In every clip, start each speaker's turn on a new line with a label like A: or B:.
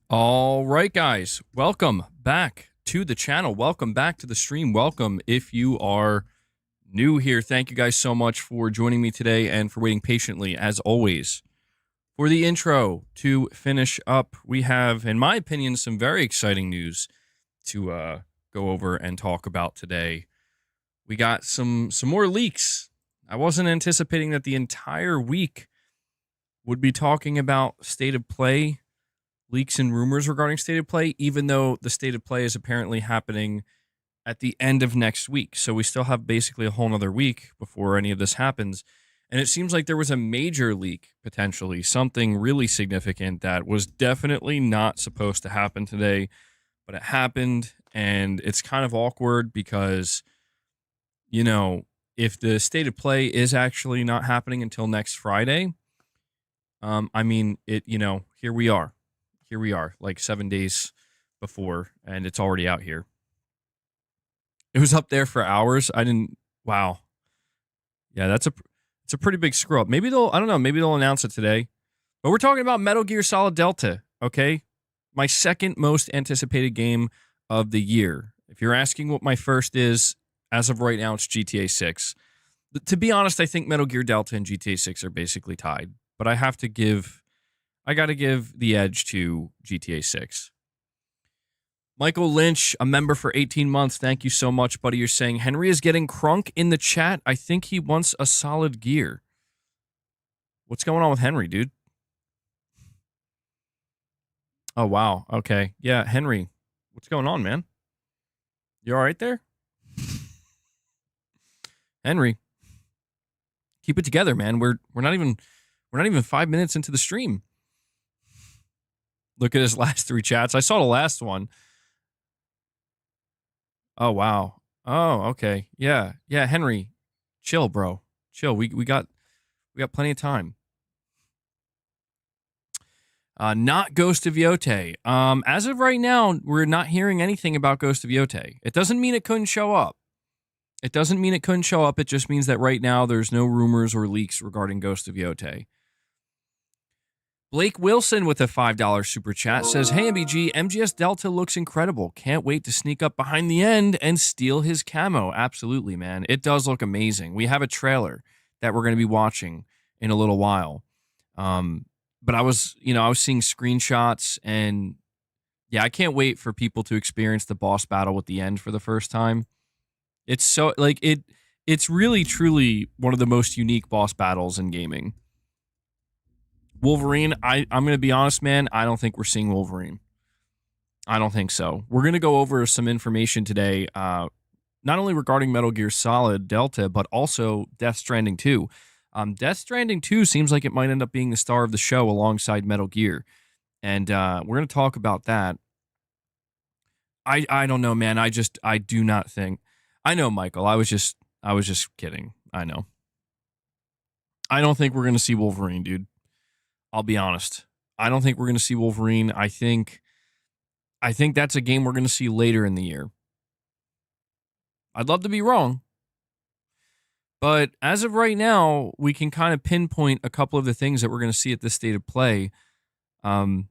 A: All right, guys, welcome back to the channel. Welcome back to the stream. Welcome if you are new here. Thank you guys so much for joining me today and for waiting patiently, as always. For the intro to finish up, we have, in my opinion, some very exciting news to go over and talk about today. We got some more leaks. I wasn't anticipating that the entire week would be talking about State of Play, leaks and rumors regarding State of Play, even though the State of Play is apparently happening at the end of next week. So we still have basically a whole nother week before any of this happens. And it seems like there was a major leak, potentially, something really significant that was definitely not supposed to happen today, but it happened. And it's kind of awkward because, you know, if the State of Play is actually not happening until next Friday, here we are. Here we are, like 7 days before, and it's already out here. It was up there for hours. Wow. Yeah, it's a pretty big screw up. Maybe they'll announce it today. But we're talking about Metal Gear Solid Delta, okay? My second most anticipated game of the year. If you're asking what my first is, as of right now, it's GTA 6. To be honest, I think Metal Gear Delta and GTA 6 are basically tied, but I got to give the edge to GTA 6. Michael Lynch, a member for 18 months. Thank you so much, buddy. You're saying Henry is getting crunk in the chat. I think he wants a solid gear. What's going on with Henry, dude? Oh, wow. Okay. Yeah, Henry. What's going on, man? You all right there? Henry, keep it together, man. We're not even 5 minutes into the stream. Look at his last 3 chats. I saw the last one. Oh, wow. Oh, okay. Yeah. Yeah, Henry. Chill, bro. Chill. We got plenty of time. Not Ghost of Yote. As of right now, we're not hearing anything about Ghost of Yote. It doesn't mean it couldn't show up. It just means that right now there's no rumors or leaks regarding Ghost of Yote. Blake Wilson with a $5 super chat says, "Hey MBG, MGS Delta looks incredible. Can't wait to sneak up behind the end and steal his camo." Absolutely, man. It does look amazing. We have a trailer that we're going to be watching in a little while. But I was seeing screenshots, and yeah, I can't wait for people to experience the boss battle with the end for the first time. It's so it's really truly one of the most unique boss battles in gaming. Wolverine, I'm going to be honest, man, I don't think we're seeing Wolverine. I don't think so. We're going to go over some information today, not only regarding Metal Gear Solid Delta, but also Death Stranding 2. Death Stranding 2 seems like it might end up being the star of the show alongside Metal Gear. And we're going to talk about that. I don't know, man. I do not think. I know, Michael. I was just kidding. I know. I don't think we're going to see Wolverine, dude. I'll be honest. I don't think we're going to see Wolverine. I think that's a game we're going to see later in the year. I'd love to be wrong. But as of right now, we can kind of pinpoint a couple of the things that we're going to see at this State of Play. We're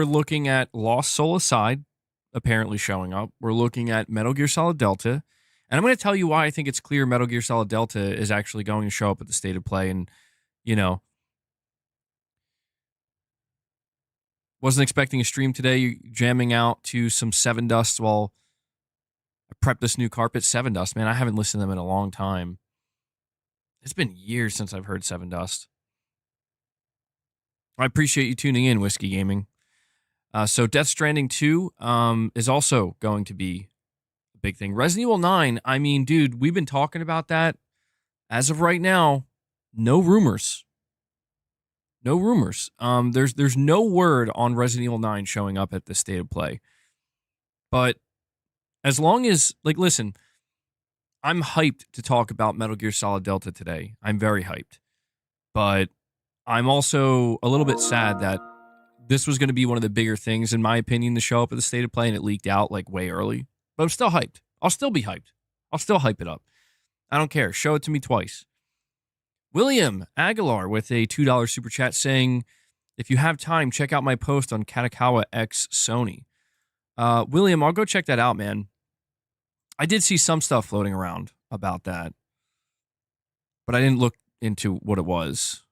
A: looking at Lost Soul Aside apparently showing up. We're looking at Metal Gear Solid Delta. And I'm going to tell you why I think it's clear Metal Gear Solid Delta is actually going to show up at the State of Play. And wasn't expecting a stream today, jamming out to some Seven Dust while I prep this new carpet. Seven Dust, man, I haven't listened to them in a long time. It's been years since I've heard Seven Dust. I appreciate you tuning in, Whiskey Gaming. So Death Stranding 2 is also going to be a big thing. Resident Evil 9, I mean, dude, we've been talking about that. As of right now, no rumors. No rumors. There's no word on Resident Evil 9 showing up at the State of Play. But as long as, listen, I'm hyped to talk about Metal Gear Solid Delta today. I'm very hyped. But I'm also a little bit sad that this was going to be one of the bigger things, in my opinion, to show up at the State of Play, and it leaked out way early. But I'm still hyped. I'll still be hyped. I'll still hype it up. I don't care. Show it to me twice. William Aguilar with a $2 super chat saying, If you have time, check out my post on Katakawa X Sony. William, I'll go check that out, man. I did see some stuff floating around about that, but I didn't look into what it was.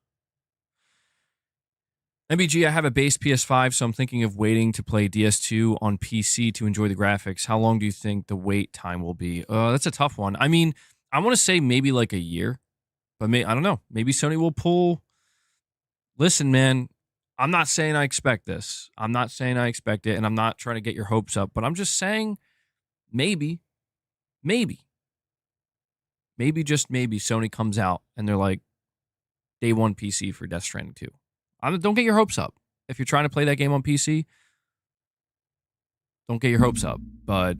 A: MBG, I have a base PS5, so I'm thinking of waiting to play DS2 on PC to enjoy the graphics. How long do you think the wait time will be? That's a tough one. I mean, I want to say maybe like a year, but I don't know. Maybe Sony will pull. Listen, man, I'm not saying I expect this. I'm not saying I expect it, and I'm not trying to get your hopes up, but I'm just saying maybe, just maybe Sony comes out and they're like, day one PC for Death Stranding 2. Don't get your hopes up. If you're trying to play that game on PC, don't get your hopes up. But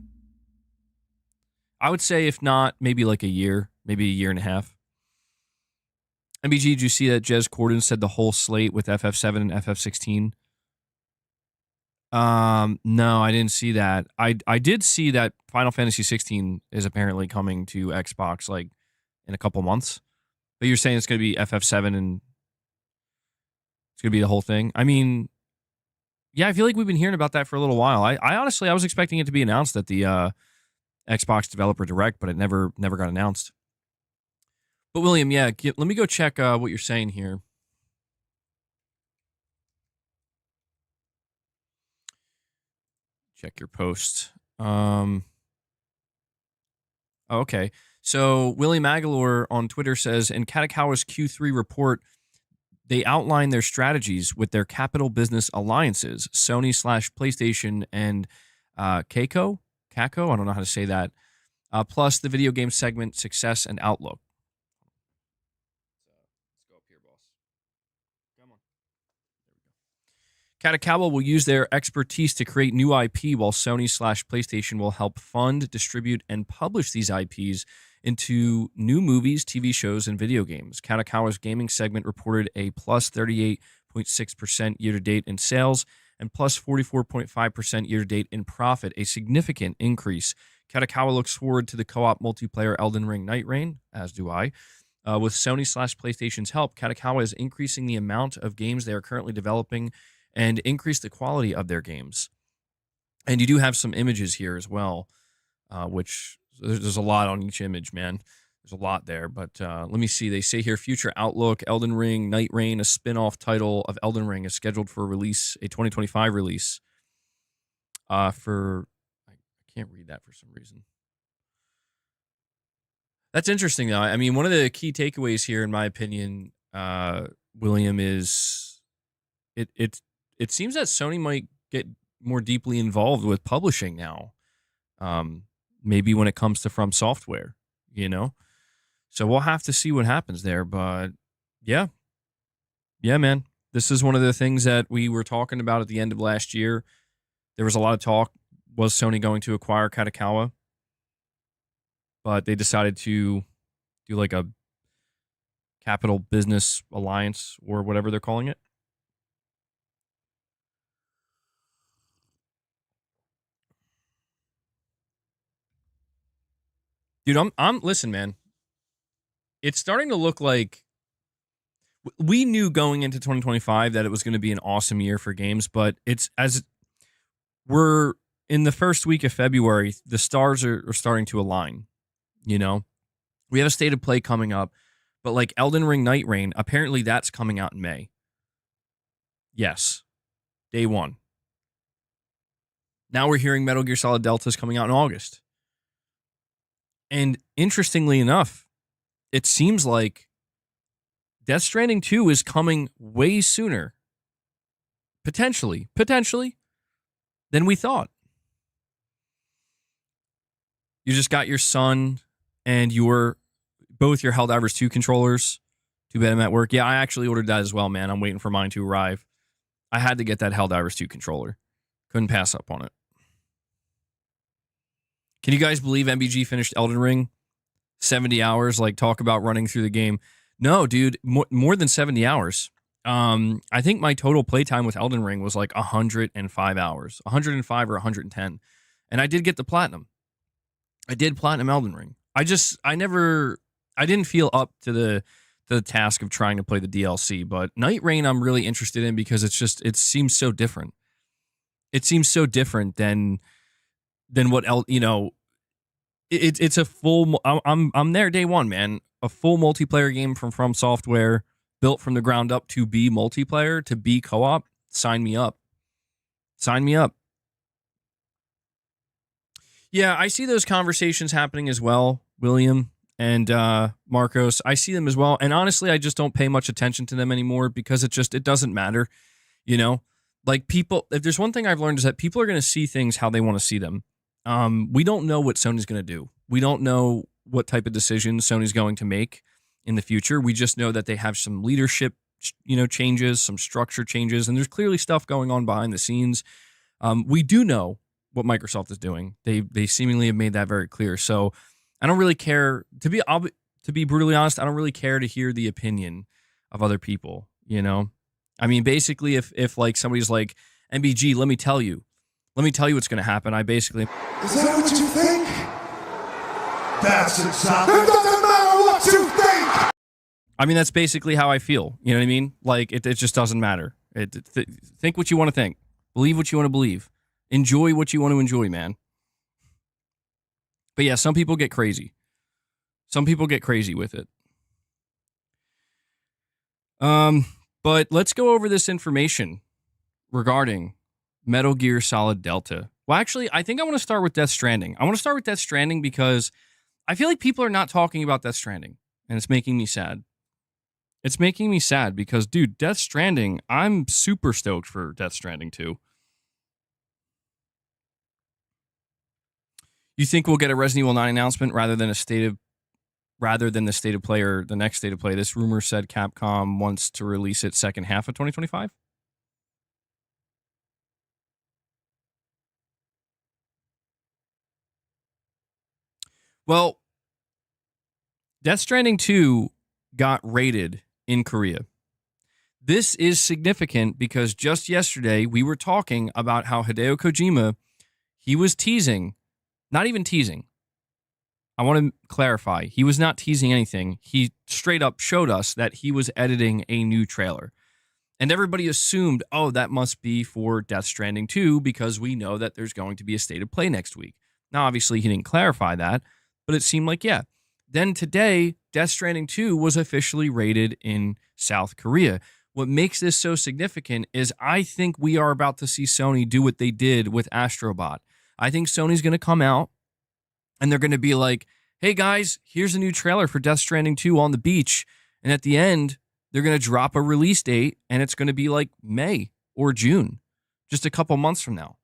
A: I would say if not, maybe like a year, maybe a year and a half. MBG, did you see that Jez Corden said the whole slate with FF7 and FF16? No, I didn't see that. I did see that Final Fantasy 16 is apparently coming to Xbox like in a couple months. But you're saying it's going to be FF7 and it's going to be the whole thing? I mean, yeah, I feel like we've been hearing about that for a little while. I honestly, I was expecting it to be announced at the Xbox Developer Direct, but it never got announced. But William, yeah, let me go check what you're saying here. Check your post. Okay. So William Aguilar on Twitter says, in Katakawa's Q3 report, they outline their strategies with their capital business alliances, Sony/PlayStation and Kako? I don't know how to say that. Plus the video game segment success and outlook. Let's go up here, boss. Come on. There we go. Katakawa will use their expertise to create new IP, while Sony/PlayStation will help fund, distribute, and publish these IPs into new movies, TV shows, and video games. Katakawa's gaming segment reported a plus 38.6% year-to-date in sales and plus 44.5% year-to-date in profit, a significant increase. Katakawa looks forward to the co-op multiplayer Elden Ring Night Rain, as do I. With Sony/PlayStation's help, Katakawa is increasing the amount of games they are currently developing and increase the quality of their games. And you do have some images here as well, which there's a lot on each image, man. There's a lot there, but let me see. They say here, future outlook, Elden Ring, Night Rain, a spin-off title of Elden Ring is scheduled for release, a 2025 release. I can't read that for some reason. That's interesting, though. I mean, one of the key takeaways here, in my opinion, William, is it seems that Sony might get more deeply involved with publishing now. Maybe when it comes to From Software, you know? So we'll have to see what happens there. But yeah, man. This is one of the things that we were talking about at the end of last year. There was a lot of talk. Was Sony going to acquire Katakawa? But they decided to do like a capital business alliance or whatever they're calling it. Dude, listen, man. It's starting to look like we knew going into 2025 that it was going to be an awesome year for games, but it's as we're in the first week of February, the stars are starting to align. You know, we have a state of play coming up, but like Elden Ring Night Rain, apparently that's coming out in May. Yes, day one. Now we're hearing Metal Gear Solid Delta is coming out in August. And interestingly enough, it seems like Death Stranding 2 is coming way sooner, potentially, than we thought. You just got your son and both your Helldivers 2 controllers. Too bad I'm at work. Yeah, I actually ordered that as well, man. I'm waiting for mine to arrive. I had to get that Helldivers 2 controller. Couldn't pass up on it. Can you guys believe MBG finished Elden Ring? 70 hours, like talk about running through the game. No, dude, more than 70 hours. I think my total playtime with Elden Ring was like 105 hours. 105 or 110. And I did get the platinum. I did platinum Elden Ring. I didn't feel up to the task of trying to play the DLC. But Night Rain, I'm really interested in because it seems so different. It seems so different than what else, it's a full. I'm there day one, man. A full multiplayer game from Software, built from the ground up to be multiplayer, to be co-op. Sign me up. Sign me up. Yeah, I see those conversations happening as well, William and Marcos. I see them as well, and honestly, I just don't pay much attention to them anymore because it doesn't matter. Like people. If there's one thing I've learned is that people are going to see things how they want to see them. We don't know what Sony's going to do. We don't know what type of decisions Sony's going to make in the future. We just know that they have some leadership, changes, some structure changes, and there's clearly stuff going on behind the scenes. We do know what Microsoft is doing. They seemingly have made that very clear. So I don't really care to be brutally honest. I don't really care to hear the opinion of other people. I mean, basically, if like somebody's like, MBG, let me tell you what's going to happen. I basically...
B: Is that what you think? That's exactly... It doesn't matter what you think!
A: I mean, that's basically how I feel. You know what I mean? Like, it just doesn't matter. Think what you want to think. Believe what you want to believe. Enjoy what you want to enjoy, man. But yeah, some people get crazy. Some people get crazy with it. But let's go over this information regarding Metal Gear Solid Delta. Well, actually, I think I want to start with Death Stranding. I want to start with Death Stranding because I feel like people are not talking about Death Stranding, and it's making me sad. It's making me sad because, dude, Death Stranding, I'm super stoked for Death Stranding 2. You think we'll get a Resident Evil 9 announcement rather than the state of play or the next state of play? This rumor said Capcom wants to release it second half of 2025. Well, Death Stranding 2 got rated in Korea. This is significant because just yesterday we were talking about how Hideo Kojima, he was teasing, not even teasing. I want to clarify. He was not teasing anything. He straight up showed us that he was editing a new trailer. And everybody assumed, oh, that must be for Death Stranding 2 because we know that there's going to be a state of play next week. Now, obviously, he didn't clarify that, but it seemed like, yeah. Then today, Death Stranding 2 was officially rated in South Korea. What makes this so significant is I think we are about to see Sony do what they did with Astro Bot. I think Sony's going to come out and they're going to be like, hey guys, here's a new trailer for Death Stranding 2 on the beach. And at the end, they're going to drop a release date and it's going to be like May or June, just a couple months from now.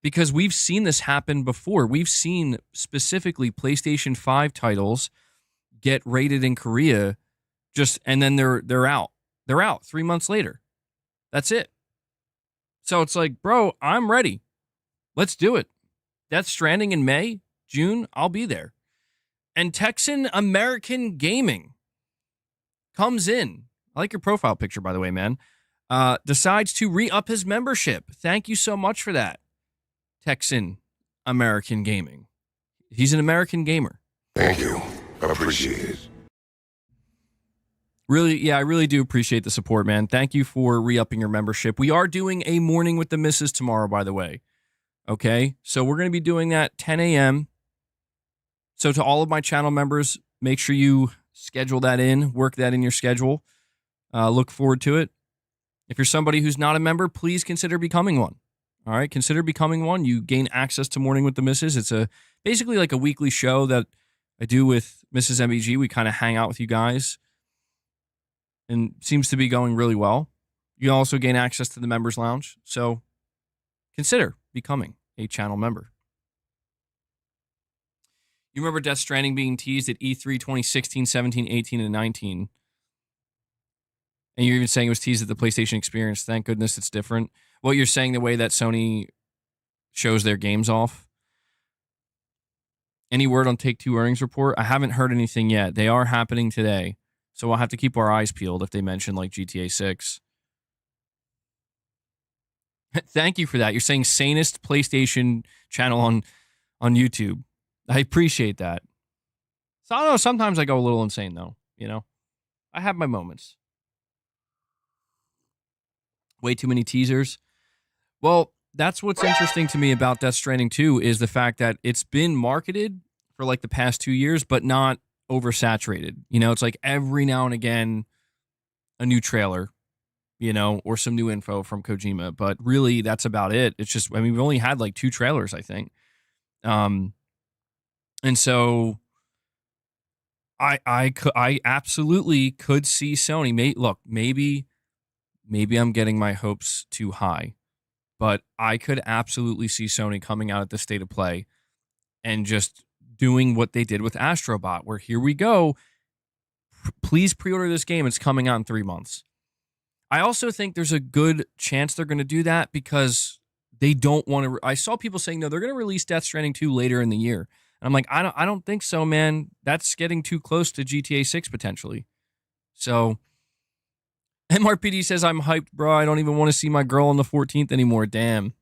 A: Because we've seen this happen before. We've seen specifically PlayStation 5 titles get rated in Korea and then they're out. They're out 3 months later. That's it. So it's like, bro, I'm ready. Let's do it. Death Stranding in May, June, I'll be there. And Texan American Gaming comes in. I like your profile picture, by the way, man. Decides to re-up his membership. Thank you so much for that. Texan American Gaming. He's an American gamer.
B: Thank you. Appreciate it.
A: Really, yeah, I really do appreciate the support, man. Thank you for re-upping your membership. We are doing a Morning with the Missus tomorrow, by the way. Okay? So we're going to be doing that 10 a.m. So to all of my channel members, make sure you schedule that in, work that in your schedule. Look forward to it. If you're somebody who's not a member, please consider becoming one. All right, consider becoming one. You gain access to Morning with the Missus. It's basically like a weekly show that I do with Mrs. MBG. We kind of hang out with you guys, and seems to be going really well. You also gain access to the members lounge. So consider becoming a channel member. You remember Death Stranding being teased at E3 2016, 17, 18, and 19. And you're even saying it was teased at the PlayStation Experience. Thank goodness it's different. What you're saying, the way that Sony shows their games off. Any word on Take-Two earnings report? I haven't heard anything yet. They are happening today. So we'll have to keep our eyes peeled if they mention like GTA 6. Thank you for that. You're saying sanest PlayStation channel on YouTube. I appreciate that. So I don't know. Sometimes I go a little insane though, you know? I have my moments. Way too many teasers. Well, that's what's interesting to me about Death Stranding 2 is the fact that it's been marketed for like the past 2 years, but not oversaturated. You know, it's like every now and again a new trailer, you know, or some new info from Kojima, but really that's about it. It's just, I mean, we've only had like 2 trailers, I think. And so I absolutely could see Sony. Look, maybe I'm getting my hopes too high, but I could absolutely see Sony coming out at the state of play and just doing what they did with Astrobot, where here we go. Please pre-order this game. It's coming out in 3 months. I also think there's a good chance they're going to do that because they don't want to. I saw people saying, no, they're going to release Death Stranding 2 later in the year. And I'm like, I don't think so, man. That's getting too close to GTA 6 potentially. So MRPD says, I'm hyped, bro. I don't even want to see my girl on the 14th anymore. Damn.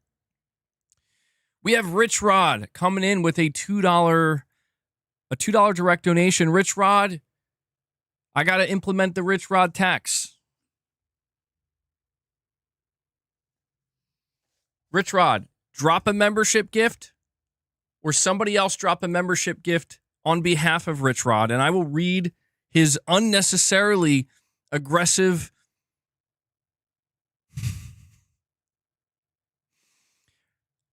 A: We have Rich Rod coming in with a $2 direct donation. Rich Rod, I got to implement the Rich Rod tax. Rich Rod, drop a membership gift or somebody else drop a membership gift on behalf of Rich Rod, and I will read his unnecessarily aggressive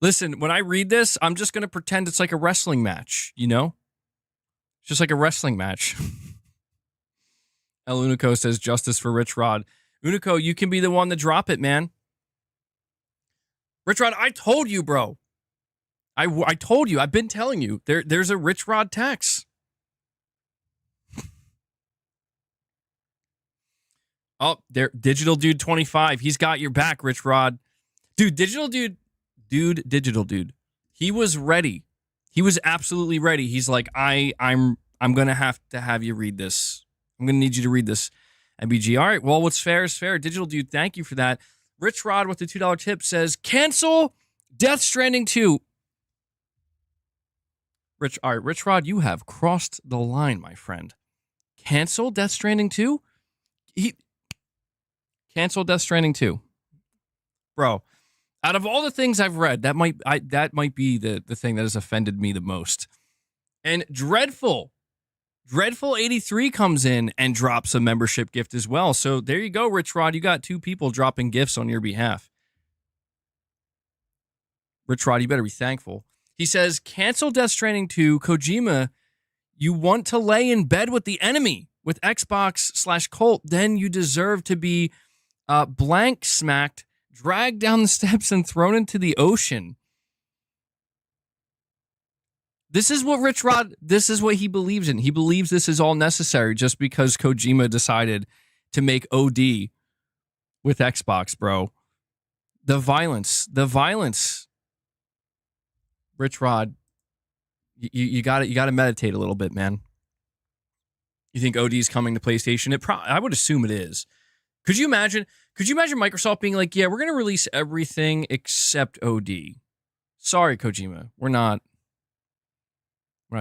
A: Listen, when I read this, I'm just going to pretend it's like a wrestling match, you know? It's just like a wrestling match. El Unico says, justice for Rich Rod. Unico, you can be the one to drop it, man. Rich Rod, I told you, bro. I told you. I've been telling you. There's a Rich Rod tax. Oh, there, Digital Dude 25. He's got your back, Rich Rod. Dude, Digital Dude. He was ready. He was absolutely ready. He's like, I'm gonna have to have you read this. I'm gonna need you to read this. MBG. All right. Well, what's fair is fair. Digital Dude, thank you for that. Rich Rod with the $2 tip says, cancel Death Stranding 2. All right, Rich Rod, you have crossed the line, my friend. Cancel Death Stranding 2? Cancel Death Stranding 2. Bro, out of all the things I've read, that might be the thing that has offended me the most. And Dreadful 83 comes in and drops a membership gift as well. So there you go, Rich Rod. You got 2 people dropping gifts on your behalf. Rich Rod, you better be thankful. He says, cancel Death Stranding 2. Kojima, you want to lay in bed with the enemy with Xbox/Colt, then you deserve to be blank smacked, dragged down the steps, and thrown into the ocean. This is what Rich Rod, this is what he believes in. He believes this is all necessary just because Kojima decided to make OD with Xbox, bro. The violence. Rich Rod, you got to meditate a little bit, man. You think OD is coming to PlayStation? I would assume it is. Could you imagine Microsoft being like, yeah, we're going to release everything except OD. Sorry, Kojima. We're not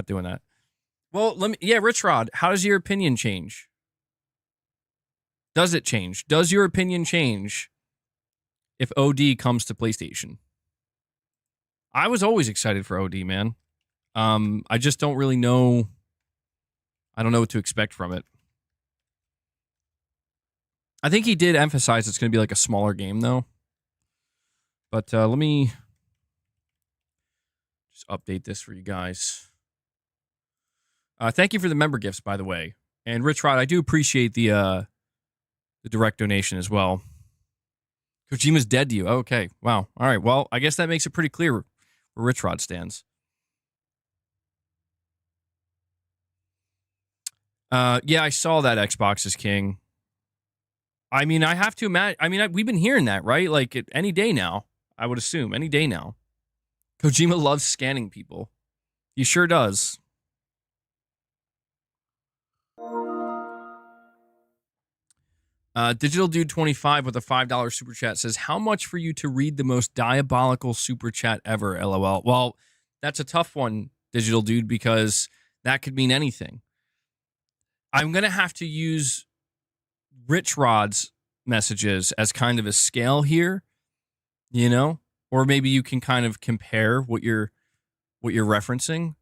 A: doing that. Well, Rich Rod, how does your opinion change? Does it change? Does your opinion change if OD comes to PlayStation? I was always excited for OD, man. I just don't really know. I don't know what to expect from it. I think he did emphasize it's going to be like a smaller game, though. But let me just update this for you guys. Thank you for the member gifts, by the way. And Rich Rod, I do appreciate the direct donation as well. Kojima's dead to you. Okay. Wow. All right. Well, I guess that makes it pretty clear where Rich Rod stands. Yeah, I saw that Xbox is king. I mean, I have to imagine. I mean, we've been hearing that, right? Like any day now, I would assume. Any day now. Kojima loves scanning people. He sure does. Digital Dude 25 with a $5 super chat says, how much for you to read the most diabolical super chat ever, LOL? Well, that's a tough one, Digital Dude, because that could mean anything. I'm going to have to use Rich Rod's messages as kind of a scale here, you know, or maybe you can kind of compare what you're referencing.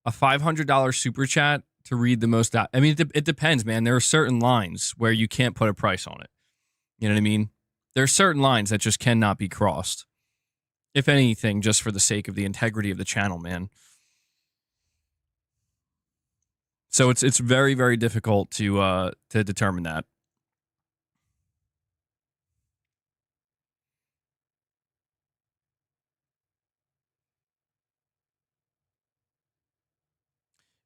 A: A $500 super chat to read the most. I mean, it depends, man. There are certain lines where you can't put a price on it. You know what I mean? There are certain lines that just cannot be crossed. If anything, just for the sake of the integrity of the channel, man. So it's very, very difficult to determine that.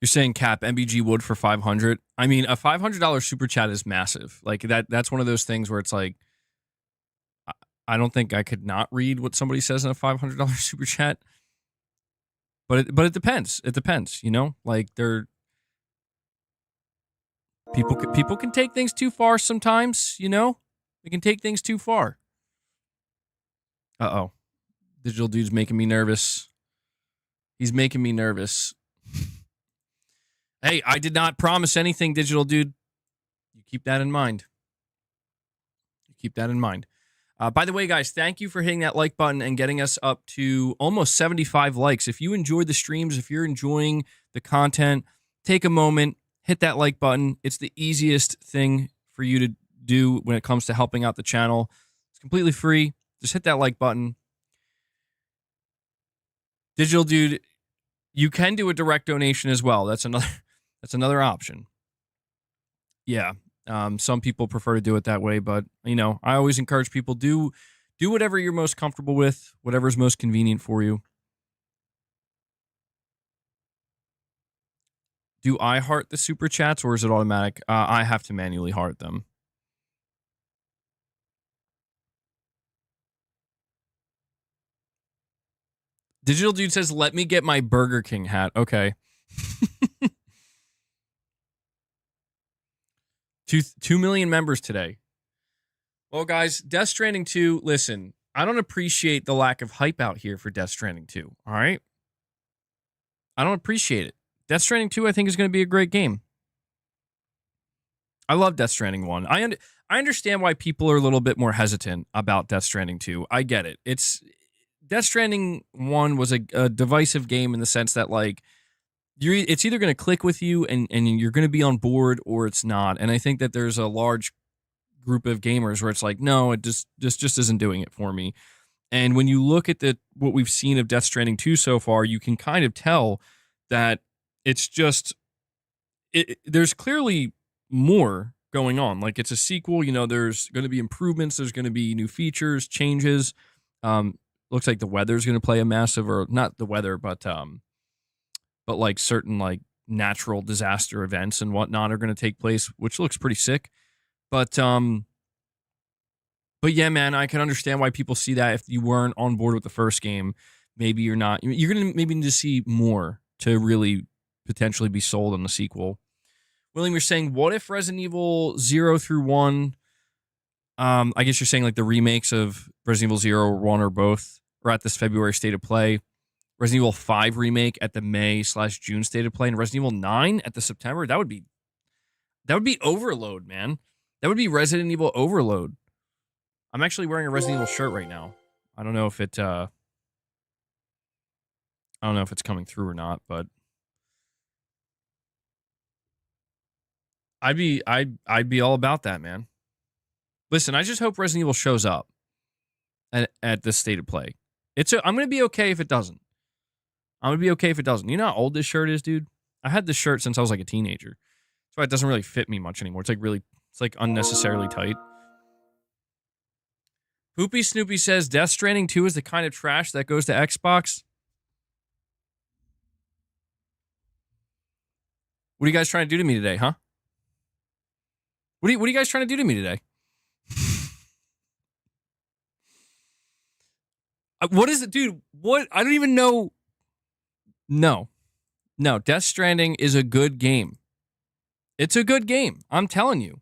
A: You're saying cap MBG would for 500. I mean, a $500 super chat is massive. Like that's one of those things where it's like, I don't think I could not read what somebody says in a $500 super chat. But it depends. It depends, you know? Like people can take things too far sometimes, you know? They can take things too far. Uh-oh. Digital Dude's making me nervous. He's making me nervous. Hey, I did not promise anything, Digital Dude. You keep that in mind. Keep that in mind. By the way, guys, thank you for hitting that like button and getting us up to almost 75 likes. If you enjoyed the streams, if you're enjoying the content, take a moment, hit that like button. It's the easiest thing for you to do when it comes to helping out the channel. It's completely free. Just hit that like button. Digital Dude, you can do a direct donation as well. That's another option. Yeah. Some people prefer to do it that way, but you know, I always encourage people do whatever you're most comfortable with, whatever's most convenient for you. Do I heart the super chats or is it automatic? I have to manually heart them. Digital Dude says, "Let me get my Burger King hat." Okay. 2 million members today. Well, guys, Death Stranding 2, listen, I don't appreciate the lack of hype out here for Death Stranding 2, all right? I don't appreciate it. Death Stranding 2, I think, is going to be a great game. I love Death Stranding 1. I understand why people are a little bit more hesitant about Death Stranding 2. I get it. Death Stranding 1 was a divisive game in the sense that, like, it's either going to click with you and you're going to be on board or it's not. And I think that there's a large group of gamers where it's like, no, it just isn't doing it for me. And when you look at what we've seen of Death Stranding 2 so far, you can kind of tell that it's just there's clearly more going on. Like, it's a sequel, you know, there's going to be improvements, there's going to be new features, changes. Looks like the weather's going to play a massive, or not the weather, but like certain like natural disaster events and whatnot are going to take place, which looks pretty sick. But yeah, man, I can understand why people see that if you weren't on board with the first game. Maybe you're not. You're going to maybe need to see more to really potentially be sold on the sequel. William, you're saying, what if Resident Evil 0 through 1, I guess you're saying like the remakes of Resident Evil 0 or 1 or both are at this February State of Play, Resident Evil 5 remake at the May/June State of Play, and Resident Evil 9 at the September? That would be overload, man. That would be Resident Evil overload. I'm actually wearing a Resident Evil shirt right now. I don't know if it's coming through or not, but I'd be all about that, man. Listen, I just hope Resident Evil shows up at this State of Play. I'm going to be okay if it doesn't. I'm going to be okay if it doesn't. You know how old this shirt is, dude? I had this shirt since I was like a teenager. That's why it doesn't really fit me much anymore. It's like unnecessarily tight. Poopy Snoopy says, Death Stranding 2 is the kind of trash that goes to Xbox. What are you guys trying to do to me today, huh? What are you guys trying to do to me today? What is it, dude? What? I don't even know. No, Death Stranding is a good game. It's a good game. I'm telling you.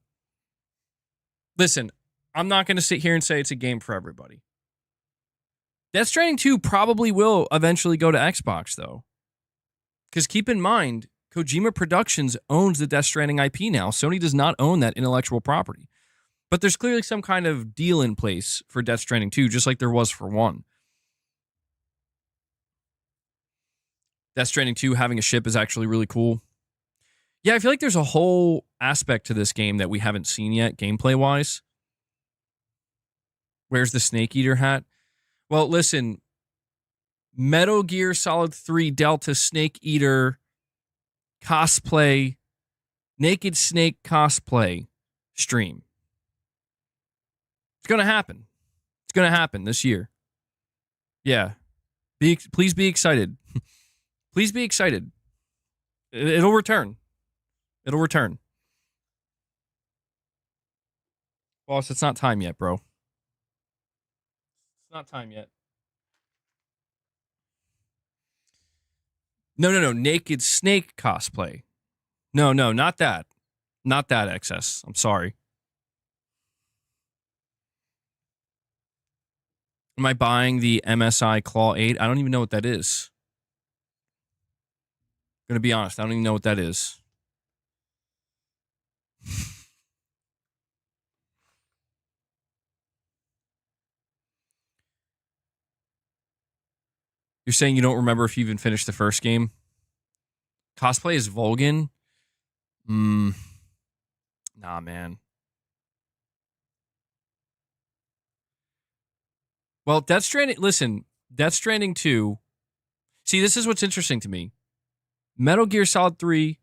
A: Listen, I'm not going to sit here and say it's a game for everybody. Death Stranding 2 probably will eventually go to Xbox, though. Because keep in mind, Kojima Productions owns the Death Stranding IP now. Sony does not own that intellectual property. But there's clearly some kind of deal in place for Death Stranding 2, just like there was for 1. Death Stranding 2 having a ship is actually really cool. Yeah, I feel like there's a whole aspect to this game that we haven't seen yet, gameplay-wise. Where's the Snake Eater hat? Well, listen, Metal Gear Solid 3 Delta Snake Eater cosplay, Naked Snake cosplay stream. It's going to happen. It's going to happen this year. Yeah. Please be excited. Please be excited. It'll return. It'll return. Boss, it's not time yet, bro. It's not time yet. No. Naked Snake cosplay. No, not that. Not that, XS. I'm sorry. Am I buying the MSI Claw 8? I don't even know what that is. I'm going to be honest. I don't even know what that is. You're saying you don't remember if you even finished the first game? Cosplay is Volgan? Nah, man. Well, Death Stranding, listen, Death Stranding 2. See, this is what's interesting to me. Metal Gear Solid 3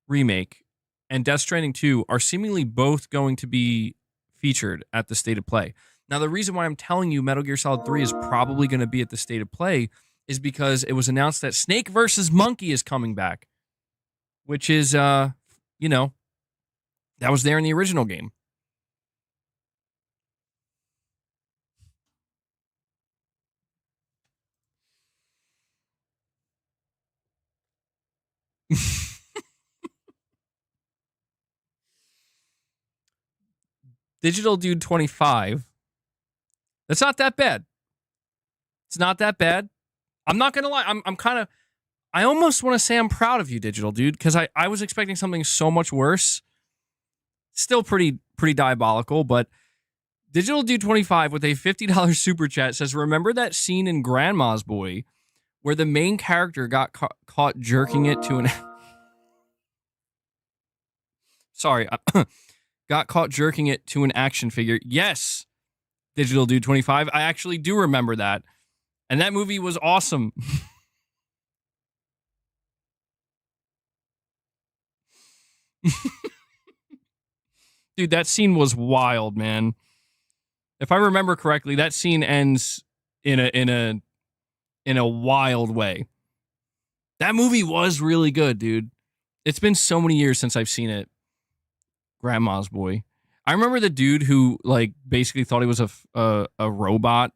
A: Remake and Death Stranding 2 are seemingly both going to be featured at the State of Play. Now, the reason why I'm telling you Metal Gear Solid 3 is probably going to be at the State of Play is because it was announced that Snake versus Monkey is coming back, which is, that was there in the original game. Digital Dude 25. That's not that bad. It's not that bad. I'm not going to lie. I'm kind of, I almost want to say I'm proud of you, Digital Dude, because I was expecting something so much worse. Still pretty diabolical, but Digital Dude 25 with a $50 super chat says, remember that scene in Grandma's Boy where the main character got caught jerking it to an... Sorry. Got caught jerking it to an action figure. Yes, Digital Dude 25. I actually do remember that. And that movie was awesome. Dude, that scene was wild, man. If I remember correctly, that scene ends in a wild way. That movie was really good, dude. It's been so many years since I've seen it. Grandma's Boy. I remember the dude who basically thought he was a robot.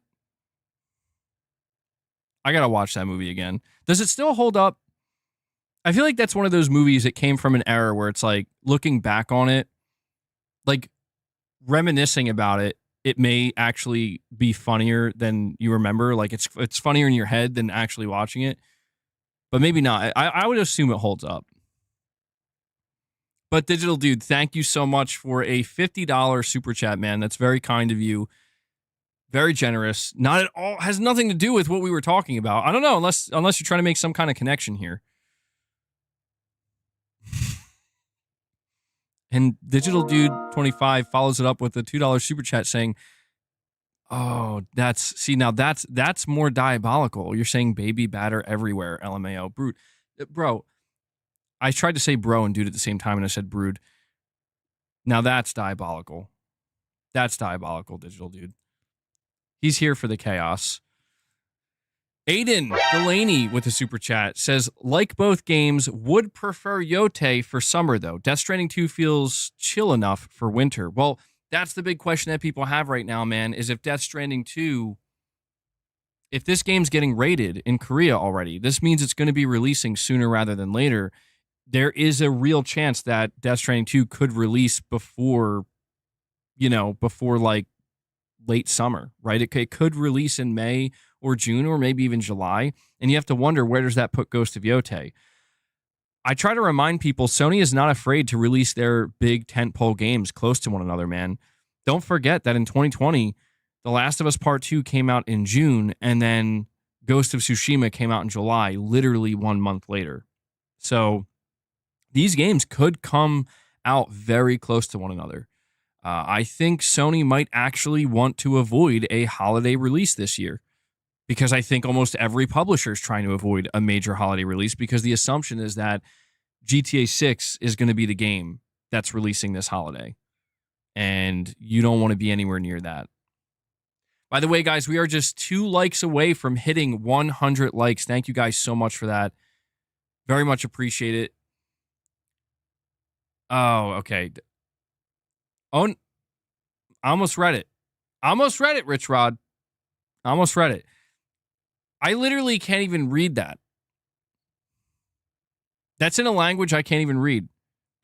A: I gotta watch that movie again. Does it still hold up? I feel like that's one of those movies that came from an era where it's like looking back on it, like reminiscing about it, it may actually be funnier than you remember. Like it's funnier in your head than actually watching it, but maybe not. I would assume it holds up. But Digital Dude, thank you so much for a $50 super chat, man. That's very kind of you. Very generous. Not at all. Has nothing to do with what we were talking about. I don't know, unless you're trying to make some kind of connection here. And Digital Dude 25 follows it up with a $2 super chat saying, "Oh, that's more diabolical. You're saying baby batter everywhere, LMAO. Brood. Bro, I tried to say bro and dude at the same time, and I said brood. Now that's diabolical. That's diabolical, Digital Dude. He's here for the chaos." Aiden Delaney with a super chat says, like both games, would prefer Yote for summer, though. Death Stranding 2 feels chill enough for winter. Well, that's the big question that people have right now, man, is if Death Stranding 2, if this game's getting rated in Korea already, this means it's going to be releasing sooner rather than later. There is a real chance that Death Stranding 2 could release before late summer, right? It could release in May or June or maybe even July. And you have to wonder, where does that put Ghost of Yote? I try to remind people Sony is not afraid to release their big tentpole games close to one another, man. Don't forget that in 2020, The Last of Us Part 2 came out in June, and then Ghost of Tsushima came out in July, literally 1 month later. So these games could come out very close to one another. I think Sony might actually want to avoid a holiday release this year, because I think almost every publisher is trying to avoid a major holiday release, because the assumption is that GTA 6 is going to be the game that's releasing this holiday. And you don't want to be anywhere near that. By the way, guys, we are just 2 likes away from hitting 100 likes. Thank you guys so much for that. Very much appreciate it. Oh, okay. Oh, I almost read it. Rich Rod. I almost read it. I literally can't even read that. That's in a language I can't even read.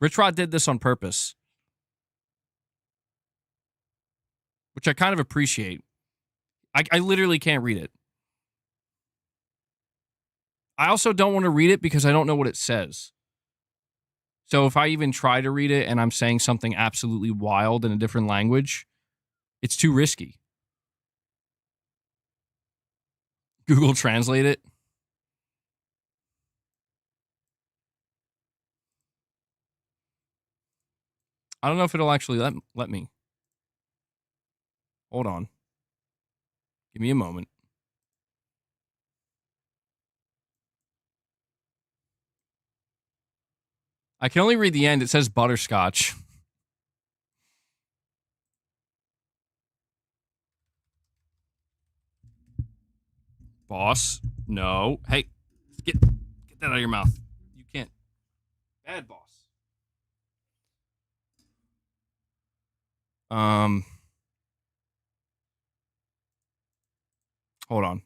A: Rich Rod did this on purpose, which I kind of appreciate. I literally can't read it. I also don't want to read it because I don't know what it says. So if I even try to read it and I'm saying something absolutely wild in a different language, it's too risky. Google Translate it. I don't know if it'll actually let me. Hold on. Give me a moment. I can only read the end. It says butterscotch. Boss, no. Hey, get that out of your mouth. You can't. Bad boss. Hold on.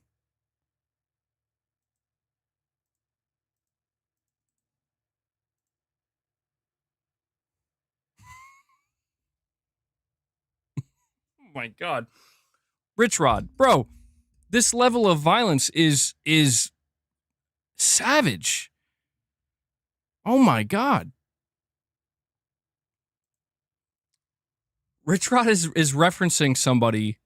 A: Oh my God. Rich Rod, bro, this level of violence is savage. Oh my God. Rich Rod is referencing somebody,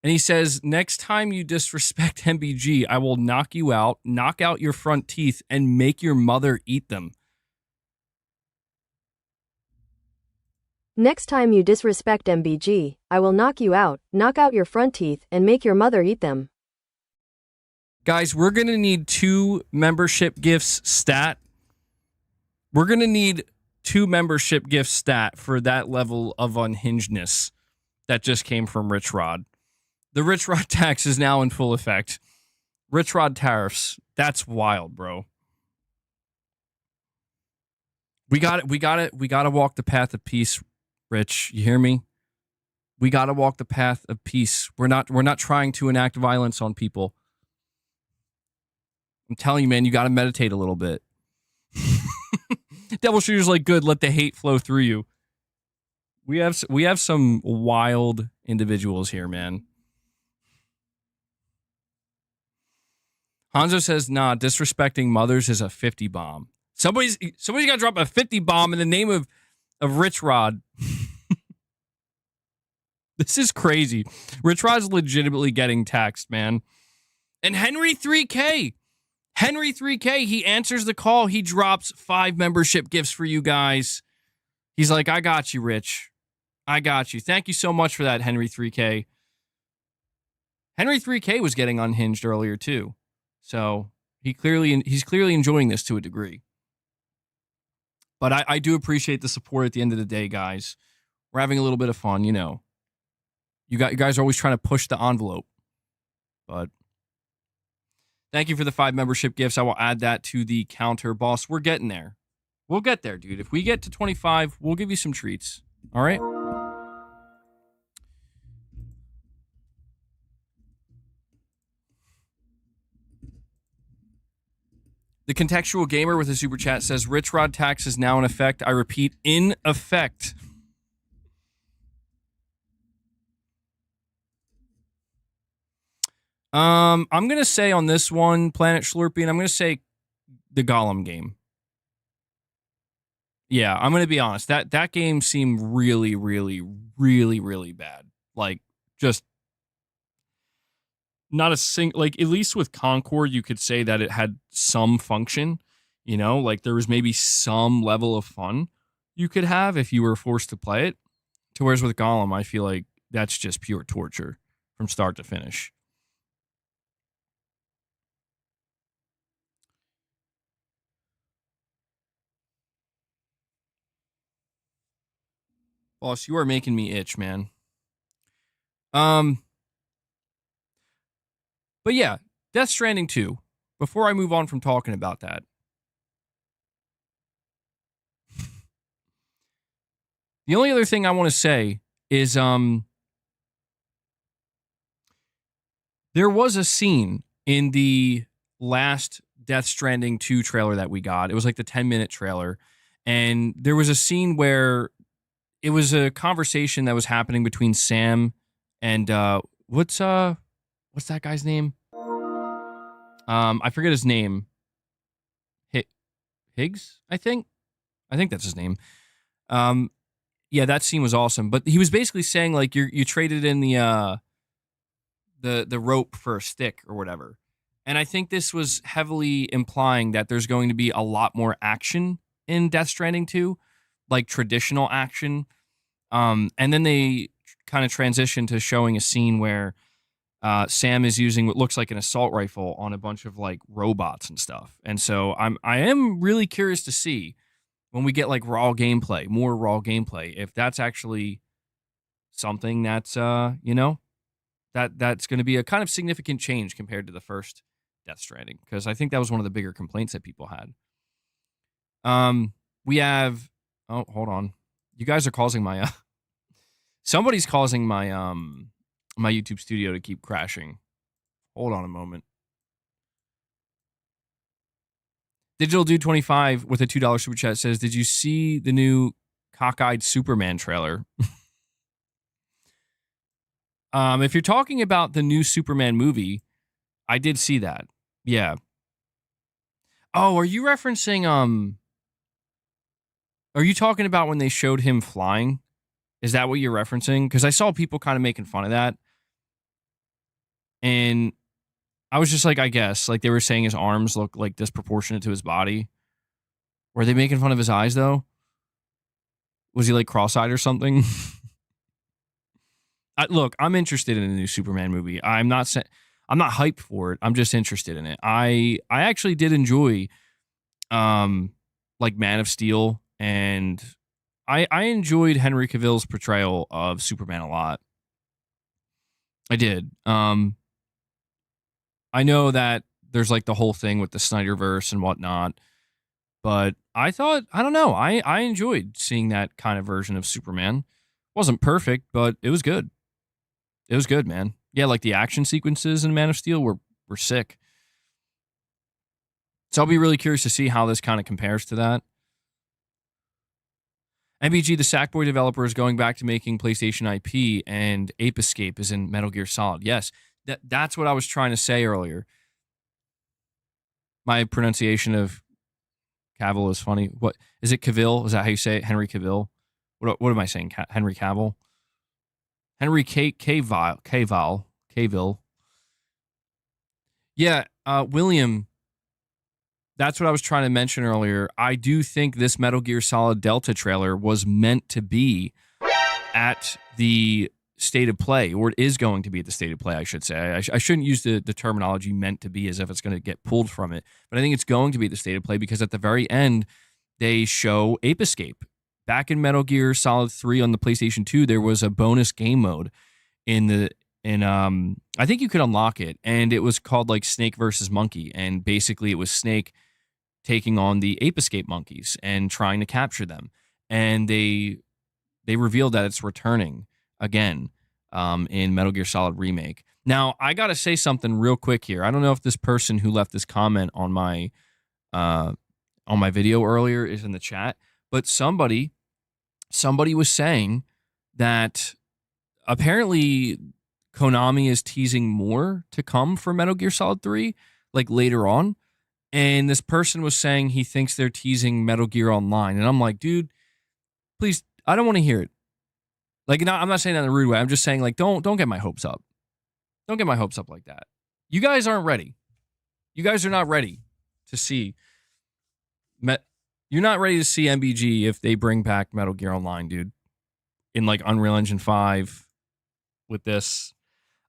A: and he says, next time you disrespect MBG, I will knock you out, knock out your front teeth, and make your mother eat them.
C: Next time you disrespect MBG, I will knock you out, knock out your front teeth, and make your mother eat them.
A: Guys, we're going to need 2 membership gifts stat. We're going to need 2 membership gifts stat for that level of unhingedness that just came from Rich Rod. The Rich Rod tax is now in full effect. Rich Rod tariffs. That's wild, bro. We got to walk the path of peace, Rich. You hear me? We got to walk the path of peace. We're not trying to enact violence on people. I'm telling you, man, you got to meditate a little bit. Devil Shooter's like, good, let the hate flow through you. We have some wild individuals here, man. Hanzo says, nah, disrespecting mothers is a 50 bomb. Somebody's got to drop a 50 bomb in the name of Rich Rod. This is crazy. Rich Rod's legitimately getting taxed, man. And Henry 3K, he answers the call. He drops 5 membership gifts for you guys. He's like, I got you, Rich. I got you. Thank you so much for that, Henry 3K. Henry 3K was getting unhinged earlier, too. So he's clearly enjoying this to a degree. But I do appreciate the support at the end of the day, guys. We're having a little bit of fun, you know. You guys are always trying to push the envelope. But thank you for the 5 membership gifts. I will add that to the counter, boss. We're getting there. We'll get there, dude. If we get to 25, we'll give you some treats. All right? The Contextual Gamer with a super chat says, Rich Rod tax is now in effect. I repeat, in effect. I'm going to say on this one, Planet Schlurpian, I'm going to say the Gollum game. Yeah, I'm gonna be honest. That game seemed really, really, really, really bad. Like, just not a like, at least with Concord, you could say that it had some function. You know, like there was maybe some level of fun you could have if you were forced to play it. To whereas with Gollum, I feel like that's just pure torture from start to finish. Boss, you are making me itch, man. Um, but yeah, Death Stranding 2. Before I move on from talking about that, the only other thing I want to say is there was a scene in the last Death Stranding 2 trailer that we got. It was like the 10-minute trailer, and there was a scene where it was a conversation that was happening between Sam and what's that guy's name? I forget his name. Higgs, I think. I think that's his name. Yeah, that scene was awesome. But he was basically saying like you traded in the rope for a stick or whatever. And I think this was heavily implying that there's going to be a lot more action in Death Stranding 2, like traditional action. And then they kind of transitioned to showing a scene where Sam is using what looks like an assault rifle on a bunch of like robots and stuff. And so I am really curious to see when we get like more raw gameplay, if that's actually something that's that's going to be a kind of significant change compared to the first Death Stranding, because I think that was one of the bigger complaints that people had. We have hold on. You guys are causing my somebody's causing my my YouTube studio to keep crashing. Hold on a moment. Digital Dude 25 with a $2 super chat says, "Did you see the new cockeyed Superman trailer?" If you're talking about the new Superman movie, I did see that. Yeah. Oh, are you referencing are you talking about when they showed him flying? Is that what you're referencing? Because I saw people kind of making fun of that. And I was just like, I guess, like they were saying his arms look like disproportionate to his body. Were they making fun of his eyes though? Was he like cross-eyed or something? Look, I'm interested in a new Superman movie. I'm not hyped for it. I'm just interested in it. I actually did enjoy like Man of Steel, and I enjoyed Henry Cavill's portrayal of Superman a lot. I did. I know that there's like the whole thing with the Snyderverse and whatnot, but I don't know. I enjoyed seeing that kind of version of Superman. Wasn't perfect, but it was good. It was good, man. Yeah, like the action sequences in Man of Steel were sick. So I'll be really curious to see how this kind of compares to that. MBG, the Sackboy developer, is going back to making PlayStation IP, and Ape Escape is in Metal Gear Solid. Yes, that's what I was trying to say earlier. My pronunciation of Cavill is funny. What is it? Cavill? Is that how you say it? Henry Cavill? What am I saying? Henry Cavill? Henry Cavill. Yeah, William, that's what I was trying to mention earlier. I do think this Metal Gear Solid Delta trailer was meant to be at the State of Play, or it is going to be at the State of Play, I should say. I shouldn't use the terminology meant to be as if it's going to get pulled from it, but I think it's going to be at the State of Play because at the very end, they show Ape Escape. Back in Metal Gear Solid 3 on the PlayStation 2, there was a bonus game mode I think you could unlock it, and it was called like Snake versus Monkey, and basically it was Snake taking on the Ape Escape monkeys and trying to capture them. And they revealed that it's returning again in Metal Gear Solid Remake. Now, I got to say something real quick here. I don't know if this person who left this comment on my video earlier is in the chat, but somebody was saying that apparently Konami is teasing more to come for Metal Gear Solid 3, like later on. And this person was saying he thinks they're teasing Metal Gear Online. And I'm like, dude, please, I don't want to hear it. Like, no, I'm not saying that in a rude way. I'm just saying, like, don't get my hopes up. Don't get my hopes up like that. You guys aren't ready. You guys are not ready to see. You're not ready to see MBG if they bring back Metal Gear Online, dude. In like Unreal Engine 5 with this.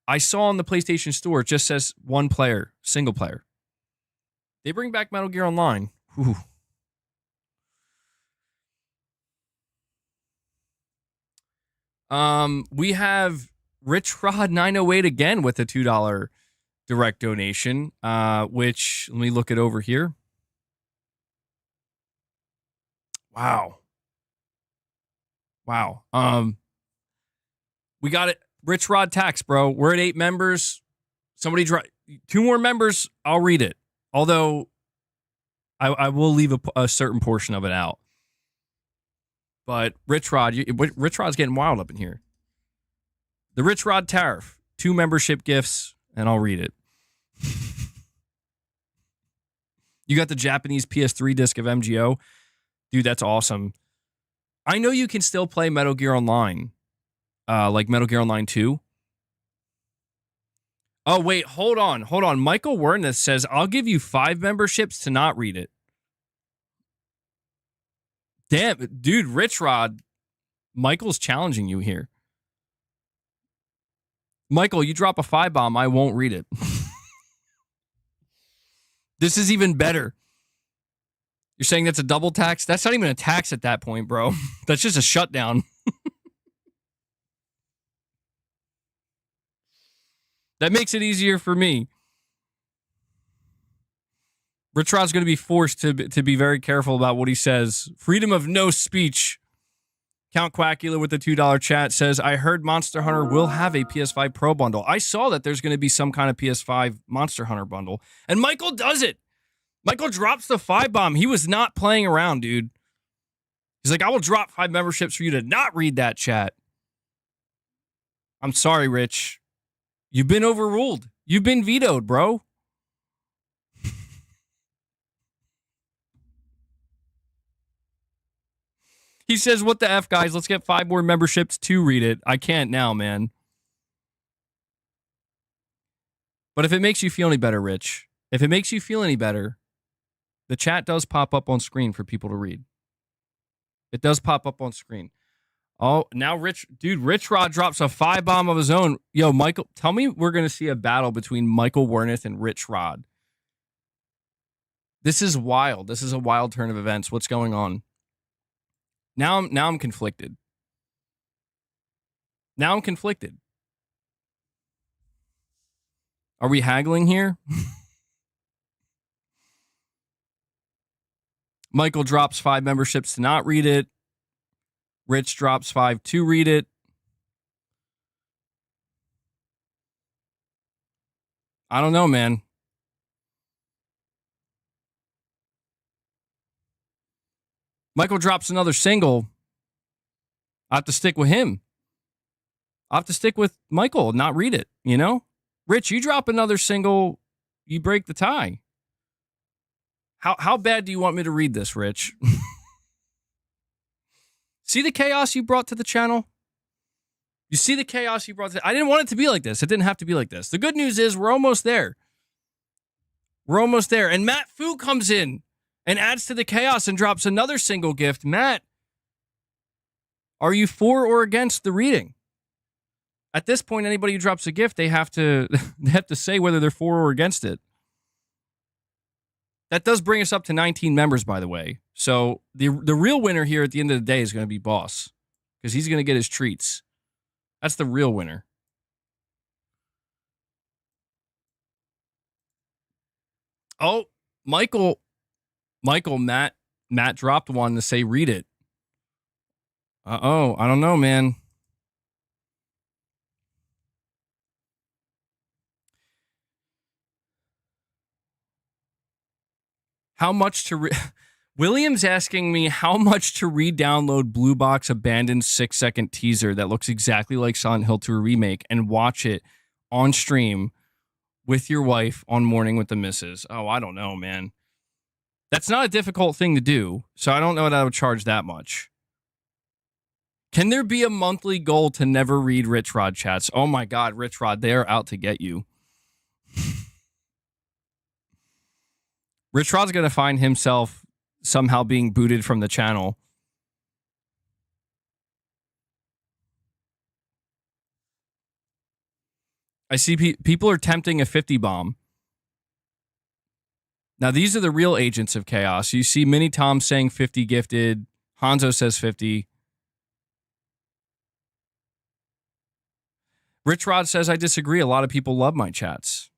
A: I saw on the PlayStation Store, it just says one player, single player. They bring back Metal Gear Online. Whew. We have Rich Rod 908 again with a $2 direct donation, which let me look it over here. Wow. We got it. Rich Rod tax, bro. We're at 8 members. Somebody 2 more members. I'll read it. Although I will leave a certain portion of it out. But Rich Rod, Rich Rod's getting wild up in here. The Rich Rod tariff, 2 membership gifts, and I'll read it. You got the Japanese PS3 disc of MGO. Dude, that's awesome. I know you can still play Metal Gear Online, like Metal Gear Online 2. Oh, wait, hold on. Michael Werner says, I'll give you 5 memberships to not read it. Damn, dude, Rich Rod, Michael's challenging you here. Michael, you drop a 5 bomb, I won't read it. This is even better. You're saying that's a double tax? That's not even a tax at that point, bro. That's just a shutdown. That makes it easier for me. Rich Rod's going to be forced to be very careful about what he says. Freedom of no speech. Count Quackula with the $2 chat says, I heard Monster Hunter will have a PS5 Pro bundle. I saw that there's going to be some kind of PS5 Monster Hunter bundle. And Michael does it. Michael drops the 5 bomb. He was not playing around, dude. He's like, I will drop 5 memberships for you to not read that chat. I'm sorry, Rich. You've been overruled. You've been vetoed, bro. He says, what the F, guys? Let's get 5 more memberships to read it. I can't now, man. But if it makes you feel any better, Rich, if it makes you feel any better, the chat does pop up on screen for people to read. It does pop up on screen. Oh, now Rich Rod drops a 5 bomb of his own. Yo, Michael, tell me we're going to see a battle between Michael Werner and Rich Rod. This is wild. This is a wild turn of events. What's going on? Now I'm conflicted. Are we haggling here? Michael drops 5 memberships to not read it. Rich drops 5 to read it. I don't know, man. Michael drops another single. I have to stick with him. I have to stick with Michael, not read it, you know? Rich, you drop another single, you break the tie. How bad do you want me to read this, Rich? See the chaos you brought to the channel? You see the chaos you brought to I didn't want it to be like this. It didn't have to be like this. The good news is we're almost there. And Matt Fu comes in and adds to the chaos and drops another single gift. Matt, are you for or against the reading? At this point, anybody who drops a gift, they have to say whether they're for or against it. That does bring us up to 19 members, by the way. So the real winner here at the end of the day is going to be Boss, because he's going to get his treats. That's the real winner. Oh, Michael, Matt dropped one to say read it. I don't know, man. How much to William's asking me how much to re-download Blue Box Abandoned 6-second teaser that looks exactly like Silent Hill 2 remake and watch it on stream with your wife on Morning with the Missus. Oh, I don't know, man. That's not a difficult thing to do, so I don't know that I would charge that much. Can there be a monthly goal to never read Rich Rod chats? Oh my God, Rich Rod, they are out to get you. Rich Rod's going to find himself somehow being booted from the channel. I see people are tempting a 50 bomb. Now, these are the real agents of chaos. You see Mini Tom saying 50 gifted. Hanzo says 50. Rich Rod says, I disagree. A lot of people love my chats.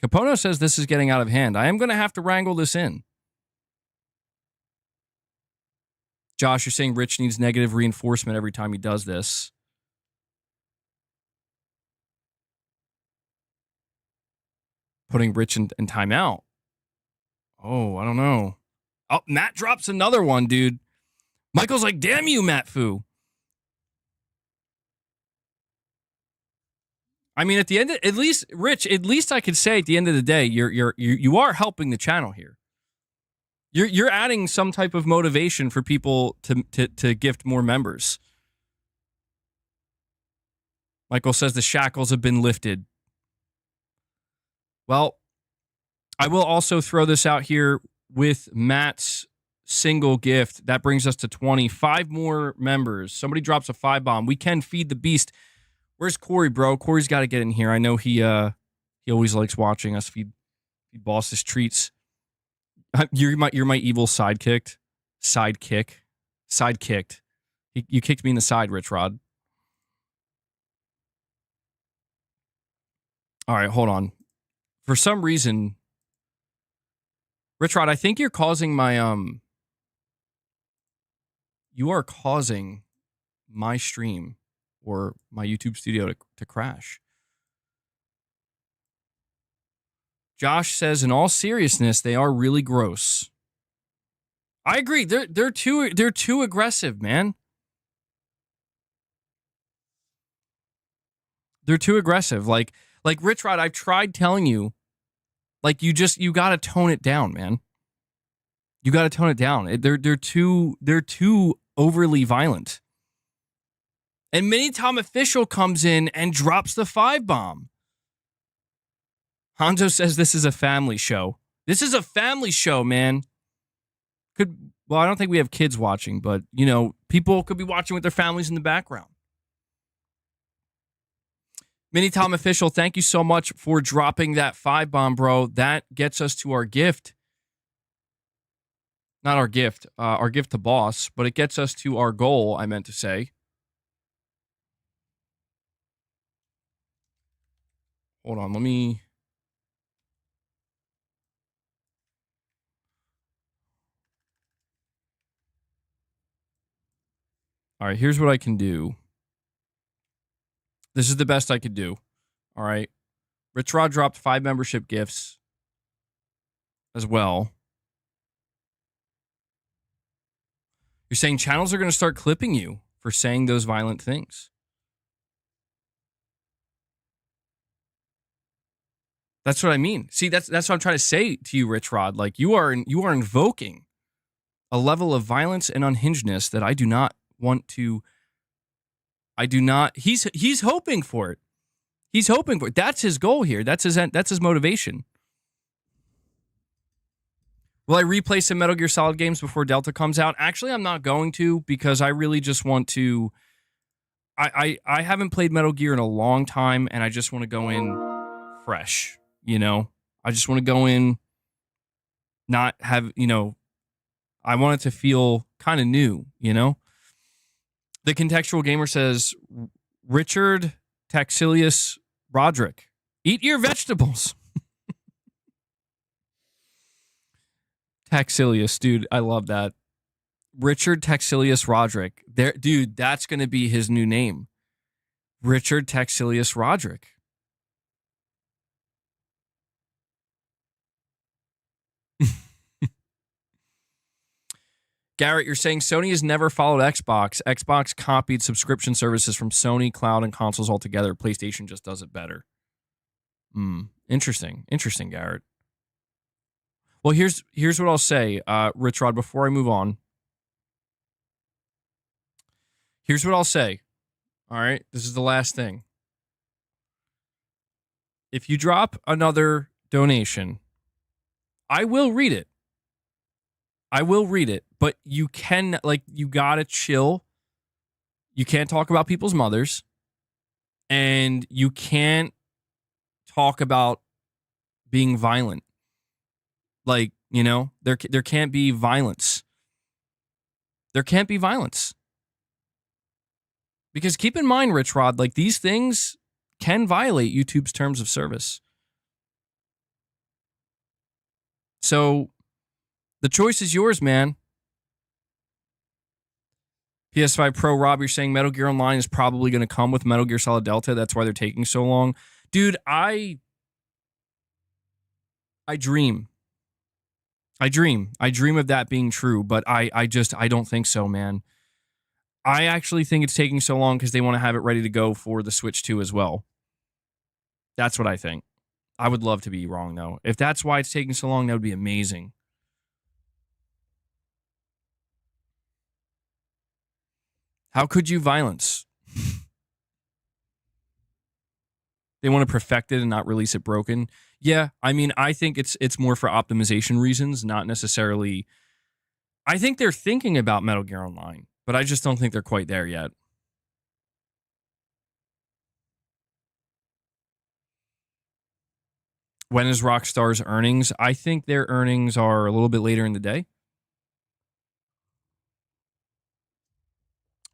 A: Capono says this is getting out of hand. I am going to have to wrangle this in. Josh, you're saying Rich needs negative reinforcement every time he does this. Putting Rich in timeout. Oh, I don't know. Oh, Matt drops another one, dude. Michael's like, damn you, Matt Fu. I mean, at the end, at least, Rich, at least I could say at the end of the day, you are helping the channel here. You're adding some type of motivation for people to gift more members. Michael says the shackles have been lifted. Well, I will also throw this out here with Matt's single gift. That brings us to 20. 5 more members. Somebody drops a 5 bomb. We can feed the beast. Where's Corey, bro? Corey's got to get in here. I know he always likes watching us feed bosses treats. You're my evil sidekick. Sidekicked. You kicked me in the side, Rich Rod. All right, hold on. For some reason, Rich Rod, I think you're causing my you are causing my stream or my YouTube studio to crash. Josh says, in all seriousness, they are really gross. I agree. They're too aggressive, man. They're too aggressive. Like Rich Rod, I've tried telling you, like you got to tone it down, man. You got to tone it down. They're too overly violent. And Mini Tom Official comes in and drops the 5 bomb. Hanzo says this is a family show. This is a family show, man. Well, I don't think we have kids watching, but, you know, people could be watching with their families in the background. Mini Tom Official, thank you so much for dropping that 5 bomb, bro. That gets us to our gift. Not our gift to boss, but it gets us to our goal, I meant to say. Hold on, let me... All right, here's what I can do. This is the best I could do. All right. Rich Rod dropped 5 membership gifts as well. You're saying channels are going to start clipping you for saying those violent things. That's what I mean. See, that's what I'm trying to say to you, Rich Rod. Like you are invoking a level of violence and unhingedness that I do not want to. He's hoping for it. He's hoping for it. That's his goal here. That's his motivation. Will I replay some Metal Gear Solid games before Delta comes out? Actually, I'm not going to, because I really just want to. I haven't played Metal Gear in a long time, and I just want to go in fresh. You know, I just want to go in, not have, you know, I want it to feel kind of new, you know? The Contextual Gamer says, Richard Taxilius Roderick, eat your vegetables. Taxilius, dude, I love that. Richard Taxilius Roderick. There, dude, that's going to be his new name. Richard Taxilius Roderick. Garrett, you're saying Sony has never followed Xbox. Xbox copied subscription services from Sony, cloud, and consoles altogether. PlayStation just does it better. Interesting. Interesting, Garrett. Well, here's what I'll say, Rich Rod, before I move on. Here's what I'll say. All right, this is the last thing. If you drop another donation, I will read it. I will read it, but you gotta chill. You can't talk about people's mothers, and you can't talk about being violent. Like, there can't be violence. There can't be violence. Because keep in mind, Rich Rod, like these things can violate YouTube's terms of service. So the choice is yours, man. PS5 Pro, Rob, you're saying Metal Gear Online is probably going to come with Metal Gear Solid Delta. That's why they're taking so long. Dude, I dream. I dream of that being true, but I don't think so, man. I actually think it's taking so long because they want to have it ready to go for the Switch 2 as well. That's what I think. I would love to be wrong, though. If that's why it's taking so long, that would be amazing. How could you violence? They want to perfect it and not release it broken. Yeah, I mean, I think it's more for optimization reasons, not necessarily. I think they're thinking about Metal Gear Online, but I just don't think they're quite there yet. When is Rockstar's earnings? I think their earnings are a little bit later in the day.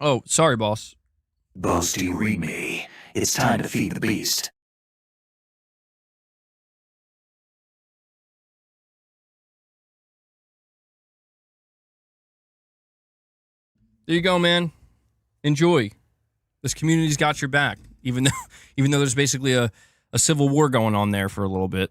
A: Oh, sorry, boss.
D: Boss, do you read me? It's time to feed the beast.
A: There you go, man. Enjoy. This community's got your back, even though there's basically a civil war going on there for a little bit.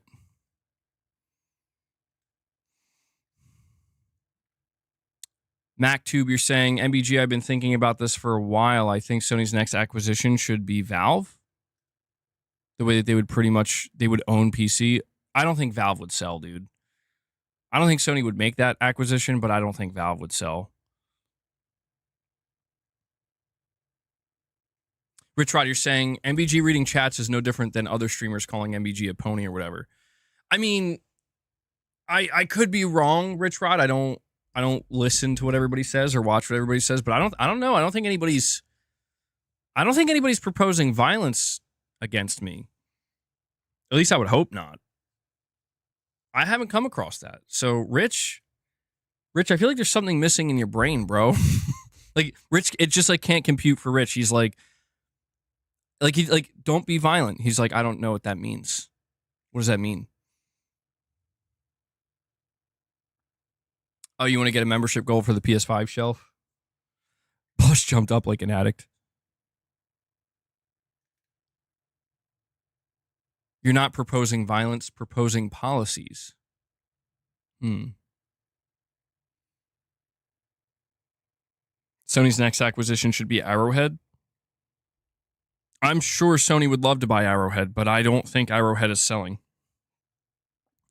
A: MacTube, you're saying, MBG, I've been thinking about this for a while. I think Sony's next acquisition should be Valve. The way that they would own PC. I don't think Valve would sell, dude. I don't think Sony would make that acquisition, but I don't think Valve would sell. Rich Rod, you're saying MBG reading chats is no different than other streamers calling MBG a pony or whatever. I mean, I could be wrong, Rich Rod. I don't listen to what everybody says or watch what everybody says, but I don't know. I don't think anybody's proposing violence against me. At least I would hope not. I haven't come across that. So, Rich, I feel like there's something missing in your brain, bro. Like Rich, it just like can't compute for Rich. He's like don't be violent. He's like, I don't know what that means. What does that mean? Oh, you want to get a membership goal for the PS5 shelf? Boss jumped up like an addict. You're not proposing violence, proposing policies. Sony's next acquisition should be Arrowhead. I'm sure Sony would love to buy Arrowhead, but I don't think Arrowhead is selling.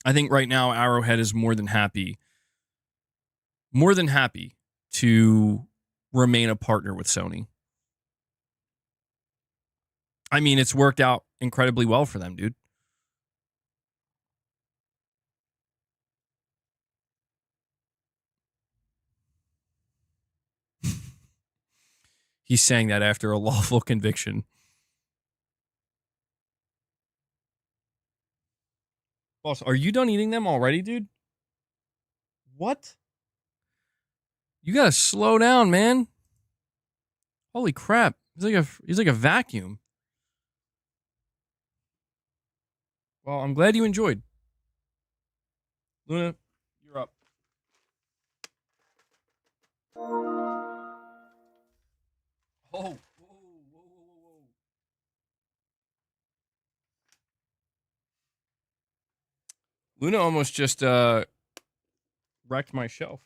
A: I think right now Arrowhead is more than happy to remain a partner with Sony. I mean, it's worked out incredibly well for them, dude. He's saying that after a lawful conviction. Boss, are you done eating them already, dude? What? You gotta slow down, man. Holy crap. He's like a vacuum. Well, I'm glad you enjoyed. Luna, you're up. Oh. Whoa. Luna almost just wrecked my shelf.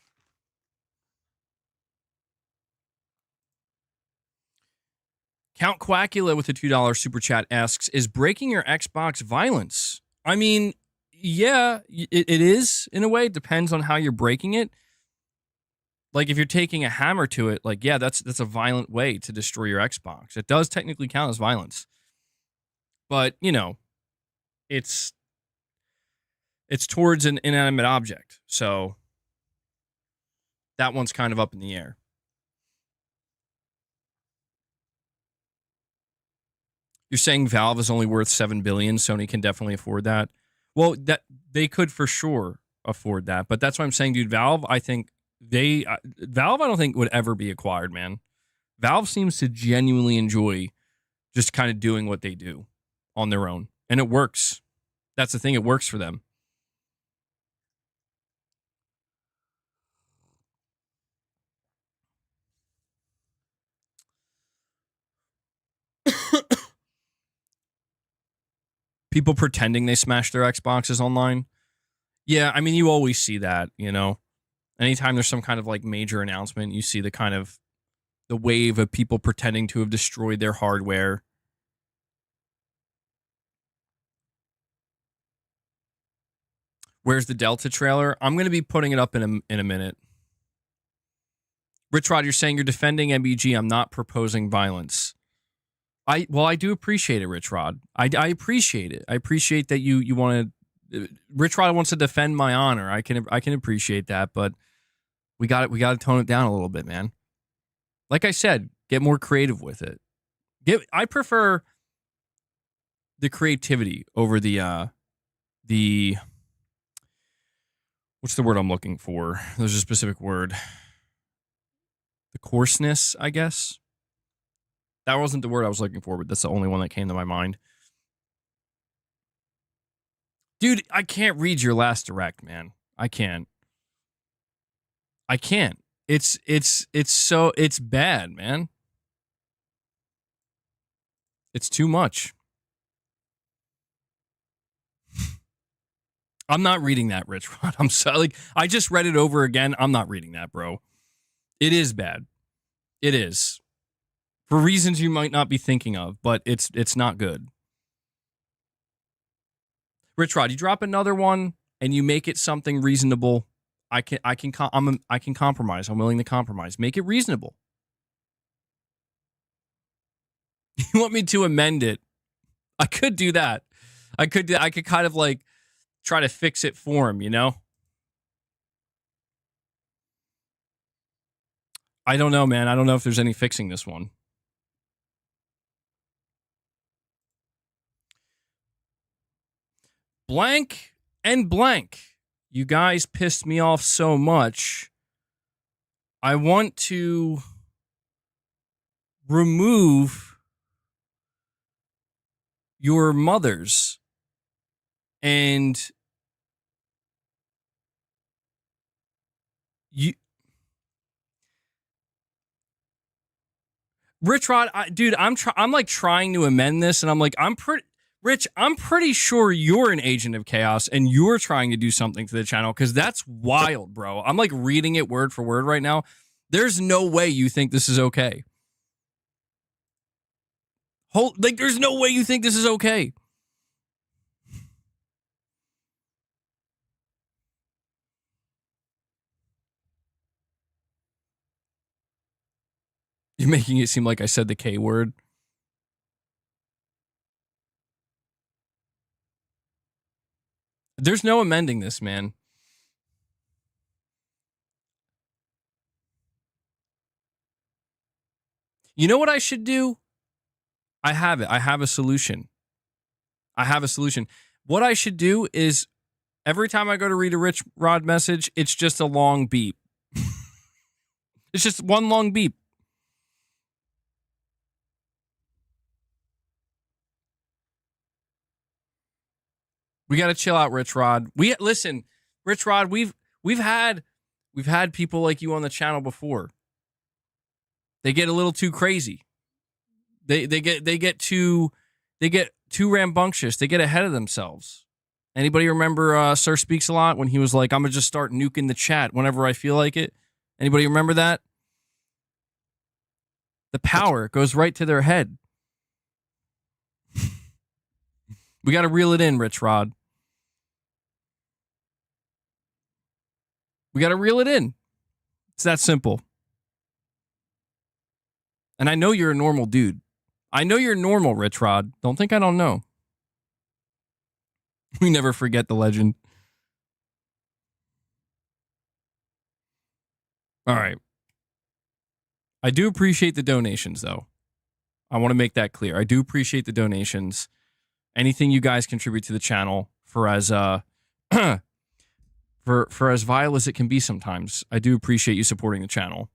A: Count Quackula with a $2 super chat asks, is breaking your Xbox violence? I mean, Yeah, it is in a way. It depends on how you're breaking it. Like if you're taking a hammer to it, like yeah, that's a violent way to destroy your Xbox. It does technically count as violence, but you know, it's towards an inanimate object, so that one's kind of up in the air. You're saying Valve is only worth $7 billion. Sony can definitely afford that. Well, that they could for sure afford that, but that's what I'm saying, dude. Valve, I think Valve, I don't think would ever be acquired, man. Valve seems to genuinely enjoy just kind of doing what they do on their own, and it works. That's the thing; it works for them. People pretending they smashed their Xboxes online. Yeah, I mean, you always see that, you know. Anytime there's some kind of like major announcement, you see the wave of people pretending to have destroyed their hardware. Where's the Delta trailer? I'm going to be putting it up in a minute. Rich Rod, you're saying you're defending MBG. I'm not proposing violence. I do appreciate it, Rich Rod. I appreciate it. I appreciate that you want to. Rich Rod wants to defend my honor. I can appreciate that, but we got to tone it down a little bit, man. Like I said, get more creative with it. I prefer the creativity over the what's the word I'm looking for? There's a specific word. The coarseness, I guess. That wasn't the word I was looking for, but that's the only one that came to my mind. Dude, I can't read your last direct, man. I can't. It's bad, man. It's too much. I'm not reading that, Rich Rod. I'm sorry. Like, I just read it over again. I'm not reading that, bro. It is bad. It is. For reasons you might not be thinking of, but it's not good. Rich Rod, you drop another one and you make it something reasonable. I can compromise. I'm willing to compromise. Make it reasonable. You want me to amend it? I could do that. I could kind of like try to fix it for him, you know? I don't know, man. I don't know if there's any fixing this one. Blank and blank. You guys pissed me off so much. I want to remove your mothers and you. Rich Rod, dude, I'm like trying to amend this, and I'm like, Rich, I'm pretty sure you're an agent of chaos and you're trying to do something to the channel because that's wild, bro. I'm like reading it word for word right now. There's no way you think this is okay. There's no way you think this is okay. You're making it seem like I said the K word. There's no amending this, man. You know what I should do? I have it. I have a solution. What I should do is every time I go to read a Rich Rod message, it's just a long beep. It's just one long beep. We got to chill out, Rich Rod. Listen, Rich Rod, we've had people like you on the channel before. They get a little too crazy. They get too rambunctious. They get ahead of themselves. Anybody remember Sir Speaks a Lot when he was like, I'm gonna just start nuking the chat whenever I feel like it? Anybody remember that? The power goes right to their head. We got to reel it in, Rich Rod. We got to reel it in. It's that simple. And I know you're a normal dude. I know you're normal, Rich Rod. Don't think I don't know. We never forget the legend. All right. I do appreciate the donations, though. I want to make that clear. I do appreciate the donations. Anything you guys contribute to the channel for as for as vile as it can be sometimes. I do appreciate you supporting the channel.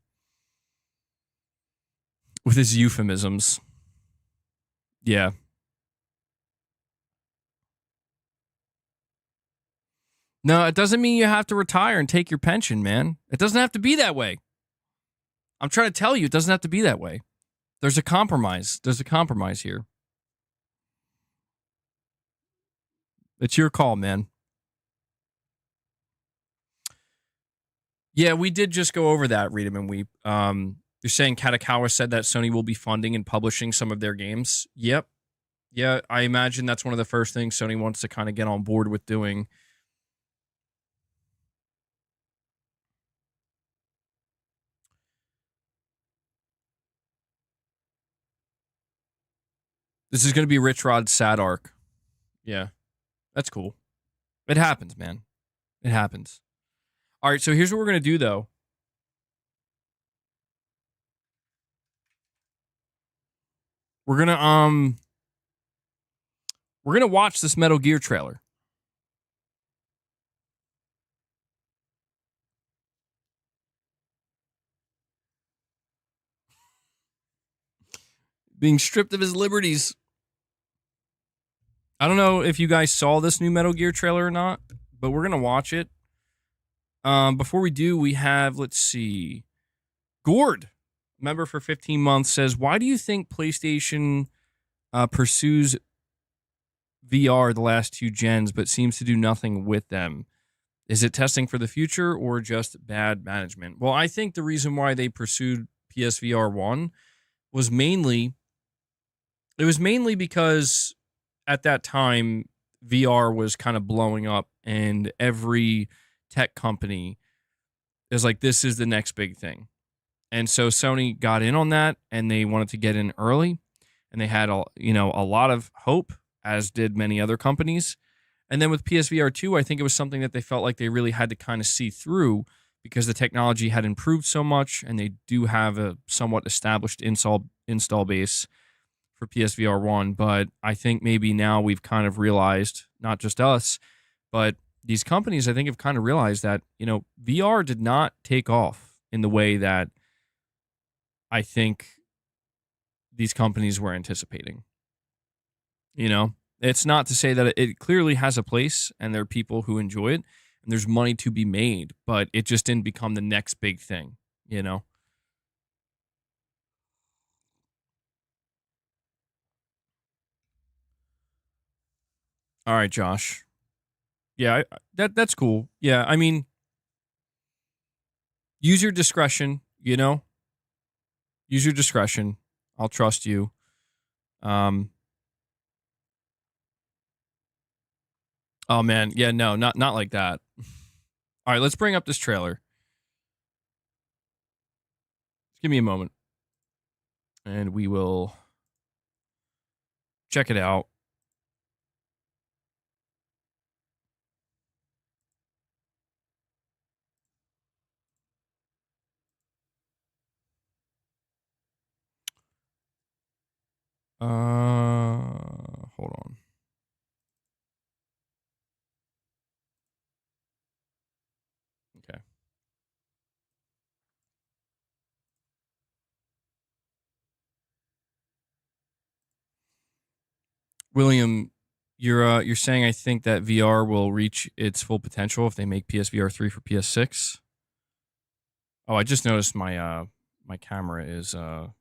A: With his euphemisms. Yeah. No, it doesn't mean you have to retire and take your pension, man. It doesn't have to be that way. I'm trying to tell you, it doesn't have to be that way. There's a compromise. There's a compromise here. It's your call, man. Yeah, we did just go over that, Read 'em and Weep. You're saying Katakawa said that Sony will be funding and publishing some of their games. Yep. Yeah, I imagine that's one of the first things Sony wants to kind of get on board with doing. This is going to be Rich Rod's sad arc. Yeah, that's cool. It happens, man. It happens. All right, so here's what we're going to do, though. We're going to watch this Metal Gear trailer. Being stripped of his liberties. I don't know if you guys saw this new Metal Gear trailer or not, but we're going to watch it. Before we do, we have, let's see, Gord, member for 15 months, says, why do you think PlayStation pursues VR the last 2 gens, but seems to do nothing with them? Is it testing for the future or just bad management? Well, I think the reason why they pursued PSVR 1 was mainly because at that time, VR was kind of blowing up and every tech company is like, this is the next big thing. And so Sony got in on that and they wanted to get in early and they had a lot of hope, as did many other companies. And then with PSVR 2, I think it was something that they felt like they really had to kind of see through because the technology had improved so much and they do have a somewhat established install base for PSVR 1. But I think maybe now we've kind of realized, not just us, but these companies, I think, have kind of realized that, VR did not take off in the way that I think these companies were anticipating. It's not to say that it clearly has a place and there are people who enjoy it and there's money to be made, but it just didn't become the next big thing, All right, Josh. Yeah, that's cool. Yeah, I mean, use your discretion, Use your discretion. I'll trust you. Oh man, yeah, no, not like that. All right, let's bring up this trailer. Just give me a moment. And we will check it out. Hold on. Okay. William, you're saying I think that VR will reach its full potential if they make PSVR 3 for PS6. Oh, I just noticed my my camera is hold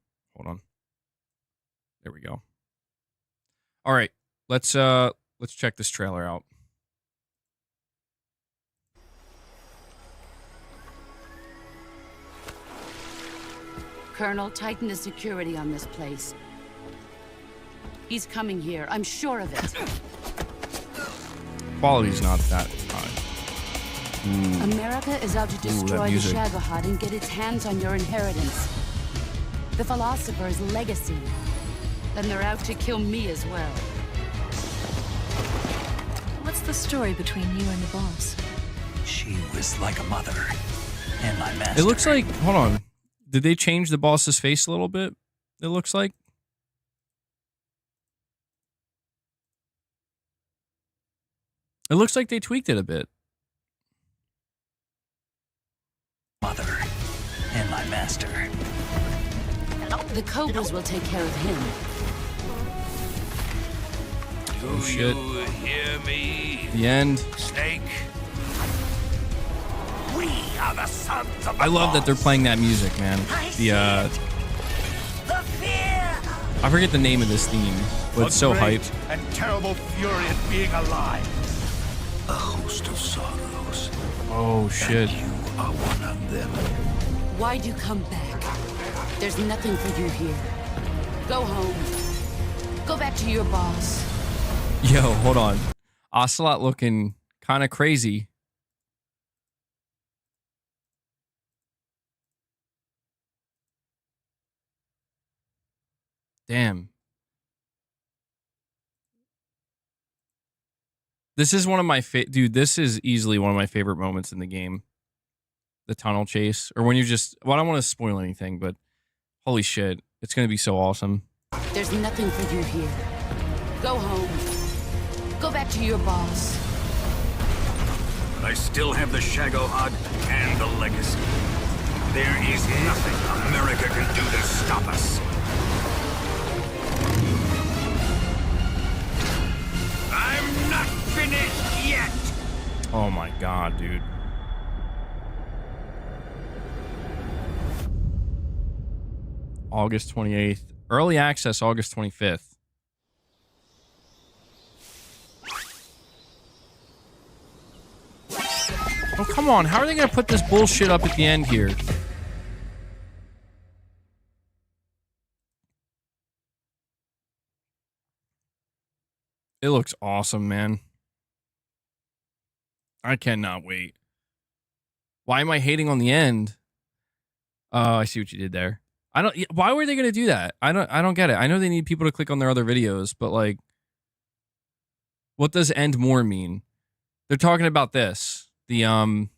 A: on. There we go. All right, let's check this trailer out.
E: Colonel, tighten the security on this place. He's coming here, I'm sure of it.
A: Quality's not that high.
E: America is out to destroy the
A: music.
E: Shagohod and get its hands on your inheritance. The Philosopher's legacy. Then they're out to kill me as well.
F: What's the story between you and the boss?
D: She was like a mother, and my master.
A: It looks like, hold on. Did they change the boss's face a little bit? It looks like. It looks like they tweaked it a bit.
D: Mother, and my master.
E: The Cobras will take care of him.
A: Oh shit.
G: You hear me,
A: The end.
G: Snake? We are the sons of the
A: I love that they're
G: boss.
A: playing that music, man. The
G: fear.
A: I forget the name of this theme, but it's so
G: great
A: hyped.
G: and terrible fury at being alive. A host of sorrows.
A: Oh shit.
G: You are one of them.
E: Why'd you come back? There's nothing for you here. Go home. Go back to your boss.
A: Yo, hold on. Ocelot looking kind of crazy. Damn. This is one of my dude, this is easily one of my favorite moments in the game. The tunnel chase. Or when you just... Well, I don't want to spoil anything, but... Holy shit. It's going to be so awesome.
E: There's nothing for you here. Go home. Go back to your boss.
G: I still have the Shagohod and the legacy. There is nothing America can do to stop us. I'm not finished yet.
A: Oh my god, dude. August 28th. Early access, August 25th. Oh, come on. How are they going to put this bullshit up at the end here? It looks awesome, man. I cannot wait. Why am I hating on the end? Oh, I see what you did there. I don't. Why were they going to do that? I don't get it. I know they need people to click on their other videos, but like, what does end more mean? They're talking about this, the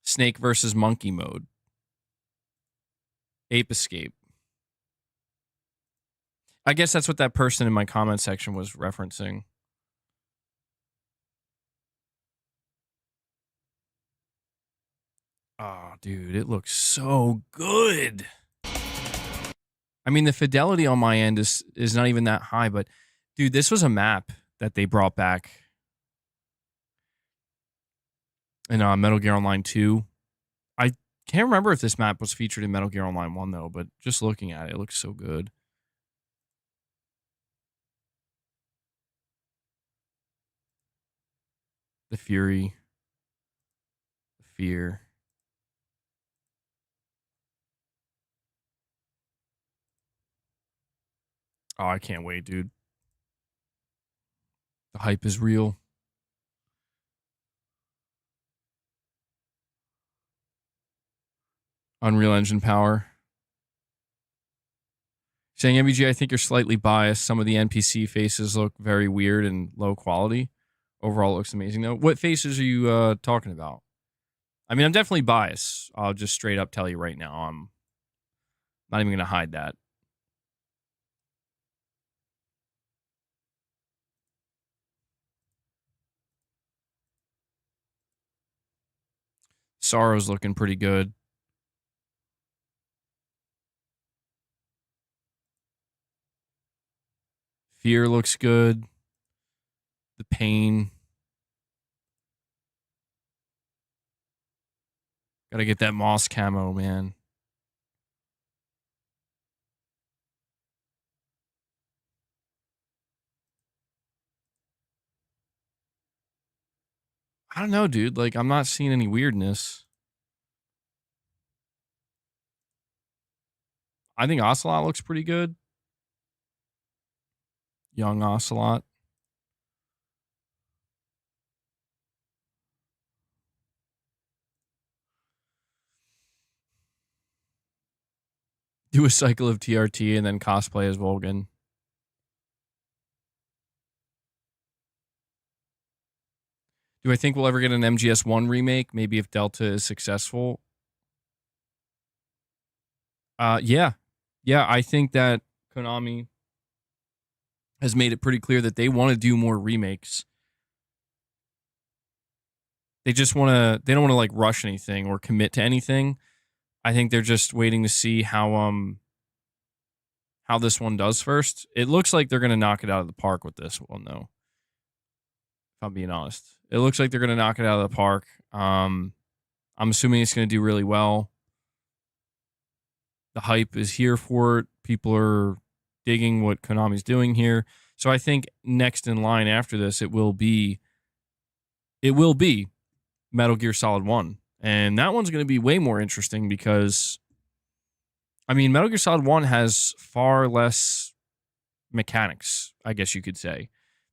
A: snake versus monkey mode, ape escape. I guess that's what that person in my comment section was referencing. Oh, dude, it looks so good. I mean, the fidelity on my end is not even that high, but dude, this was a map that they brought back in Metal Gear Online 2. I can't remember if this map was featured in Metal Gear Online 1 though, but just looking at it, it looks so good. The fury, the fear. Oh, I can't wait, dude. The hype is real. Unreal Engine power. Saying MBG, I think you're slightly biased. Some of the NPC faces look very weird and low quality. Overall, it looks amazing though. What faces are you talking about? I mean, I'm definitely biased. I'll just straight up tell you right now. I'm not even going to hide that. Sorrow's looking pretty good. Fear looks good. The pain. Gotta get that moss camo, man. I don't know, dude. Like, I'm not seeing any weirdness. I think Ocelot looks pretty good. Young Ocelot. Do a cycle of TRT and then cosplay as Volgan. Do I think we'll ever get an MGS1 remake? Maybe if Delta is successful. Yeah. Yeah, I think that Konami has made it pretty clear that they want to do more remakes. They just want to, they don't want to like rush anything or commit to anything. I think they're just waiting to see how this one does first. It looks like they're going to knock it out of the park with this one, though. If I'm being honest, it looks like they're going to knock it out of the park. I'm assuming it's going to do really well. The hype is here for it. People are digging what Konami's doing here. So I think next in line after this, it will be Metal Gear Solid 1. And that one's going to be way more interesting because, I mean, Metal Gear Solid 1 has far less mechanics, I guess you could say,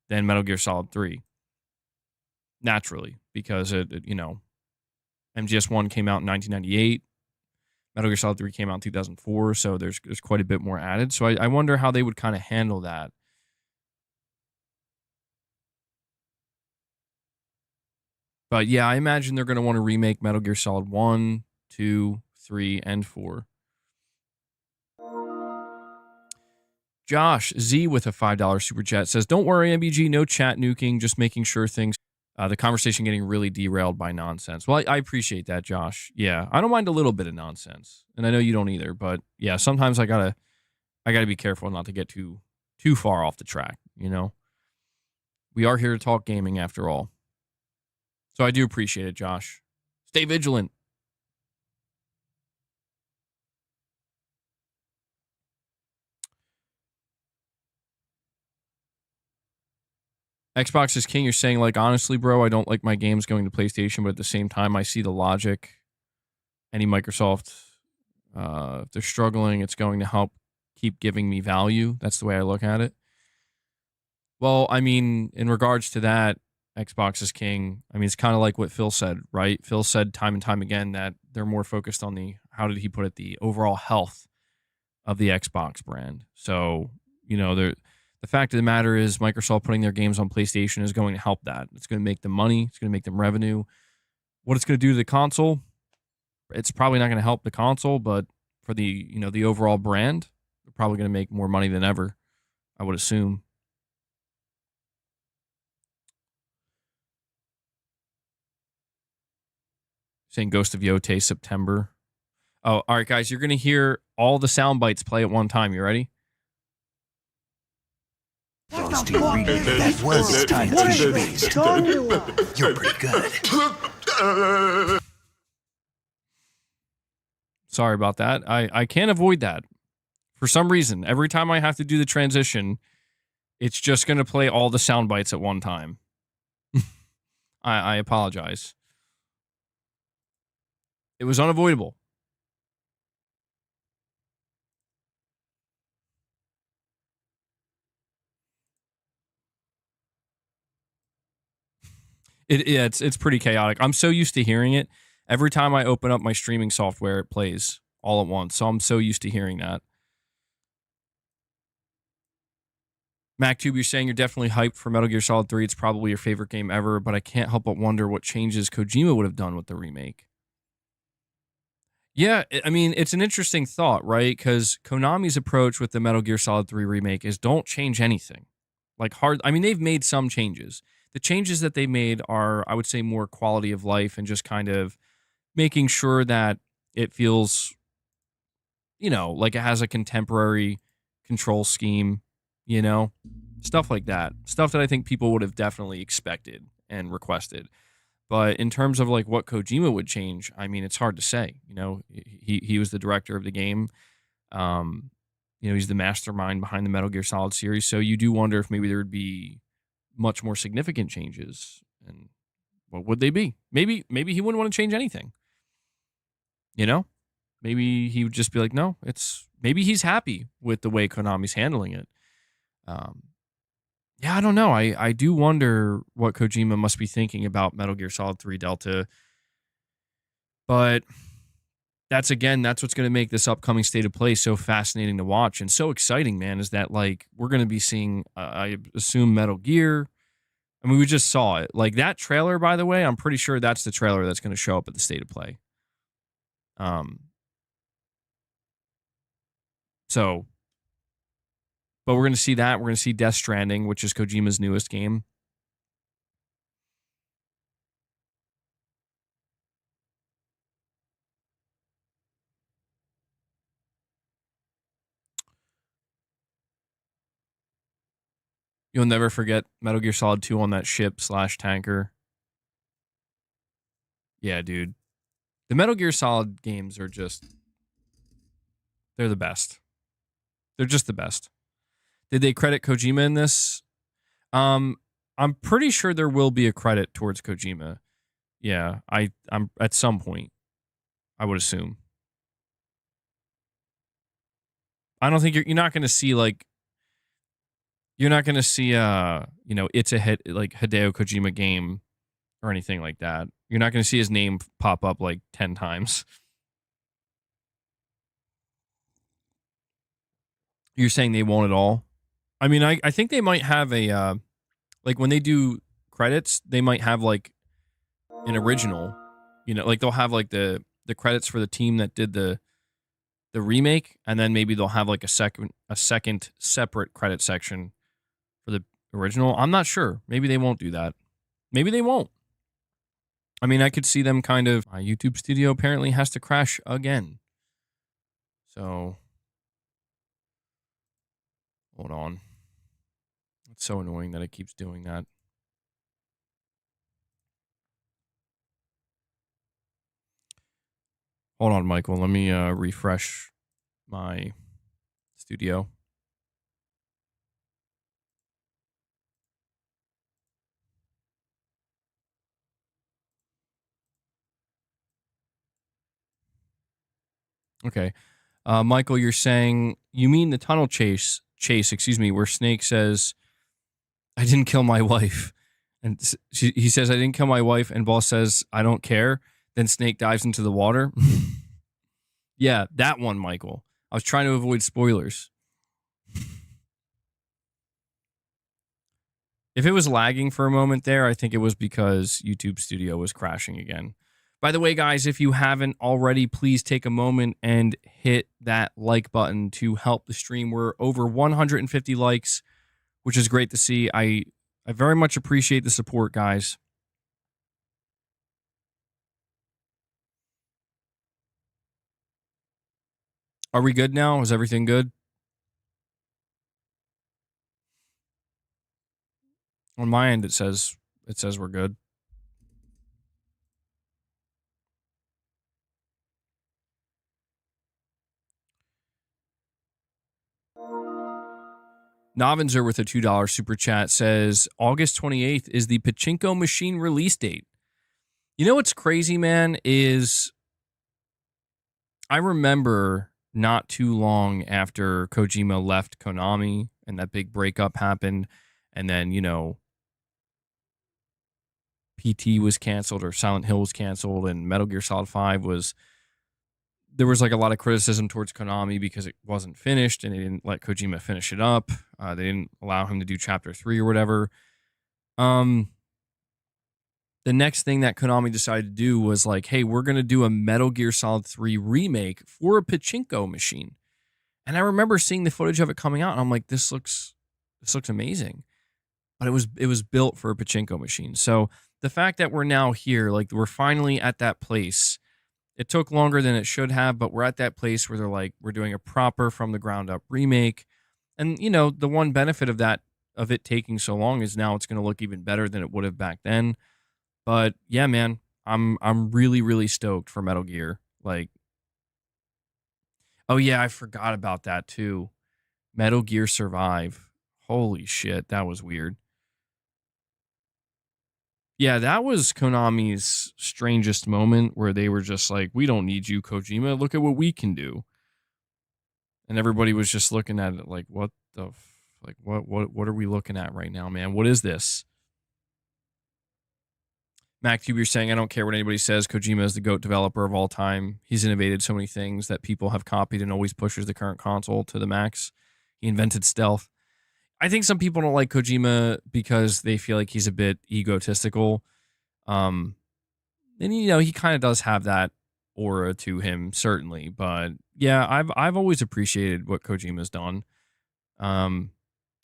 A: than Metal Gear Solid 3. Naturally, because MGS1 came out in 1998. Metal Gear Solid 3 came out in 2004, so there's quite a bit more added. So I wonder how they would kind of handle that. But yeah, I imagine they're going to want to remake Metal Gear Solid 1, 2, 3, and 4. Josh Z with a $5 super chat says, "Don't worry, MBG, no chat nuking, just making sure things, the conversation getting really derailed by nonsense." Well, I appreciate that, Josh. Yeah, I don't mind a little bit of nonsense, and I know you don't either. But yeah, sometimes I gotta be careful not to get too far off the track. You know, we are here to talk gaming after all. So I do appreciate it, Josh. Stay vigilant. Xbox is king. You're saying, like, honestly, bro, I don't like my games going to PlayStation, but at the same time, I see the logic. Any Microsoft, if they're struggling, it's going to help keep giving me value. That's the way I look at it. Well, I mean, in regards to that, Xbox is king. I mean, it's kind of like what Phil said, right? Phil said time and time again that they're more focused on the, how did he put it, the overall health of the Xbox brand. So, you know, the fact of the matter is Microsoft putting their games on PlayStation is going to help that. It's going to make them money. It's going to make them revenue. What it's going to do to the console, it's probably not going to help the console, but for the, you know, the overall brand, they're probably going to make more money than ever, I would assume. Saying Ghost of Yote, September. Oh, all right, guys, you're going to hear all the sound bites play at one time. You ready?
D: Those two remakes. That was time to beast. You're pretty good.
A: Sorry about that. I can't avoid that. For some reason, every time I have to do the transition, it's just going to play all the sound bites at one time. I apologize. It was unavoidable. It's pretty chaotic. I'm so used to hearing it. Every time I open up my streaming software, it plays all at once. So I'm so used to hearing that. MacTube, you're saying you're definitely hyped for Metal Gear Solid 3. It's probably your favorite game ever, but I can't help but wonder what changes Kojima would have done with the remake. Yeah, I mean, it's an interesting thought, right? Because Konami's approach with the Metal Gear Solid 3 remake is don't change anything. I mean, they've made some changes. The changes that they made are, I would say, more quality of life and just kind of making sure that it feels, you know, like it has a contemporary control scheme, you know, stuff like that. Stuff that I think people would have definitely expected and requested. But in terms of like what Kojima would change, I mean, it's hard to say. You know, he was the director of the game. You know, he's the mastermind behind the Metal Gear Solid series. So you do wonder if maybe there would be much more significant changes. And what would they be? Maybe he wouldn't want to change anything. You know, maybe he would just be like, no, maybe he's happy with the way Konami's handling it. Yeah, I don't know. I do wonder what Kojima must be thinking about Metal Gear Solid 3 Delta. But that's what's going to make this upcoming State of Play so fascinating to watch and so exciting, man, is that like we're going to be seeing, I assume, Metal Gear. I mean, we just saw it. Like that trailer, by the way, I'm pretty sure that's the trailer that's going to show up at the State of Play. So, but we're going to see that. We're going to see Death Stranding, which is Kojima's newest game. You'll never forget Metal Gear Solid 2 on that ship/tanker. Yeah, dude. The Metal Gear Solid games are just, they're the best. They're just the best. Did they credit Kojima in this? I'm pretty sure there will be a credit towards Kojima. Yeah, I'm at some point, I would assume. I don't think you're not going to see like, you're not going to see it's a hit like Hideo Kojima game or anything like that. You're not going to see his name pop up like 10 times. You're saying they won't at all? I mean, I think they might have a like when they do credits, they might have like an original, like they'll have like the credits for the team that did the remake, and then maybe they'll have like a second separate credit section for the original. I'm not sure. Maybe they won't do that. Maybe they won't. I mean, I could see them kind of. My YouTube studio apparently has to crash again. So, hold on. It's so annoying that it keeps doing that. Hold on, Michael. Let me refresh my studio. Okay. Michael, you're saying, you mean the tunnel chase, where Snake says, I didn't kill my wife. And he says, I didn't kill my wife. And Boss says, I don't care. Then Snake dives into the water. Yeah, that one, Michael. I was trying to avoid spoilers. If it was lagging for a moment there, I think it was because YouTube Studio was crashing again. By the way, guys, if you haven't already, please take a moment and hit that like button to help the stream. We're over 150 likes, which is great to see. I very much appreciate the support, guys. Are we good now? Is everything good? On my end, it says we're good. Novinzer with a $2 super chat says August 28th is the Pachinko Machine release date. You know what's crazy, man, is I remember not too long after Kojima left Konami and that big breakup happened, and then, PT was canceled or Silent Hill was canceled and Metal Gear Solid 5 there was like a lot of criticism towards Konami because it wasn't finished and they didn't let Kojima finish it up. They didn't allow him to do Chapter 3 or whatever. The next thing that Konami decided to do was like, hey, we're going to do a Metal Gear Solid 3 remake for a pachinko machine. And I remember seeing the footage of it coming out and I'm like, this looks amazing. But it was built for a pachinko machine. So the fact that we're now here, like we're finally at that place. It took longer than it should have, but we're at that place where they're like, we're doing a proper from the ground up remake. And, the one benefit of it taking so long is now it's going to look even better than it would have back then. But yeah, man, I'm really, really stoked for Metal Gear. Like, oh yeah, I forgot about that too. Metal Gear Survive. Holy shit, that was weird. Yeah, that was Konami's strangest moment where they were just like, we don't need you, Kojima. Look at what we can do. And everybody was just looking at it like, what the, what are we looking at right now, man? What is this? MacTube, you're saying, I don't care what anybody says. Kojima is the GOAT developer of all time. He's innovated so many things that people have copied and always pushes the current console to the max. He invented stealth. I think some people don't like Kojima because they feel like he's a bit egotistical. And, he kind of does have that aura to him, certainly. But, yeah, I've always appreciated what Kojima's done. I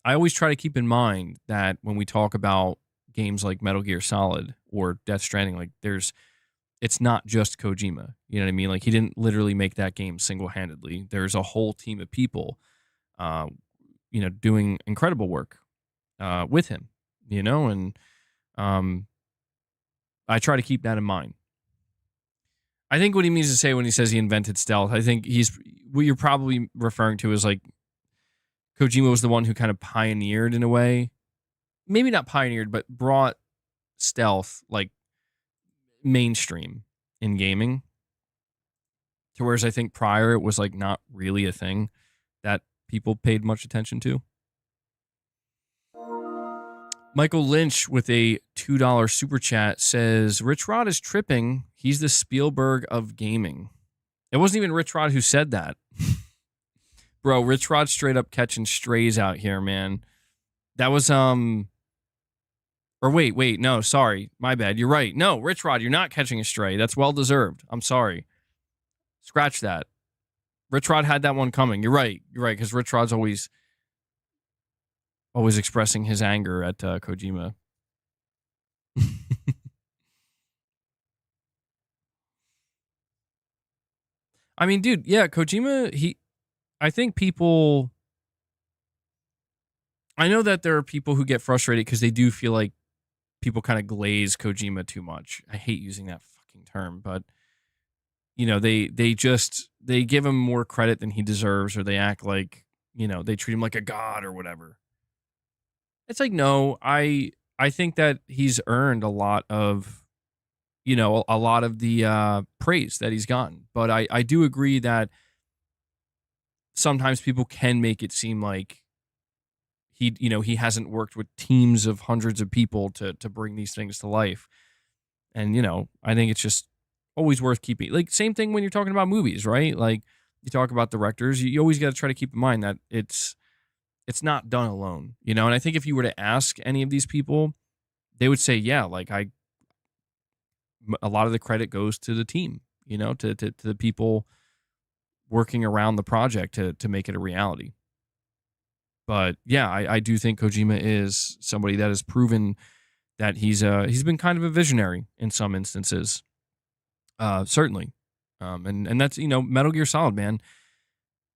A: always try to keep in mind that when we talk about games like Metal Gear Solid or Death Stranding, like it's not just Kojima. You know what I mean? Like he didn't literally make that game single-handedly. There's a whole team of people, doing incredible work with him. And I try to keep that in mind. I think what he means to say when he says he invented stealth, I think what you're probably referring to is like Kojima was the one who kind of pioneered in a way. Maybe not pioneered, but brought stealth like mainstream in gaming. To whereas I think prior it was like not really a thing that people paid much attention to. Michael Lynch with a $2 super chat says, Rich Rod is tripping. He's the Spielberg of gaming. It wasn't even Rich Rod who said that. Bro, Rich Rod straight up catching strays out here, man. That was, or wait, no, sorry. My bad. You're right. No, Rich Rod, you're not catching a stray. That's well-deserved. I'm sorry. Scratch that. Rich Rod had that one coming. You're right, because Rich Rod's always expressing his anger at Kojima. I mean, dude, yeah, Kojima, I think people... I know that there are people who get frustrated because they do feel like people kind of glaze Kojima too much. I hate using that fucking term, but they give him more credit than he deserves, or they act like, they treat him like a god or whatever. It's like, no, I think that he's earned a lot of, a lot of the praise that he's gotten. But I do agree that sometimes people can make it seem like he hasn't worked with teams of hundreds of people to bring these things to life. And, I think it's just always worth keeping. Like, same thing when you're talking about movies, right? Like, you talk about directors, you always got to try to keep in mind that it's not done alone, And I think if you were to ask any of these people, they would say, yeah, like a lot of the credit goes to the team, to the people working around the project to make it a reality. But yeah, I do think Kojima is somebody that has proven that he's been kind of a visionary in some instances. Certainly. And that's, Metal Gear Solid, man.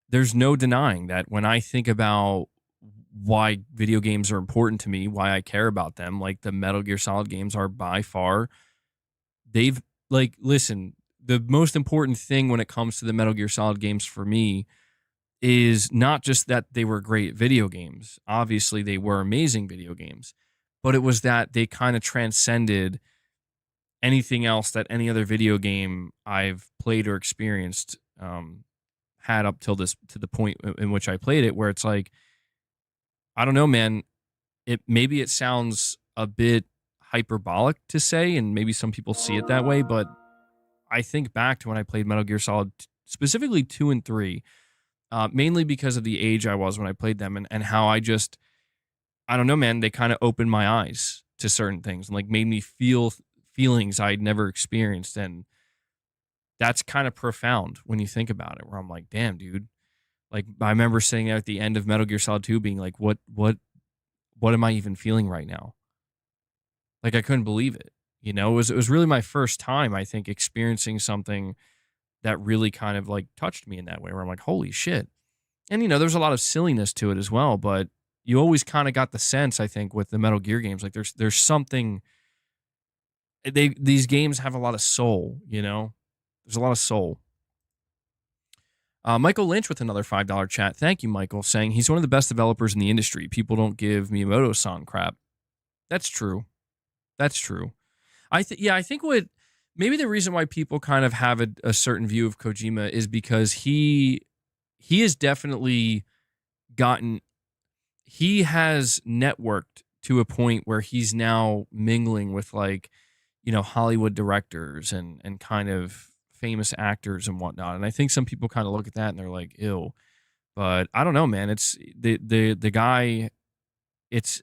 A: There's no denying that when I think about why video games are important to me, why I care about them, like the Metal Gear Solid games are by far, listen, the most important thing when it comes to the Metal Gear Solid games for me is not just that they were great video games. Obviously, they were amazing video games, but it was that they kind of transcended anything else that any other video game I've played or experienced had up to the point in which I played it, where it's like, I don't know, man. Maybe it sounds a bit hyperbolic to say, and maybe some people see it that way, but I think back to when I played Metal Gear Solid, specifically 2 and 3, mainly because of the age I was when I played them, and how I don't know, man, they kind of opened my eyes to certain things and like made me feel feelings I'd never experienced. And that's kind of profound when you think about it, where I'm like, damn, dude. Like, I remember sitting there at the end of Metal Gear Solid 2 being like, what am I even feeling right now? Like, I couldn't believe it. It was really my first time, I think, experiencing something that really kind of like touched me in that way, where I'm like, holy shit. And, there's a lot of silliness to it as well, but you always kind of got the sense, I think, with the Metal Gear games, like there's something, these games have a lot of soul, there's a lot of soul. Michael Lynch with another $5 chat. Thank you, Michael, saying he's one of the best developers in the industry. People don't give Miyamoto-san crap. That's true. I think maybe the reason why people kind of have a certain view of Kojima is because he has definitely he has networked to a point where he's now mingling with like, Hollywood directors and kind of famous actors and whatnot. And I think some people kind of look at that and they're like, ew. But I don't know, man. It's the guy.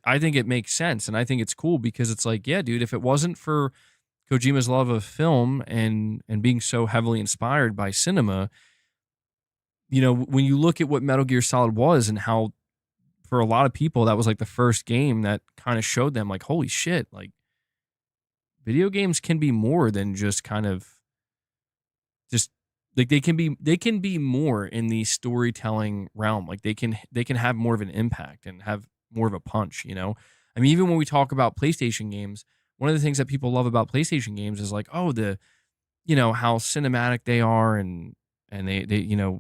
A: I think it makes sense, and I think it's cool because it's like, yeah, dude. If it wasn't for Kojima's love of film and being so heavily inspired by cinema, when you look at what Metal Gear Solid was and how for a lot of people that was like the first game that kind of showed them like, holy shit, like video games can be more than just kind of just like they can be more in the storytelling realm. Like they can have more of an impact and have more of a punch, I mean, even when we talk about PlayStation games, one of the things that people love about PlayStation games is like, oh, how cinematic they are and they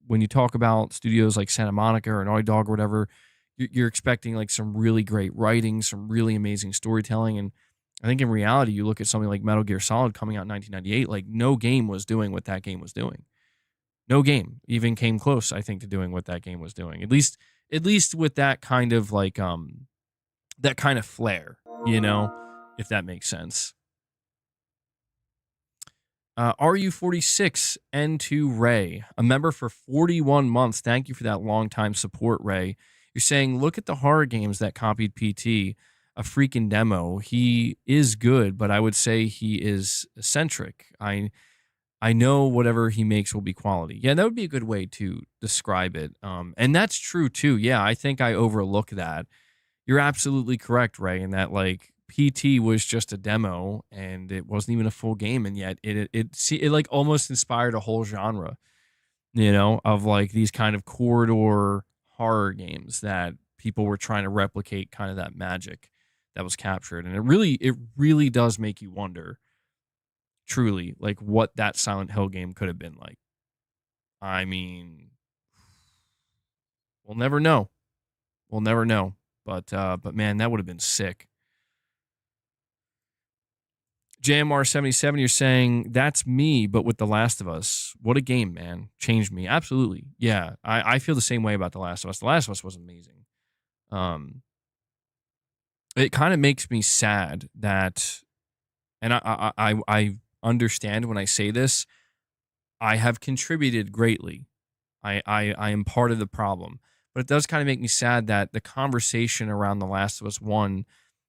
A: when you talk about studios like Santa Monica or Naughty Dog or whatever, you're expecting like some really great writing, some really amazing storytelling. And I think in reality, you look at something like Metal Gear Solid coming out in 1998, like no game was doing what that game was doing. No game even came close, I think, to doing what that game was doing. At least with that kind of like that kind of flair, if that makes sense. RU46 N2 Ray, a member for 41 months. Thank you for that long time support, Ray. You're saying, look at the horror games that copied PT, a freaking demo. He is good, but I would say he is eccentric. I know whatever he makes will be quality. Yeah, that would be a good way to describe it. And that's true too. Yeah, I think I overlook that. You're absolutely correct, Ray, in that like PT was just a demo and it wasn't even a full game, and yet it like almost inspired a whole genre, of like these kind of corridor horror games that people were trying to replicate kind of that magic that was captured. And it really does make you wonder truly like what that Silent Hill game could have been like. I mean, we'll never know. But man, that would have been sick. JMR77, you're saying that's me, but with The Last of Us. What a game, man. Changed me. Absolutely. Yeah. I feel the same way about The Last of Us. The Last of Us was amazing. It kind of makes me sad that, and I understand when I say this, I have contributed greatly. I am part of the problem. But it does kind of make me sad that the conversation around The Last of Us 1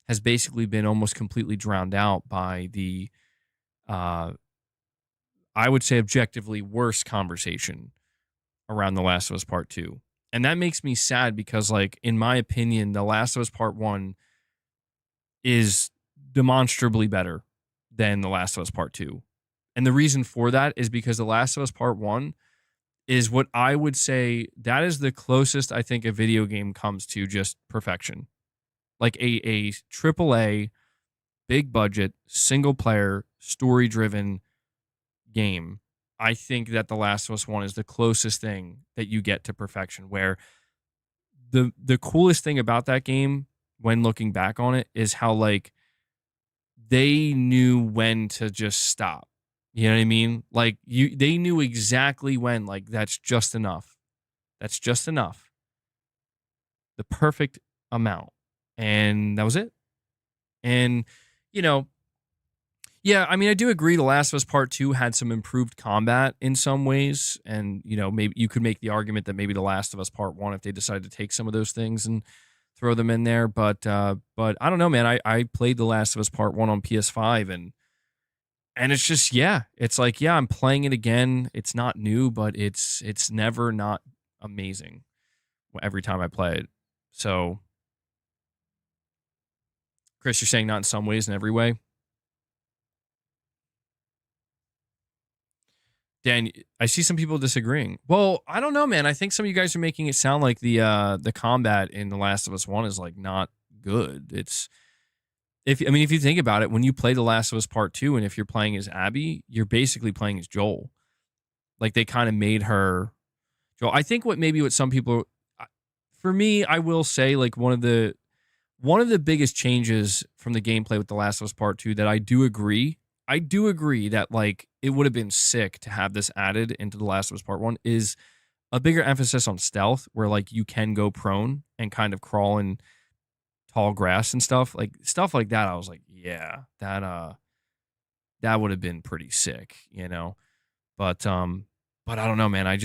A: has basically been almost completely drowned out by the, I would say objectively worse conversation around The Last of Us Part 2. And that makes me sad because, like, in my opinion, The Last of Us Part 1 is demonstrably better than The Last of Us Part 2. And the reason for that is because The Last of Us Part 1 is what I would say that is the closest I think a video game comes to just perfection. Like a AAA, big budget, single player, story driven game. I think that The Last of Us 1 is the closest thing that you get to perfection, where the coolest thing about that game when looking back on it is how like they knew when to just stop. You know what I mean? Like they knew exactly when, like, that's just enough. That's just enough. The perfect amount. And that was it. And, yeah, I mean, I do agree The Last of Us Part 2 had some improved combat in some ways. And, maybe you could make the argument that maybe The Last of Us Part 1, if they decided to take some of those things and throw them in there. But I don't know, man. I played The Last of Us Part 1 on PS5 and it's just, yeah, it's like, yeah, I'm playing it again. It's not new, but it's never not amazing every time I play it. So, Chris, you're saying not in some ways, in every way? Dan, I see some people disagreeing. Well, I don't know, man. I think some of you guys are making it sound like the combat in The Last of Us 1 is like not good. It's if you think about it, when you play The Last of Us Part 2 and if you're playing as Abby, you're basically playing as Joel. Like they kind of made her Joel. I think what some people, for me, I will say like one of the biggest changes from the gameplay with The Last of Us Part 2 that I do agree that like it would have been sick to have this added into The Last of Us Part 1 is a bigger emphasis on stealth, where like you can go prone and kind of crawl in tall grass and stuff like that. I was like, yeah, that would have been pretty sick, you know. But I don't know, man. I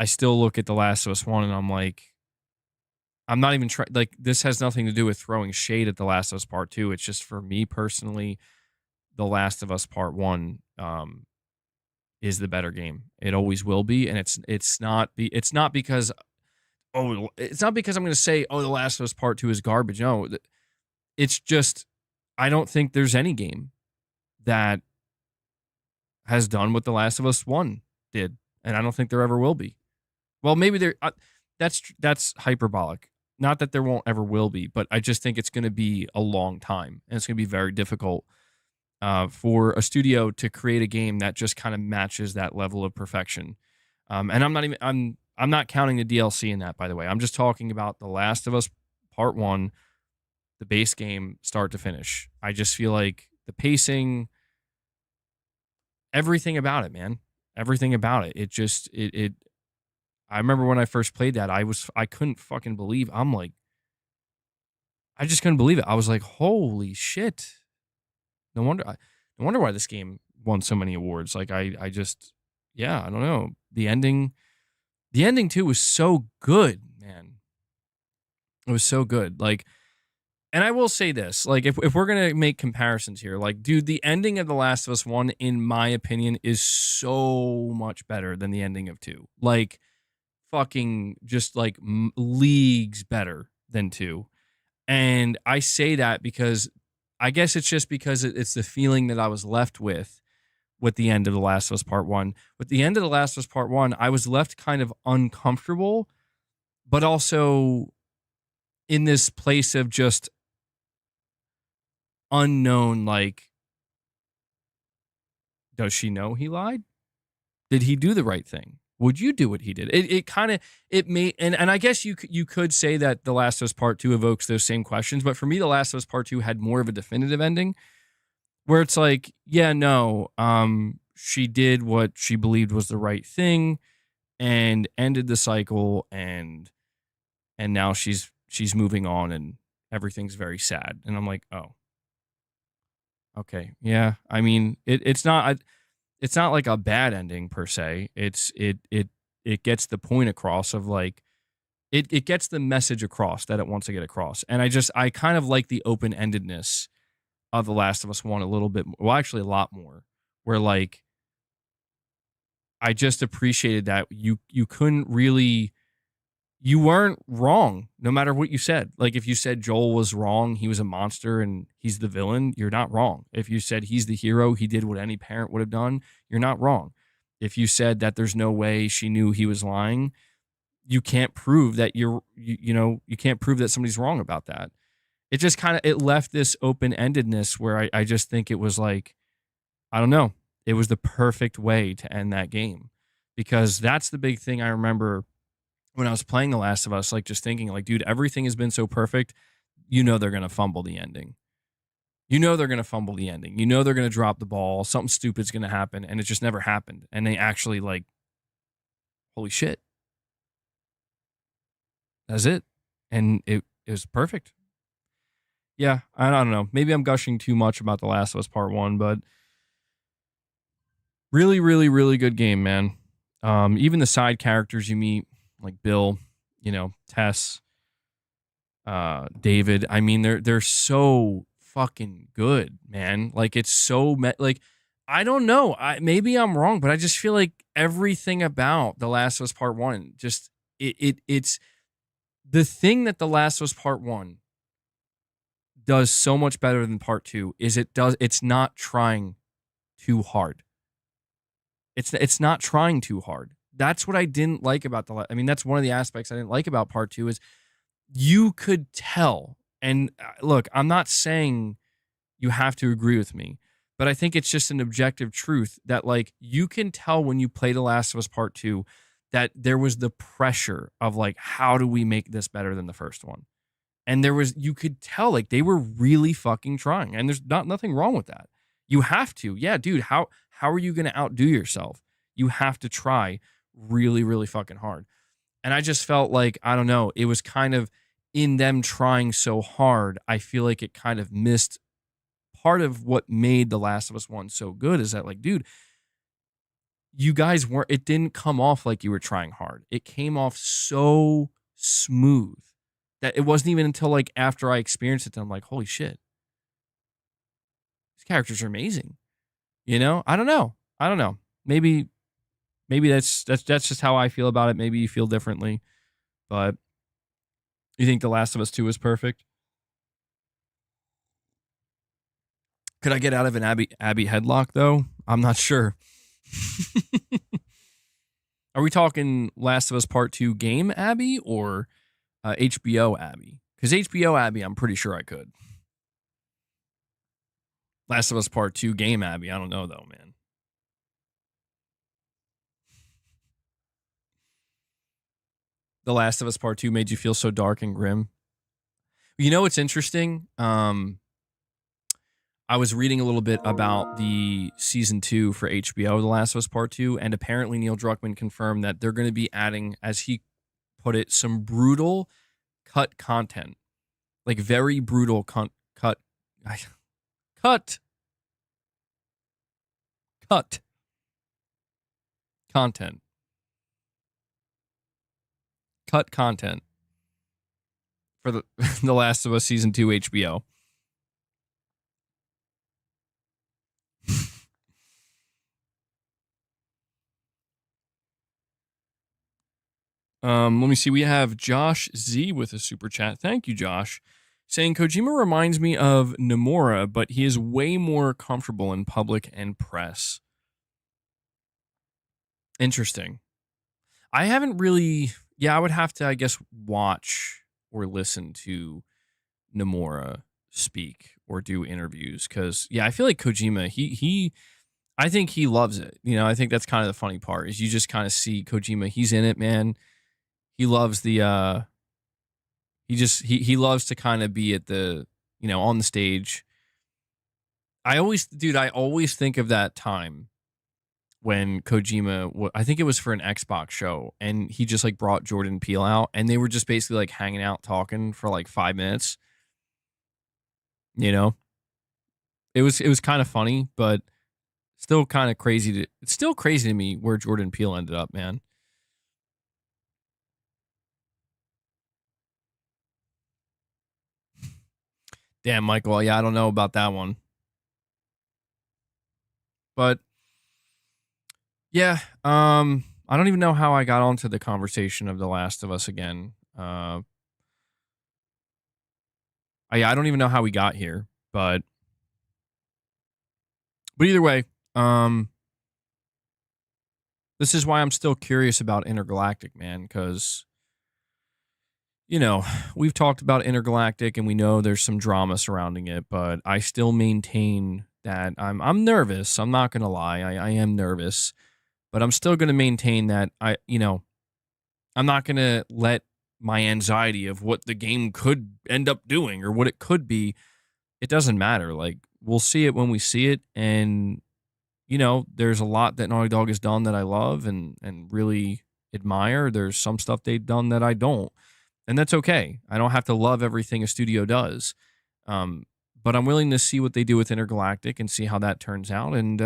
A: still look at The Last of Us 1 and I'm like, I'm not even trying, like, this has nothing to do with throwing shade at The Last of Us Part 2. It's just for me personally, The Last of Us Part 1 is the better game. It always will be, and it's not because I'm going to say, oh, The Last of Us Part 2 is garbage. No, it's just I don't think there's any game that has done what The Last of Us 1 did, and I don't think there ever will be. Well, maybe there. That's hyperbolic. Not that there won't ever will be, but I just think it's going to be a long time, and it's going to be very difficult for a studio to create a game that just kind of matches that level of perfection. And I'm not counting the DLC in that, by the way. I'm just talking about The Last of Us Part 1, the base game, start to finish. I just feel like the pacing, everything about it, man. Everything about it. I remember when I first played that, I couldn't fucking believe. I just couldn't believe it. I was like, holy shit. No wonder why this game won so many awards. Like I don't know. The ending too was so good, man. It was so good. Like, and I will say this, like, if we're gonna make comparisons here, like, dude, the ending of The Last of Us 1, in my opinion, is so much better than the ending of 2. Like, fucking just like leagues better than 2. And I say that because I guess it's just because it's the feeling that I was left with the end of The Last of Us Part 1. With the end of The Last of Us Part 1, I was left kind of uncomfortable, but also in this place of just unknown, like, does she know he lied? Did he do the right thing? Would you do what he did? It may, and I guess you could say that The Last of Us Part 2 evokes those same questions, but for me, The Last of Us Part 2 had more of a definitive ending, where it's like, yeah, no, she did what she believed was the right thing, and ended the cycle, and now she's moving on, and everything's very sad, and I'm like, oh, okay, yeah. I mean, it's not like a bad ending per se. It gets the point across of like, it gets the message across that it wants to get across. And I kind of like the open-endedness of The Last of Us 1 a little bit more. Well, actually a lot more, where like, I just appreciated that you couldn't really, you weren't wrong no matter what you said. Like, if you said Joel was wrong, he was a monster and he's the villain, you're not wrong. If you said he's the hero, he did what any parent would have done, you're not wrong. If you said that there's no way she knew he was lying, you can't prove that you can't prove that somebody's wrong about that. It just kind of, it left this open-endedness where I just think it was like, I don't know, it was the perfect way to end that game, because that's the big thing I remember when I was playing The Last of Us, like, just thinking like, dude, everything has been so perfect. You know, they're going to fumble the ending. You know, they're going to fumble the ending. You know, they're going to drop the ball. Something stupid's going to happen. And it just never happened. And they actually, like, holy shit. That's it. And it was perfect. Yeah, I don't know. Maybe I'm gushing too much about The Last of Us Part 1, but really, really, really good game, man. Even the side characters you meet, like Bill, Tess, David. I mean, they're so fucking good, man. Like, it's so like, I don't know. Maybe I'm wrong, but I just feel like everything about The Last of Us Part 1, just it's the thing that The Last of Us Part 1 does so much better than Part 2 is it's not trying too hard. It's not trying too hard. That's what I didn't like about that's one of the aspects I didn't like about Part 2 is you could tell. And look, I'm not saying you have to agree with me, but I think it's just an objective truth that, like, you can tell when you play The Last of Us Part 2 that there was the pressure of, like, how do we make this better than the first one? And you could tell, like, they were really fucking trying. And there's nothing wrong with that. You have to. Yeah, dude, how are you going to outdo yourself? You have to try really, really fucking hard. And I just felt like, I don't know, it was kind of in them trying so hard, I feel like it kind of missed part of what made The Last of Us 1 so good is that, like, dude, you guys weren't, it didn't come off like you were trying hard. It came off so smooth that it wasn't even until like after I experienced it that I'm like, holy shit, these characters are amazing. You know, I don't know. Maybe that's just how I feel about it. Maybe you feel differently, but you think The Last of Us 2 is perfect? Could I get out of an Abby headlock though? I'm not sure. Are we talking Last of Us Part 2 game Abby or HBO Abby? Because HBO Abby, I'm pretty sure I could. Last of Us Part 2 game Abby, I don't know though, man. The Last of Us Part 2 made you feel so dark and grim. You know what's interesting? I was reading a little bit about the season 2 for HBO, The Last of Us Part 2, and apparently Neil Druckmann confirmed that they're going to be adding, as he put it, some brutal cut content. Like very brutal cut content for the The Last of Us season 2 HBO. Let me see. We have Josh Z with a super chat. Thank you, Josh. Saying Kojima reminds me of Nomura, but he is way more comfortable in public and press. Interesting. I haven't really. Yeah, I would have to, I guess, watch or listen to Nomura speak or do interviews because, yeah, I feel like Kojima, I think he loves it. You know, I think that's kind of the funny part is you just kind of see Kojima. He's in it, man. He loves the he loves to kind of be at the, you know, on the stage. I always think of that time when Kojima, I think it was for an Xbox show, and he just like brought Jordan Peele out, and they were just basically like hanging out talking for like 5 minutes. You know, it was kind of funny, but still kind of crazy. It's still crazy to me where Jordan Peele ended up, man. Damn, Michael. Yeah, I don't know about that one. But yeah, I don't even know how I got onto the conversation of The Last of Us again. I don't even know how we got here, but either way, this is why I'm still curious about Intergalactic, man, because you know, we've talked about Intergalactic and we know there's some drama surrounding it, but I still maintain that I'm nervous. I'm not going to lie. I am nervous, but I'm still going to maintain that I'm not going to let my anxiety of what the game could end up doing or what it could be. It doesn't matter. Like, we'll see it when we see it. And, you know, there's a lot that Naughty Dog has done that I love and really admire. There's some stuff they've done that I don't. And that's okay. I don't have to love everything a studio does. But I'm willing to see what they do with Intergalactic and see how that turns out. And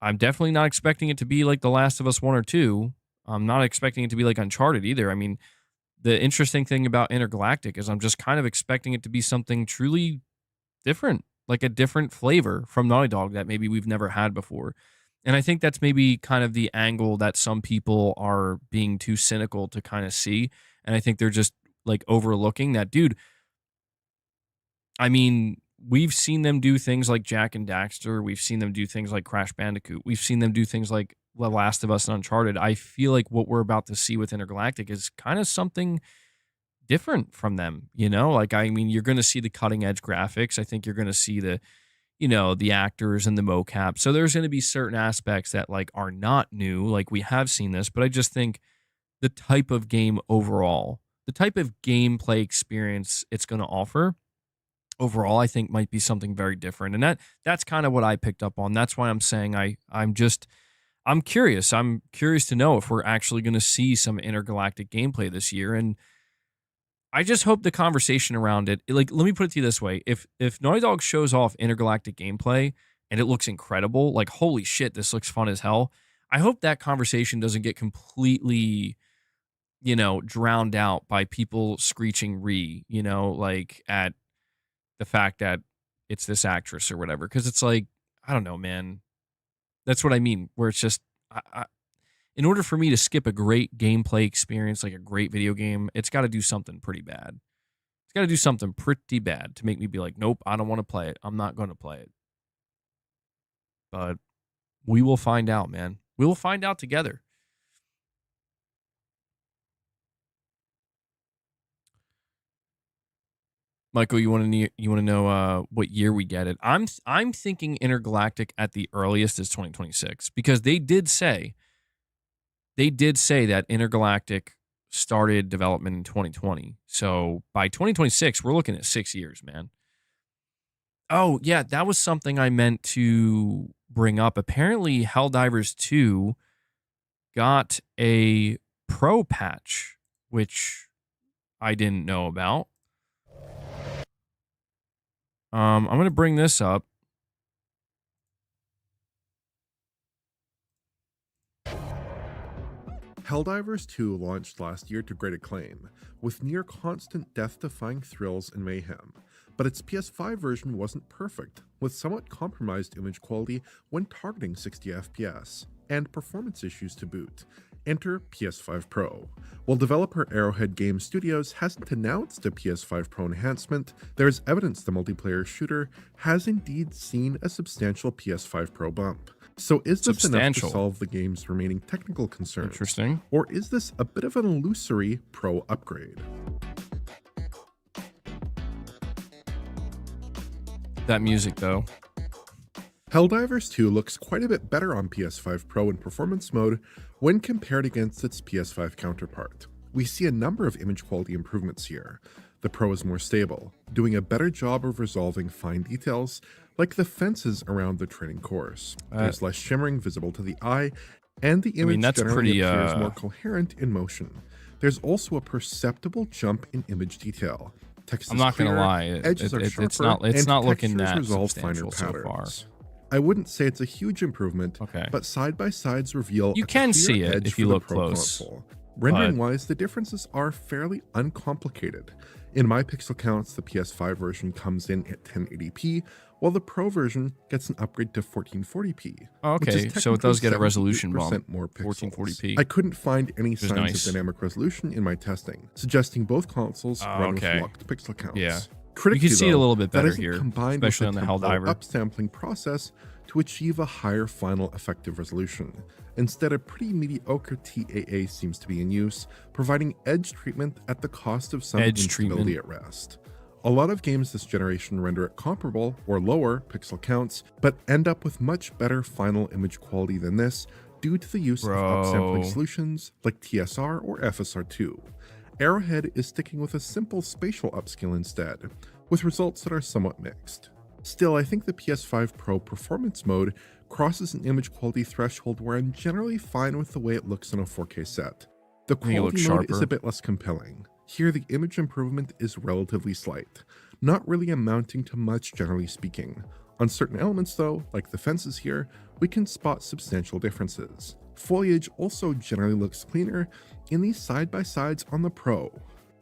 A: I'm definitely not expecting it to be like The Last of Us 1 or 2. I'm not expecting it to be like Uncharted either. I mean, the interesting thing about Intergalactic is I'm just kind of expecting it to be something truly different, like a different flavor from Naughty Dog that maybe we've never had before. And I think that's maybe kind of the angle that some people are being too cynical to kind of see. And I think they're just like overlooking that, dude. I mean, we've seen them do things like Jak and Daxter. We've seen them do things like Crash Bandicoot. We've seen them do things like The Last of Us and Uncharted. I feel like what we're about to see with Intergalactic is kind of something different from them, you know? Like, I mean, you're going to see the cutting edge graphics. I think you're going to see the actors and the mocap. So there's going to be certain aspects that like are not new. Like, we have seen this, but I just think the type of game overall, the type of gameplay experience it's going to offer overall, I think might be something very different. And that's kind of what I picked up on. That's why I'm saying I'm curious. I'm curious to know if we're actually going to see some Intergalactic gameplay this year. And I just hope the conversation around it, like, let me put it to you this way. If Naughty Dog shows off intergalactic gameplay and it looks incredible, like, holy shit, this looks fun as hell, I hope that conversation doesn't get completely, drowned out by people screeching like at the fact that it's this actress or whatever. Because it's like, I don't know, man. That's what I mean, where it's just, in order for me to skip a great gameplay experience, like a great video game, it's got to do something pretty bad. It's got to do something pretty bad to make me be like, nope, I don't want to play it. I'm not going to play it. But we will find out, man. We will find out together. Michael, you want to know what year we get it? I'm thinking Intergalactic at the earliest is 2026 because they did say that Intergalactic started development in 2020. So by 2026, we're looking at 6 years, man. Oh, yeah, that was something I meant to bring up. Apparently, Helldivers 2 got a pro patch, which I didn't know about. I'm going to bring this up.
H: Helldivers 2 launched last year to great acclaim, with near constant death-defying thrills and mayhem, but its PS5 version wasn't perfect, with somewhat compromised image quality when targeting 60 FPS, and performance issues to boot. Enter PS5 Pro. While developer Arrowhead Game Studios hasn't announced a PS5 Pro enhancement, there is evidence the multiplayer shooter has indeed seen a substantial PS5 Pro bump. So is this enough to solve the game's remaining technical concerns?
A: Interesting.
H: Or is this a bit of an illusory Pro upgrade?
A: That music, though.
H: Helldivers 2 looks quite a bit better on PS5 Pro in performance mode when compared against its PS5 counterpart. We see a number of image quality improvements here. The Pro is more stable, doing a better job of resolving fine details, like the fences around the training course. There's less shimmering visible to the eye, and the image generally appears more coherent in motion. There's also a perceptible jump in image detail. Text
A: I'm not going to lie,
H: edges are sharper,
A: it's not looking
H: textures
A: that
H: resolve finer
A: substantial so far.
H: patterns. I wouldn't say it's a huge improvement, but side-by-sides reveal
A: you can see it if you look close.
H: Rendering-wise, the differences are fairly uncomplicated. In my pixel counts, the PS5 version comes in at 1080p, while the Pro version gets an upgrade to 1440p.
A: Okay, so it does get a resolution bump,
H: more pixels.
A: 1440p.
H: I couldn't find any signs of dynamic resolution in my testing, suggesting both consoles run with locked pixel counts.
A: Yeah.
H: Critically,
A: you can see it a little bit better here,
H: combined
A: especially on
H: with
A: the Helldiver
H: upsampling process to achieve a higher final effective resolution. Instead, a pretty mediocre TAA seems to be in use, providing edge treatment at the cost of some instability at rest. A lot of games this generation render at comparable or lower pixel counts, but end up with much better final image quality than this due to the use of upsampling solutions like TSR or FSR2. Arrowhead is sticking with a simple spatial upscale instead, with results that are somewhat mixed. Still, I think the PS5 Pro performance mode crosses an image quality threshold where I'm generally fine with the way it looks in a 4K set. The quality mode is a bit less compelling. Here, the image improvement is relatively slight, not really amounting to much generally speaking. On certain elements though, like the fences here, we can spot substantial differences. Foliage also generally looks cleaner in these side-by-sides on the Pro.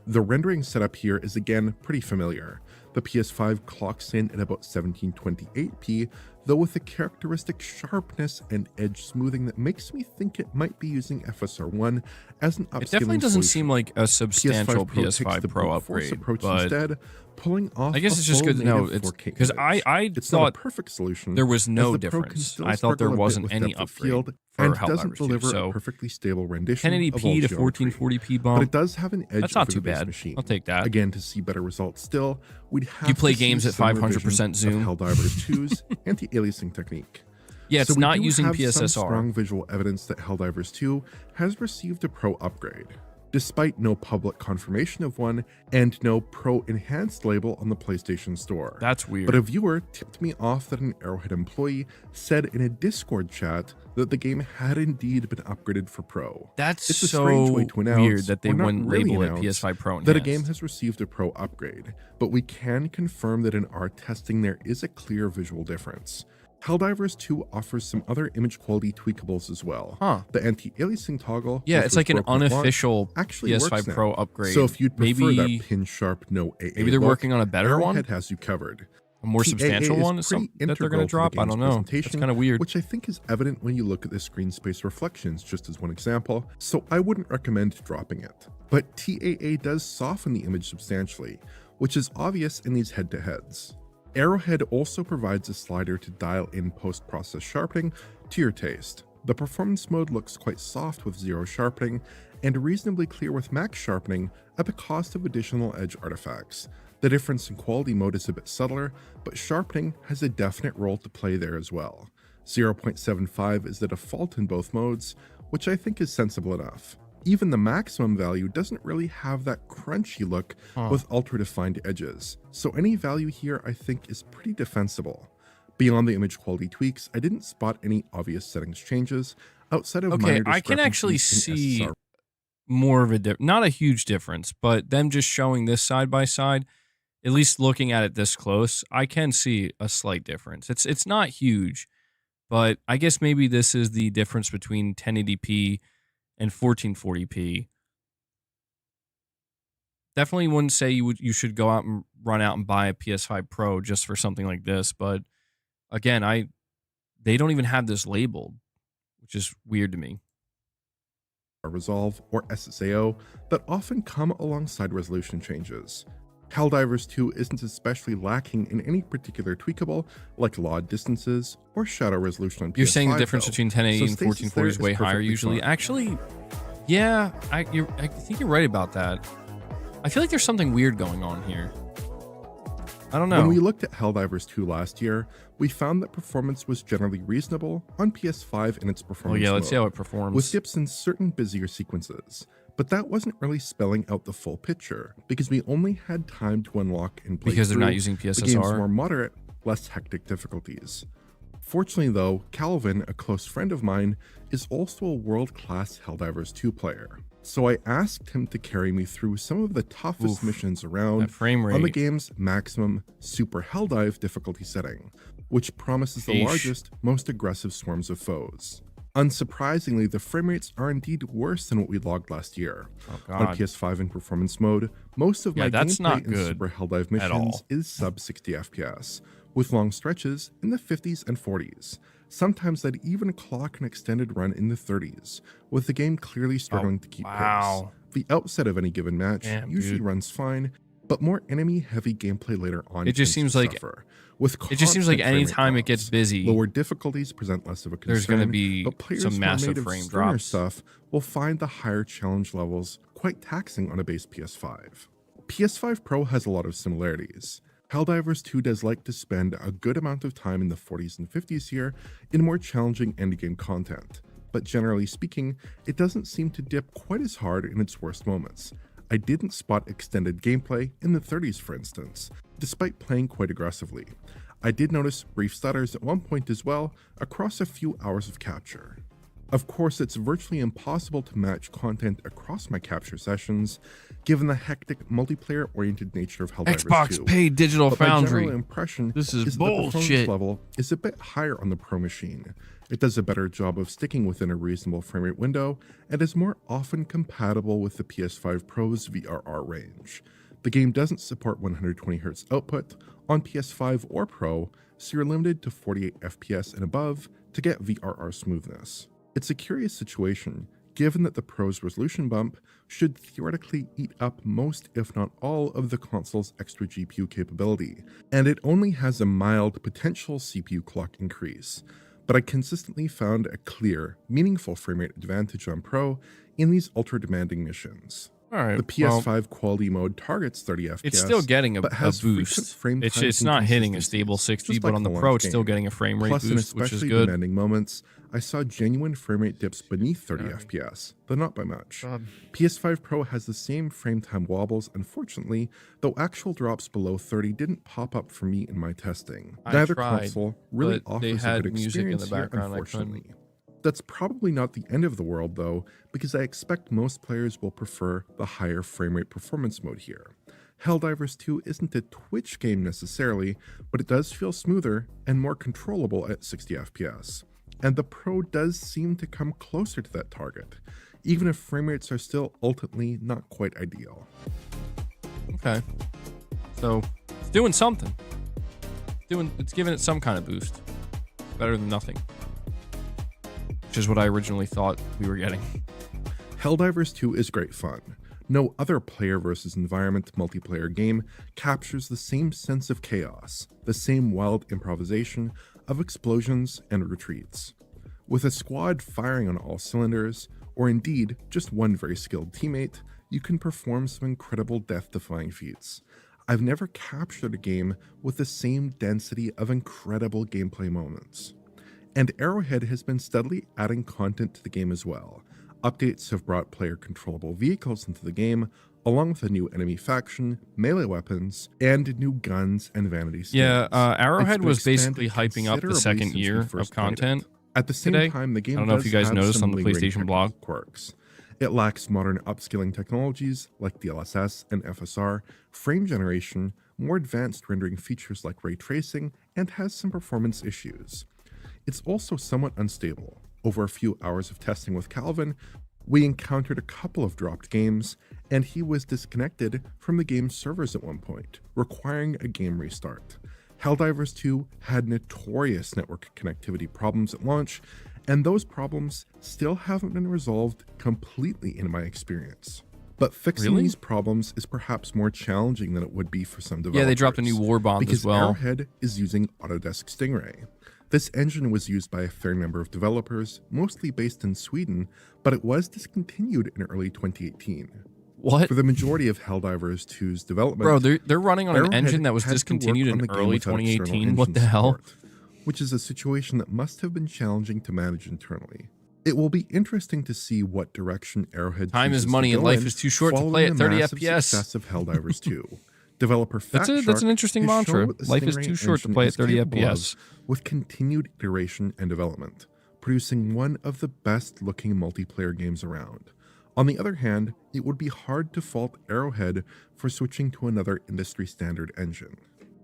H: The rendering setup here is again pretty familiar. The PS5 clocks in at about 1728p, though with a characteristic sharpness and edge smoothing that makes me think it might be using FSR1 as an upscaling.
A: It definitely doesn't seem like a substantial
H: PS5
A: Pro upgrade, but
H: instead, pulling off
A: I guess it's just good to know because I
H: it's
A: thought
H: not a perfect solution.
A: There was no difference. I thought there wasn't any upgrade for Helldivers 2. So
H: perfectly stable rendition
A: 1080p to 1440p bump.
H: But it does have an edge.
A: That's not too bad. I'll take that.
H: Again, to see better results still, we'd have
A: you play
H: to
A: games at 500% zoom.
H: Helldivers 2's anti-aliasing technique.
A: Yeah, it's not using
H: have
A: PSSR.
H: Some strong visual evidence that Helldivers 2 has received a Pro upgrade. despite no public confirmation of one and no Pro Enhanced label on the PlayStation Store.
A: That's weird.
H: But a viewer tipped me off that an Arrowhead employee said in a Discord chat that the game had indeed been upgraded for Pro.
A: That's
H: it's a
A: so
H: strange way to announce,
A: weird that they
H: or not
A: wouldn't
H: really
A: label it
H: announce,
A: PS5 Pro Enhanced.
H: that a game has received a Pro upgrade, but we can confirm that in our testing there is a clear visual difference. Helldivers 2 offers some other image quality tweakables as well. The anti-aliasing toggle,
A: yeah, it's like an unofficial
H: actually
A: PS5 Pro upgrade.
H: So if you'd prefer
A: maybe
H: that pin sharp no AA
A: maybe they're
H: look,
A: working on a better one.
H: Arrowhead has you covered.
A: A more substantial
H: TAA
A: one
H: is
A: that they're going to
H: integral
A: drop.
H: the
A: I don't
H: game's
A: know. It's
H: presentation,
A: kind of weird.
H: Which I think is evident when you look at the screen space reflections, just as one example. So I wouldn't recommend dropping it. But TAA does soften the image substantially, which is obvious in these head-to-heads. Arrowhead also provides a slider to dial in post-process sharpening to your taste. The performance mode looks quite soft with 0 sharpening and reasonably clear with max sharpening at the cost of additional edge artifacts. The difference in quality mode is a bit subtler, but sharpening has a definite role to play there as well. 0.75 is the default in both modes, which I think is sensible enough. Even the maximum value doesn't really have that crunchy look with ultra-defined edges, so any value here I think is pretty defensible. Beyond the image quality tweaks, I didn't spot any obvious settings changes outside of minor
A: I can actually
H: discrepancies in
A: see
H: SSR.
A: more of a not a huge difference, but them just showing this side by side, at least looking at it this close, I can see a slight difference. It's not huge, but I guess maybe this is the difference between 1080p and 1440p. Definitely wouldn't say you should go out and run out and buy a PS5 Pro just for something like this, but again, they don't even have this labeled, which is weird to me.
H: Resolve or SSAO that often come alongside resolution changes. Helldivers 2 isn't especially lacking in any particular tweakable like LOD distances or shadow resolution on PS5.
A: You're saying the difference
H: though,
A: between 1080 and
H: so stasis
A: 1440 is
H: there
A: way higher
H: perfectly
A: usually.
H: fine.
A: Actually, yeah, I think you're right about that. I feel like there's something weird going on here. I don't know.
H: When we looked at Helldivers 2 last year, we found that performance was generally reasonable on PS5 in its performance
A: let's
H: mode,
A: see how it performs.
H: with dips in certain busier sequences. But that wasn't really spelling out the full picture, because we only had time to unlock and play
A: Because they're not
H: through
A: using
H: the game's
A: PSSR?
H: more moderate, less hectic difficulties. Fortunately though, Calvin, a close friend of mine, is also a world-class Helldivers 2 player. So I asked him to carry me through some of the toughest missions around
A: that frame rate.
H: on the game's maximum Super Helldive difficulty setting, which promises the
A: Sheesh.
H: largest, most aggressive swarms of foes. Unsurprisingly, the frame rates are indeed worse than what we logged last year.
A: Oh,
H: On
A: God.
H: PS5 in performance mode, most of my
A: that's
H: gameplay
A: not
H: in
A: good
H: Super Helldive
A: at
H: missions
A: all.
H: is sub 60 FPS, with long stretches in the 50s and 40s. Sometimes I'd even clock an extended run in the 30s, with the game clearly struggling to keep
A: wow.
H: pace. The outset of any given match
A: Damn,
H: usually
A: dude.
H: runs fine, but more enemy-heavy gameplay later on
A: It just
H: tends
A: seems
H: to
A: like-
H: suffer, with
A: It just seems like
H: constant frame rate
A: anytime it gets
H: drops.
A: busy,
H: Lower difficulties present less of a concern.
A: there's going to be
H: but players
A: some
H: who are
A: massive
H: made of
A: frame
H: sterner
A: drops.
H: stuff will find the higher challenge levels quite taxing on a base PS5. PS5 Pro has a lot of similarities. Helldivers 2 does like to spend a good amount of time in the 40s and 50s here in more challenging endgame content, but generally speaking, it doesn't seem to dip quite as hard in its worst moments. I didn't spot extended gameplay in the 30s, for instance, despite playing quite aggressively. I did notice brief stutters at one point as well, across a few hours of capture. Of course, it's virtually impossible to match content across my capture sessions, given the hectic multiplayer-oriented nature of Helldivers 2.
A: Xbox paid Digital
H: But my
A: Foundry.
H: general impression
A: This is
H: that the performance
A: bullshit.
H: level is a bit higher on the Pro machine. It does a better job of sticking within a reasonable frame rate window, and is more often compatible with the PS5 Pro's VRR range. The game doesn't support 120Hz output on PS5 or Pro, so you're limited to 48 FPS and above to get VRR smoothness. It's a curious situation, given that the Pro's resolution bump should theoretically eat up most, if not all, of the console's extra GPU capability, and it only has a mild potential CPU clock increase. But I consistently found a clear, meaningful frame rate advantage on Pro in these ultra-demanding missions.
A: All right.
H: The PS5 quality mode targets 30 FPS.
A: It's still getting a
H: but has frequent
A: boost.
H: frame time
A: It's not hitting a stable
H: inconsistencies,
A: 60,
H: just
A: but
H: like
A: on the
H: launch
A: Pro, it's still
H: game.
A: getting a frame rate
H: Plus, in
A: boost, which is
H: especially
A: good.
H: demanding moments, I saw genuine frame rate dips beneath 30 FPS, though not by much. PS5 Pro has the same frame time wobbles, unfortunately, though actual drops below 30 didn't pop up for me in my testing.
A: I
H: Neither
A: tried,
H: console really
A: but they
H: offers a
A: had
H: good
A: music in the
H: experience here,
A: background, I
H: unfortunately. That's probably not the end of the world though, because I expect most players will prefer the higher frame rate performance mode here. Helldivers 2 isn't a Twitch game necessarily, but it does feel smoother and more controllable at 60 FPS. And the Pro does seem to come closer to that target, even if frame rates are still ultimately not quite ideal.
A: Okay. So it's doing something. It's giving it some kind of boost. Better than nothing. Which is what I originally thought we were getting.
H: Helldivers 2 is great fun. No other player versus environment multiplayer game captures the same sense of chaos, the same wild improvisation of explosions and retreats. With a squad firing on all cylinders, or indeed just one very skilled teammate, you can perform some incredible death-defying feats. I've never captured a game with the same density of incredible gameplay moments. And Arrowhead has been steadily adding content to the game as well. Updates have brought player controllable vehicles into the game, along with a new enemy faction, melee weapons, and new guns and vanity skins.
A: Yeah, Arrowhead was
H: expanded
A: basically hyping up the
H: considerably
A: second
H: since we
A: year of
H: first played it.
A: content.
H: At the same
A: today.
H: time, the game
A: I don't know if
H: does
A: you guys
H: have
A: noticed
H: some
A: on the
H: lingering
A: PlayStation blog.
H: technical quirks. It lacks modern upscaling technologies like DLSS and FSR, frame generation, more advanced rendering features like ray tracing, and has some performance issues. It's also somewhat unstable. Over a few hours of testing with Calvin, we encountered a couple of dropped games, and he was disconnected from the game's servers at one point, requiring a game restart. Helldivers 2 had notorious network connectivity problems at launch, and those problems still haven't been resolved completely in my experience. But fixing these problems is perhaps more challenging than it would be for some developers.
A: Yeah, they dropped a new war bond
H: because
A: as well.
H: Arrowhead is using Autodesk Stingray. This engine was used by a fair number of developers, mostly based in Sweden, but it was discontinued in early 2018.
A: What?
H: For the majority of Helldivers 2's development,
A: Bro, they're running on an
H: Arrowhead
A: engine that was
H: had to
A: discontinued
H: work on
A: in
H: the game
A: early
H: without external
A: 2018. What the
H: engine
A: hell?
H: support, which is a situation that must have been challenging to manage internally. It will be interesting to see what direction Arrowhead
A: Time is
H: chooses
A: money
H: to
A: and
H: go
A: life
H: in
A: is too short to
H: following
A: play at
H: the
A: 30
H: massive
A: FPS.
H: success of Helldivers 2. Developer
A: That's an
H: Fatshark
A: interesting
H: has
A: mantra.
H: shown what the
A: Life is
H: Stingray
A: too short to
H: engine
A: play at
H: is
A: 30
H: capable of
A: FPS.
H: with continued iteration and development, producing one of the best looking multiplayer games around. On the other hand, it would be hard to fault Arrowhead for switching to another industry standard engine.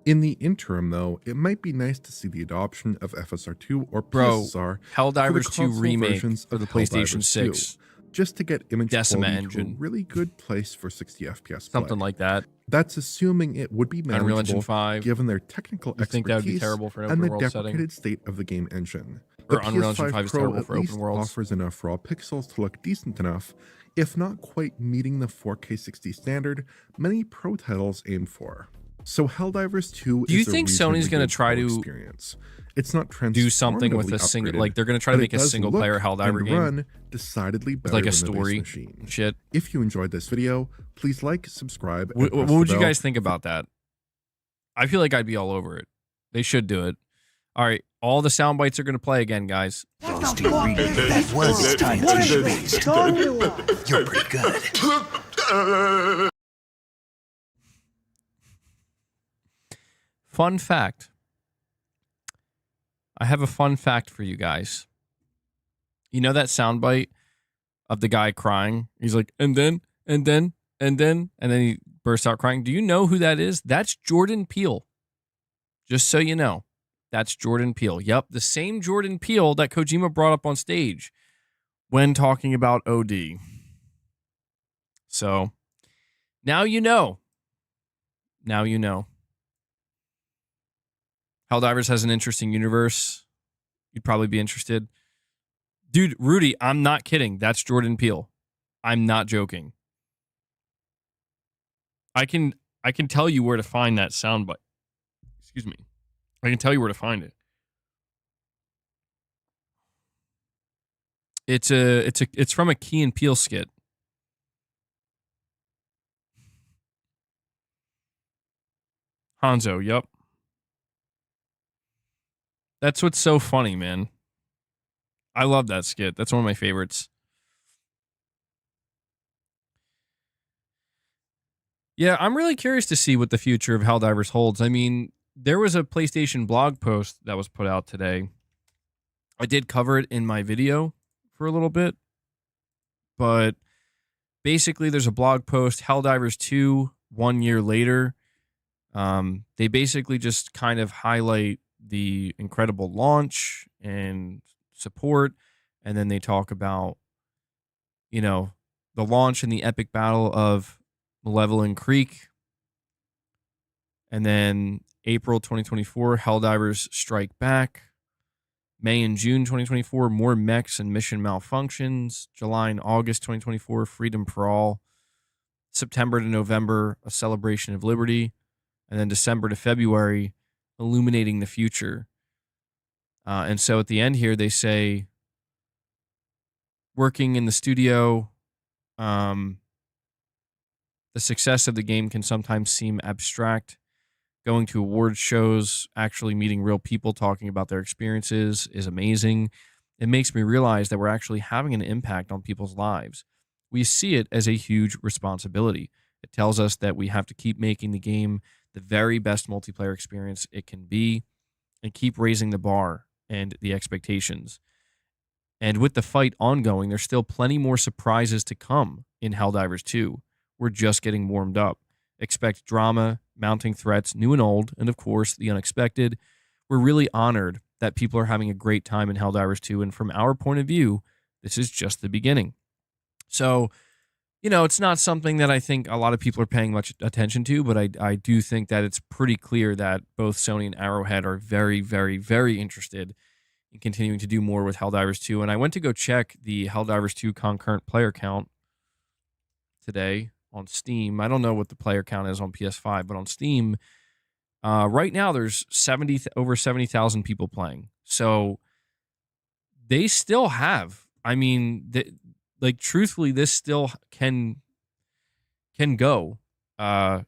H: In the interim though, it might be nice to see the adoption of FSR2 or PSR
A: Helldivers
H: for the
A: 2
H: console
A: remake
H: versions
A: for
H: of
A: the PlayStation
H: Helldivers
A: 6.
H: 2, just to get image
A: Decima
H: quality to
A: engine.
H: a really good place for 60 FPS
A: Something
H: play.
A: like that.
H: That's assuming it would be
A: Unreal Engine
H: manageable
A: 5.
H: given their technical
A: You think that would be
H: expertise
A: terrible for an
H: and
A: open
H: the
A: world setting?
H: deprecated state of the game engine.
A: Or
H: The
A: Unreal Engine
H: PS5
A: 5 is
H: Pro
A: terrible
H: at
A: for open
H: least
A: worlds.
H: offers enough raw pixels to look decent enough, if not quite meeting the 4K 60 standard many Pro titles aim for. So Helldivers 2
A: Do you
H: is a
A: think
H: reasonably
A: Sony's gonna
H: good
A: try
H: Pro
A: to
H: experience. It's not
A: do something with
H: transformatively
A: a single,
H: upgraded,
A: like they're going to try to
H: but
A: make
H: it
A: a
H: does
A: single
H: look
A: player Helldiver
H: and
A: game
H: run decidedly
A: with
H: better
A: like a
H: than the base
A: story
H: machine.
A: and shit.
H: If you enjoyed this video, please like, subscribe, and
A: What
H: press
A: would
H: the
A: you
H: bell.
A: guys think about that? I feel like I'd be all over it. They should do it. All right, all the sound bites are going to play again, guys.
D: Toasty reader, that was time to waste. You're pretty good.
A: Fun fact. I have a fun fact for you guys. You know that soundbite of the guy crying? He's like, and then he bursts out crying. Do you know who that is? That's Jordan Peele. Just so you know, that's Jordan Peele. Yep, the same Jordan Peele that Kojima brought up on stage when talking about OD. So, now you know. Now you know. Helldivers has an interesting universe. You'd probably be interested. Dude, Rudy, I'm not kidding. That's Jordan Peele. I'm not joking. I can tell you where to find that soundbite. Excuse me. I can tell you where to find it. It's from a Key and Peele skit. Hanzo, yep. That's what's so funny, man. I love that skit. That's one of my favorites. Yeah, I'm really curious to see what the future of Helldivers holds. I mean, there was a PlayStation blog post that was put out today. I did cover it in my video for a little bit, but basically there's a blog post, Helldivers 2, 1 year later. They basically just kind of highlight the incredible launch and support, and then they talk about, you know, the launch and the epic battle of Malevolent Creek. And then April 2024, Helldivers Strike Back. May and June 2024, more mechs and mission malfunctions. July and August 2024, Freedom for All. September to November, A Celebration of Liberty. And then December to February, Illuminating the Future. And so at the end here, they say, working in the studio, the success of the game can sometimes seem abstract. Going to awards shows, actually meeting real people talking about their experiences is amazing. It makes me realize that we're actually having an impact on people's lives. We see it as a huge responsibility. It tells us that we have to keep making the game the very best multiplayer experience it can be and keep raising the bar and the expectations. And with the fight ongoing, there's still plenty more surprises to come in Helldivers 2. We're just getting warmed up. Expect drama, mounting threats, new and old, and of course, the unexpected. We're really honored that people are having a great time in Helldivers 2, and from our point of view, this is just the beginning. So, you know, it's not something that I think a lot of people are paying much attention to, but I do think that it's pretty clear that both Sony and Arrowhead are very, very, very interested in continuing to do more with Helldivers 2. And I went to go check the Helldivers 2 concurrent player count today on Steam. I don't know what the player count is on PS5, but on Steam, right now there's over 70,000 people playing. So they still have. I mean, like truthfully, this still can go. I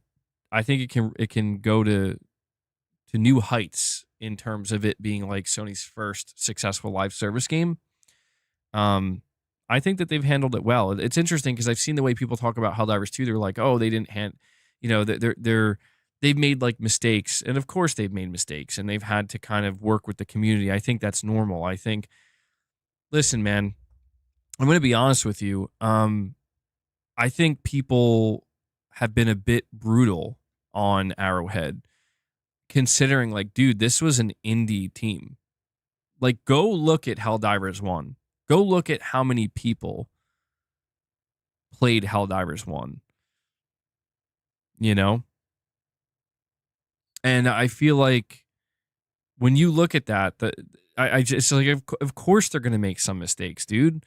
A: think it can go to new heights in terms of it being like Sony's first successful live service game. I think that they've handled it well. It's interesting because I've seen the way people talk about Helldivers 2. They're like, oh, they didn't they've made like mistakes, and of course they've made mistakes, and they've had to kind of work with the community. I think that's normal. I think, listen, man, I'm going to be honest with you. I think people have been a bit brutal on Arrowhead, considering like, dude, this was an indie team. Like, go look at Helldivers 1. Go look at how many people played Helldivers 1. You know? And I feel like when you look at that, I just like, of course they're going to make some mistakes, dude.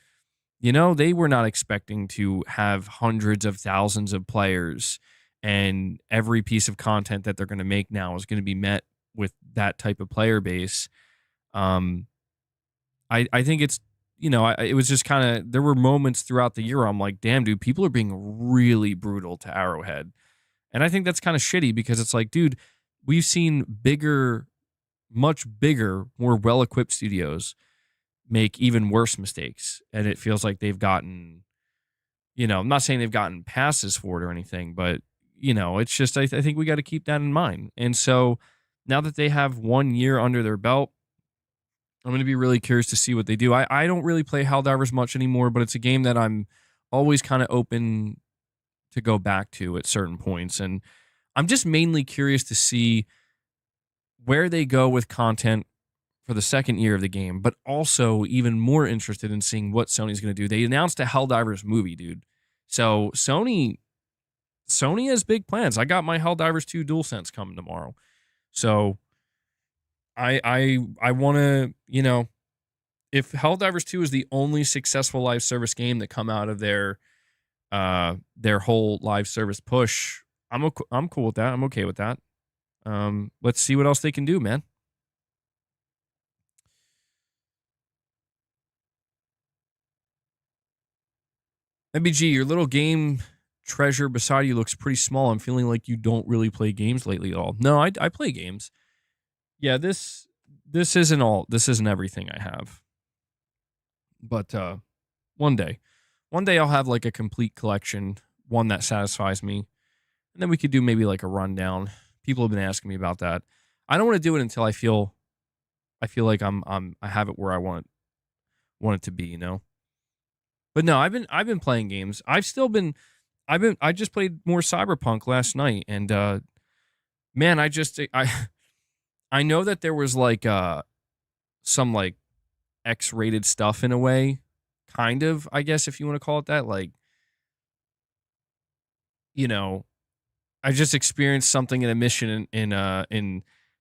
A: You know, they were not expecting to have hundreds of thousands of players, and every piece of content that they're going to make now is going to be met with that type of player base. I think it's, you know, it was just kind of, there were moments throughout the year where I'm like, damn, dude, people are being really brutal to Arrowhead. And I think that's kind of shitty because it's like, dude, we've seen bigger, much bigger, more well-equipped studios make even worse mistakes. And it feels like they've gotten, you know, I'm not saying they've gotten passes for it or anything, but, you know, it's just, I think we got to keep that in mind. And so now that they have 1 year under their belt, I'm going to be really curious to see what they do. I don't really play Helldivers much anymore, but it's a game that I'm always kind of open to go back to at certain points. And I'm just mainly curious to see where they go with content for the second year of the game, but also even more interested in seeing what Sony's going to do. They announced a Helldivers movie, dude. So Sony has big plans. I got my Helldivers 2 DualSense coming tomorrow. So I want to, you know, if Helldivers 2 is the only successful live service game that come out of their whole live service push, I'm cool with that. I'm okay with that. Let's see what else they can do, man. MBG, your little game treasure beside you looks pretty small. I'm feeling like you don't really play games lately at all. No, I play games. Yeah, this isn't everything I have. But one day I'll have like a complete collection, one that satisfies me. And then we could do maybe like a rundown. People have been asking me about that. I don't want to do it until I feel like I have it where I want it to be, you know. But no, I've been playing games. I just played more Cyberpunk last night, and man, I know that there was like some like X-rated stuff in a way, kind of, I guess, if you want to call it that. Like, you know, I just experienced something in a mission in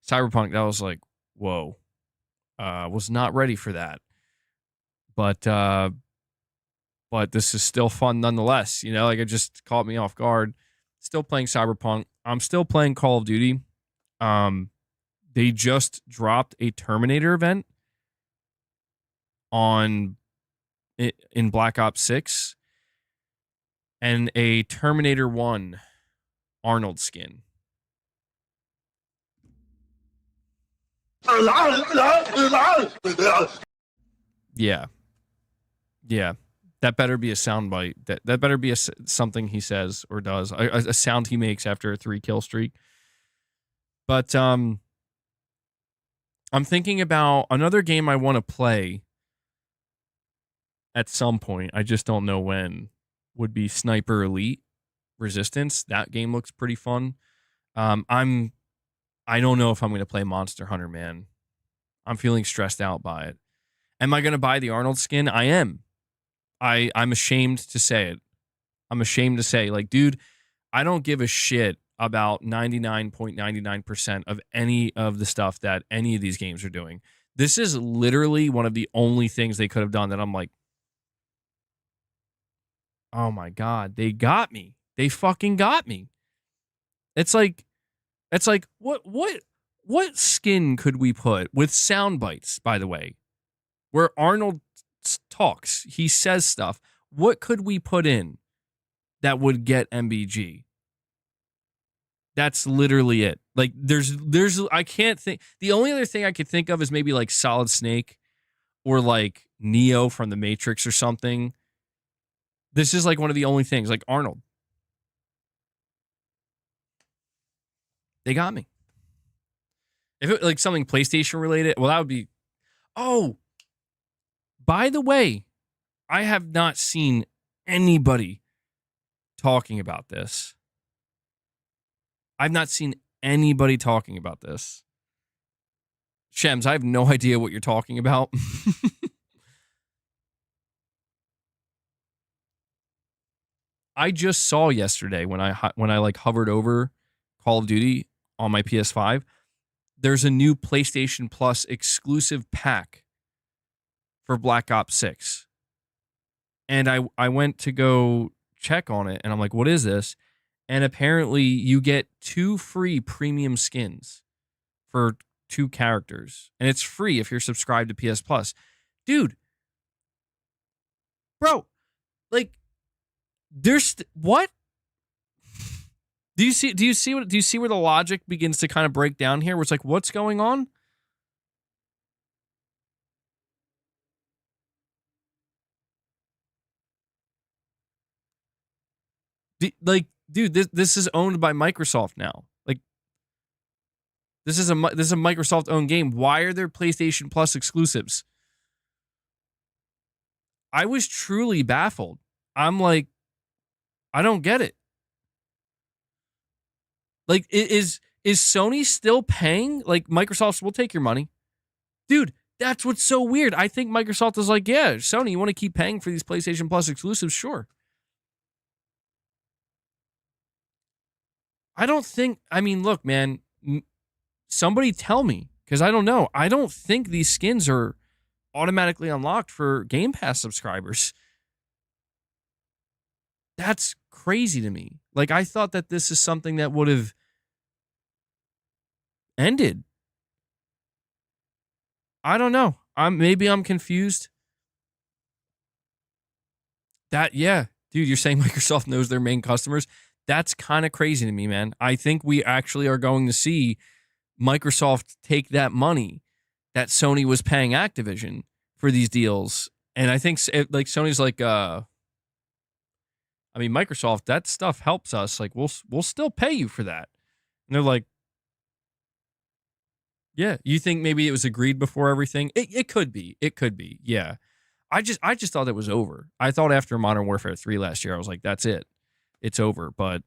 A: Cyberpunk that I was like, whoa, was not ready for that. But this is still fun nonetheless. You know, like it just caught me off guard. Still playing Cyberpunk. I'm still playing Call of Duty. They just dropped a Terminator event in Black Ops 6 and a Terminator 1 Arnold skin. Yeah. That better be a soundbite. That better be something he says or does. A sound he makes after a 3-kill streak. But I'm thinking about another game I want to play at some point. I just don't know when. Would be Sniper Elite Resistance. That game looks pretty fun. I don't know if I'm going to play Monster Hunter, man. I'm feeling stressed out by it. Am I going to buy the Arnold skin? I am. I'm ashamed to say it. I'm ashamed to say, like, dude, I don't give a shit about 99.99% of any of the stuff that any of these games are doing. This is literally one of the only things they could have done that I'm like, oh my God, they got me. They fucking got me. It's like what skin could we put with sound bites, by the way, where Arnold talks, he says stuff. What could we put in that would get MBG? That's literally it. Like there's I can't think. The only other thing I could think of is maybe like Solid Snake or like Neo from the Matrix or something. This is like one of the only things, like Arnold. They got me. If it like something PlayStation related, well, that would be. Oh, by the way, I have not seen anybody talking about this. I've not seen anybody talking about this. Shems, I have no idea what you're talking about. I just saw yesterday when I like hovered over Call of Duty on my PS5, there's a new PlayStation Plus exclusive pack for Black Ops 6. And I went to go check on it, and I'm like, what is this? And apparently you get 2 free premium skins for 2 characters. And it's free if you're subscribed to PS Plus. Dude. Bro. Like, there's what? Do you see where the logic begins to kind of break down here? Where it's like, what's going on? Dude, this is owned by Microsoft now. Like, this is a Microsoft owned game. Why are there PlayStation Plus exclusives? I was truly baffled. I'm like, I don't get it. Like, is Sony still paying? Like, Microsoft will take your money. Dude, that's what's so weird. I think Microsoft is like, yeah, Sony, you want to keep paying for these PlayStation Plus exclusives? Sure. I don't think, I mean, look, man, somebody tell me, because I don't know. I don't think these skins are automatically unlocked for Game Pass subscribers. That's crazy to me. Like, I thought that this is something that would have ended. I don't know. Maybe I'm confused. Yeah, Dude, you're saying Microsoft knows their main customers? That's kind of crazy to me, man. I think we actually are going to see Microsoft take that money that Sony was paying Activision for these deals. And I think like Sony's like, I mean, Microsoft, that stuff helps us. Like, we'll still pay you for that. And they're like, yeah, you think maybe it was agreed before everything? It could be. It could be. Yeah. I just thought it was over. I thought after Modern Warfare 3 last year, I was like, that's it. It's over. But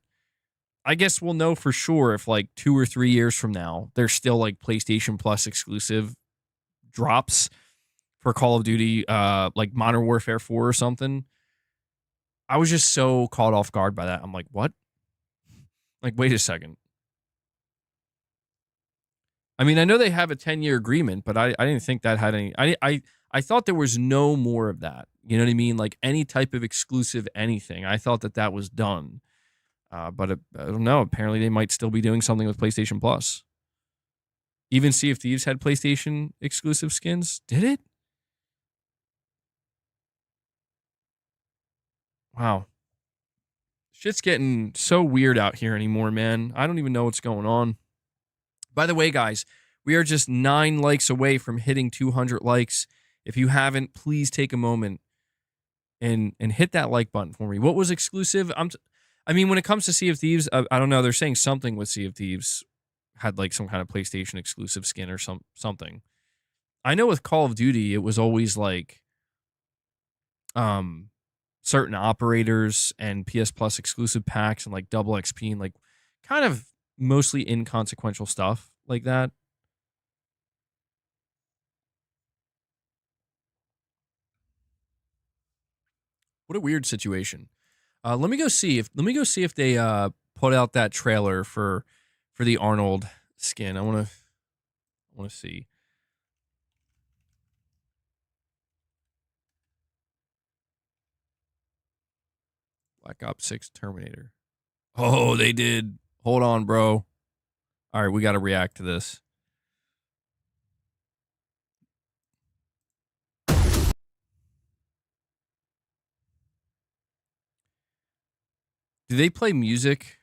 A: I guess we'll know for sure if like 2 or 3 years from now, there's still like PlayStation Plus exclusive drops for Call of Duty, like Modern Warfare 4 or something. I was just so caught off guard by that. I'm like, what? Like, wait a second. I mean, I know they have a 10-year agreement, but I didn't think that had any. I thought there was no more of that. You know what I mean? Like any type of exclusive anything. I thought that was done. But I don't know. Apparently, they might still be doing something with PlayStation Plus. Even Sea of Thieves had PlayStation exclusive skins. Did it? Wow. Shit's getting so weird out here anymore, man. I don't even know what's going on. By the way, guys, we are just 9 likes away from hitting 200 likes. If you haven't, please take a moment and hit that like button for me. What was exclusive? I mean, when it comes to Sea of Thieves, I don't know. They're saying something with Sea of Thieves had like some kind of PlayStation exclusive skin or something. I know with Call of Duty, it was always like certain operators and PS Plus exclusive packs and like double XP and like kind of mostly inconsequential stuff like that. What a weird situation. Let me go see if they put out that trailer for the Arnold skin. I want to see. Black Ops 6 Terminator. Oh, they did. Hold on, bro. All right, we got to react to this. Do they play music?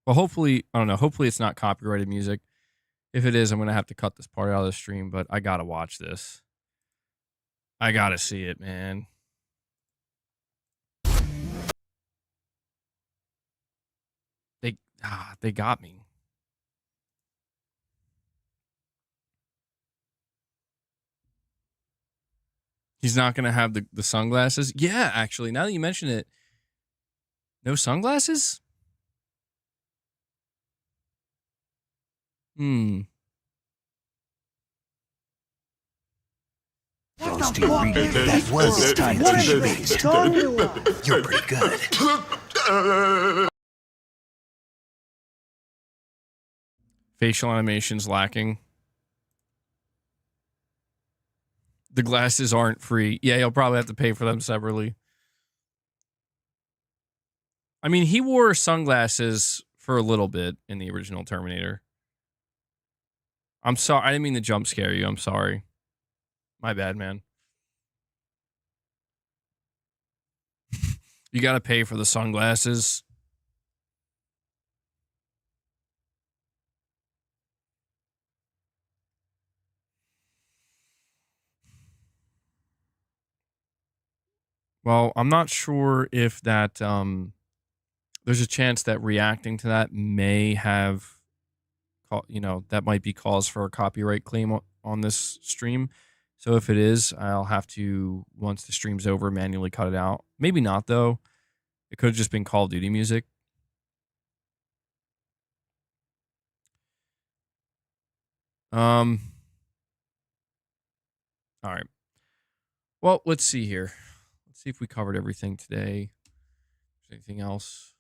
A: Well, hopefully, I don't know. Hopefully, it's not copyrighted music. If it is, I'm going to have to cut this part out of the stream, but I got to watch this. I got to see it, man. They got me. He's not going to have the sunglasses? Yeah, actually, now that you mention it, no sunglasses?
D: Those two ingredients, that was time based. You're pretty good.
A: Facial animations lacking. The glasses aren't free. Yeah, you'll probably have to pay for them separately. I mean, he wore sunglasses for a little bit in the original Terminator. I'm sorry. I didn't mean to jump scare you. I'm sorry. My bad, man. You got to pay for the sunglasses. Well, I'm not sure if that there's a chance that reacting to that may have, that might be cause for a copyright claim on this stream. So if it is, I'll have to, once the stream's over, manually cut it out. Maybe not, though. It could have just been Call of Duty music. All right. Well, let's see here. Let's see if we covered everything today. Is there anything else?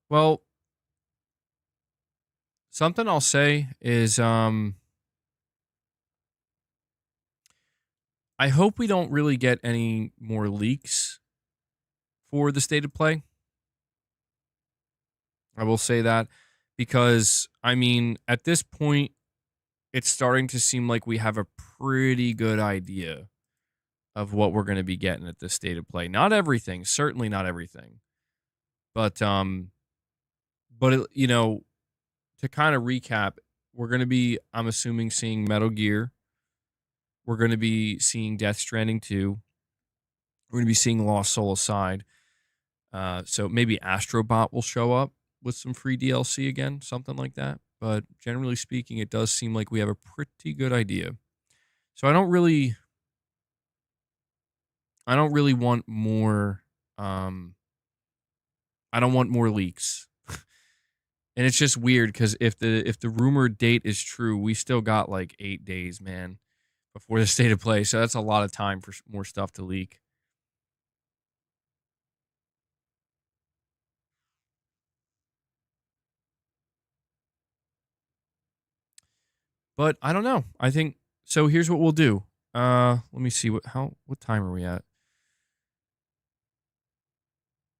A: Well, something I'll say is I I hope we don't really get any more leaks for the state of play. I will say that because, I mean, at this point, it's starting to seem like we have a pretty good idea of what we're going to be getting at this state of play. Not everything, certainly not everything. But you know, to kind of recap, we're going to be, I'm assuming, seeing Metal Gear. We're going to be seeing Death Stranding 2. We're going to be seeing Lost Soul Aside. So maybe Astrobot will show up with some free DLC again, something like that. But generally speaking, it does seem like we have a pretty good idea. So I don't really want more. I don't want more leaks. And it's just weird because if the rumored date is true, we still got like 8 days, man, before the state of play. So that's a lot of time for more stuff to leak. But I don't know. I think so. Here's what we'll do. Let me see what time are we at?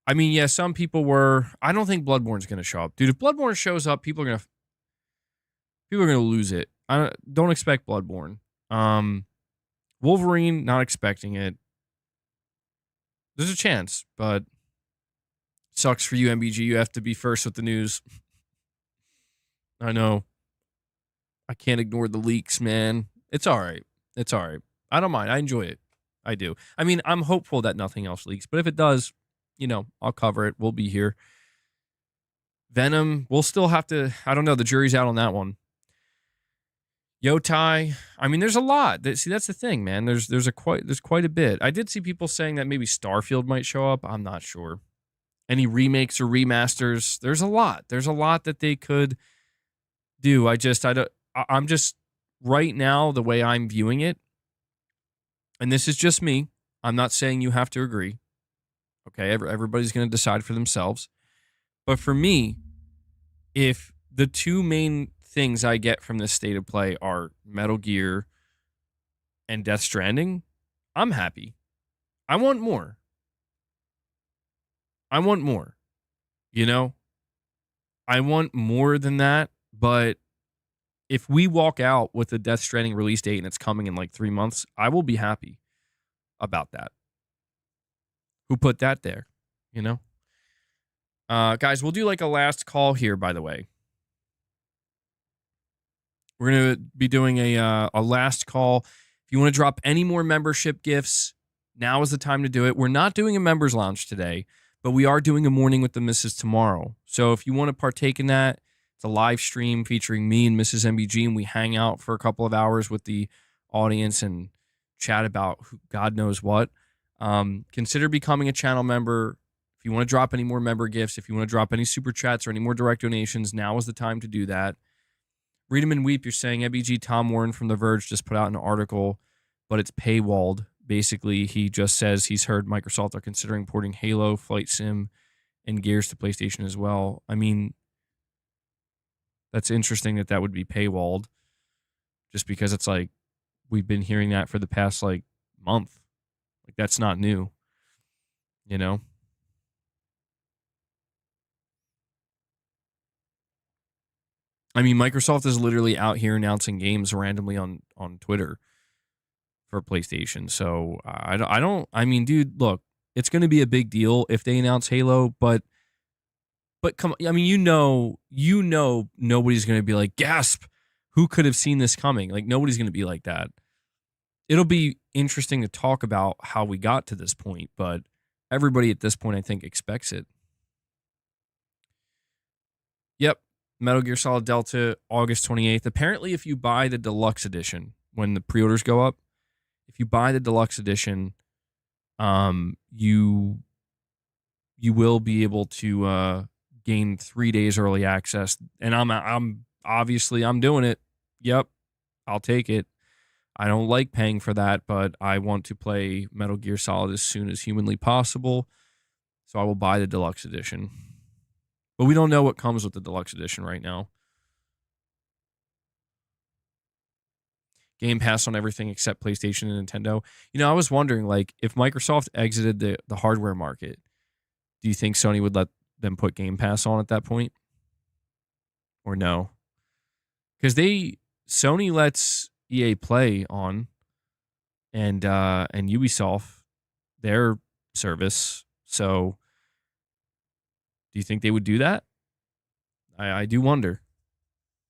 A: I mean, yeah, some people were. I don't think Bloodborne's going to show up, dude. If Bloodborne shows up, people are gonna lose it. I don't expect Bloodborne. Wolverine, not expecting it. There's a chance, but sucks for you, MBG. You have to be first with the news. I know. I can't ignore the leaks, man. It's all right. It's all right. I don't mind. I enjoy it. I do. I mean, I'm hopeful that nothing else leaks, but if it does, you know, I'll cover it. We'll be here. Venom, we'll still have to, I don't know, the jury's out on that one. Yotai, I mean, there's a lot. See, that's the thing, man. There's quite a bit. I did see people saying that maybe Starfield might show up. I'm not sure. Any remakes or remasters? There's a lot. There's a lot that they could do. I'm just right now, the way I'm viewing it, and this is just me. I'm not saying you have to agree. Okay, everybody's going to decide for themselves. But for me, if the two main things I get from this state of play are Metal Gear and Death Stranding, I'm happy. I want more. You know? I want more than that, but if we walk out with the Death Stranding release date and it's coming in like 3 months, I will be happy about that. Who put that there? You know? Guys, we'll do like a last call here, by the way. We're going to be doing a last call. If you want to drop any more membership gifts, now is the time to do it. We're not doing a members lounge today, but we are doing a morning with the missus tomorrow. So if you want to partake in that, it's a live stream featuring me and Mrs. MBG, and we hang out for a couple of hours with the audience and chat about God knows what. Consider becoming a channel member. If you want to drop any more member gifts, if you want to drop any super chats or any more direct donations, now is the time to do that. Read them and weep. You're saying MBG Tom Warren from The Verge just put out an article, but it's paywalled. Basically, he just says he's heard Microsoft are considering porting Halo, Flight Sim, and Gears to PlayStation as well. I mean, that's interesting that would be paywalled, just because it's like we've been hearing that for the past like month. Like that's not new, you know? I mean, Microsoft is literally out here announcing games randomly on Twitter for PlayStation. So I mean, dude, look, it's going to be a big deal if they announce Halo, but come on, I mean, you know, nobody's going to be like, gasp, who could have seen this coming? Like, nobody's going to be like that. It'll be interesting to talk about how we got to this point, but everybody at this point, I think, expects it. Yep. Metal Gear Solid Delta, August 28th. Apparently, if you buy the deluxe edition, when the pre-orders go up, if you buy the deluxe edition, you will be able to gain 3 days early access. And I'm obviously doing it. Yep, I'll take it. I don't like paying for that, but I want to play Metal Gear Solid as soon as humanly possible, so I will buy the deluxe edition. But we don't know what comes with the deluxe edition right now. Game Pass on everything except PlayStation and Nintendo. I was wondering, like, if Microsoft exited the hardware market, do you think Sony would let them put Game Pass on at that point? Or no? Because Sony lets EA Play on and Ubisoft their service. So do you think they would do that? I do wonder.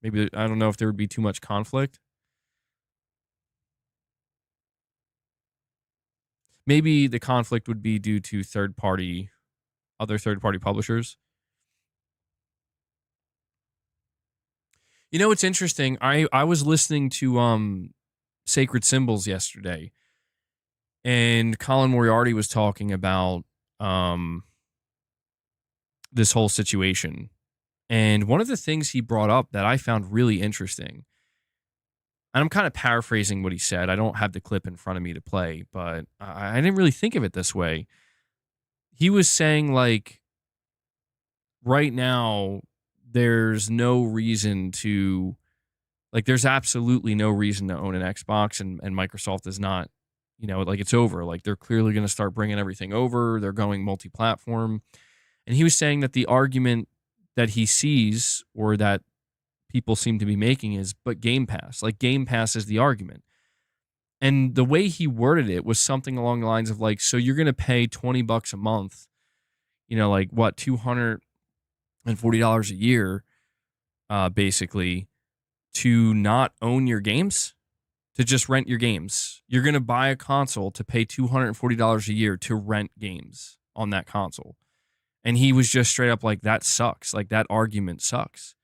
A: Maybe, I don't know if there would be too much conflict. Maybe the conflict would be due to other third-party publishers. It's interesting. I was listening to Sacred Symbols yesterday, and Colin Moriarty was talking about this whole situation. And one of the things he brought up that I found really interesting, and I'm kind of paraphrasing what he said. I don't have the clip in front of me to play, but I didn't really think of it this way. He was saying, like, right now, there's no reason to, like, there's absolutely no reason to own an Xbox, and Microsoft is not, like, it's over. Like, they're clearly going to start bringing everything over. They're going multi-platform. And he was saying that the argument that he sees, or that people seem to be making, is, but Game Pass. Like, Game Pass is the argument. And the way he worded it was something along the lines of, like, so you're going to pay $20 a month, like, what, $240 a year, basically, to not own your games, to just rent your games. You're going to buy a console to pay $240 a year to rent games on that console. And he was just straight up like, that sucks. Like, that argument sucks.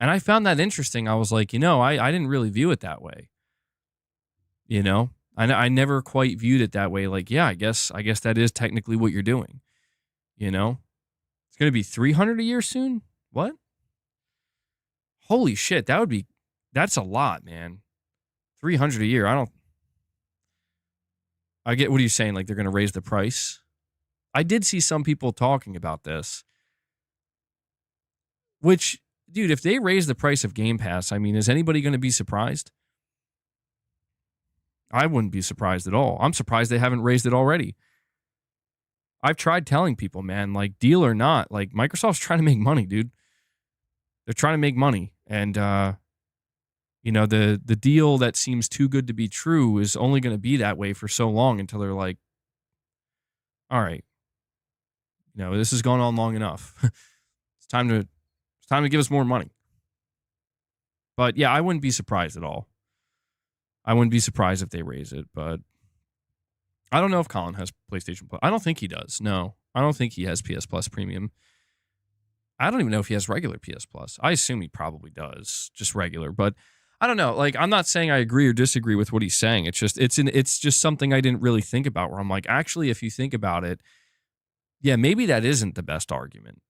A: And I found that interesting. I was like, I didn't really view it that way. I never quite viewed it that way. Like, yeah, I guess that is technically what you're doing. It's going to be $300 a year soon. What? Holy shit. That's a lot, man. $300 a year. I get, what are you saying? Like, they're going to raise the price? I did see some people talking about this, which, dude, if they raise the price of Game Pass, I mean, is anybody going to be surprised? I wouldn't be surprised at all. I'm surprised they haven't raised it already. I've tried telling people, man, like, deal or not, like, Microsoft's trying to make money, dude. They're trying to make money. And, the deal that seems too good to be true is only going to be that way for so long until they're like, all right, this has gone on long enough. It's time to give us more money. But yeah, I wouldn't be surprised at all. I wouldn't be surprised if they raise it, but I don't know if Colin has PlayStation Plus. I don't think he does. No, I don't think he has PS Plus Premium. I don't even know if he has regular PS Plus. I assume he probably does, just regular. But I don't know. Like, I'm not saying I agree or disagree with what he's saying. It's just something I didn't really think about. Where I'm like, actually, if you think about it, yeah, maybe that isn't the best argument.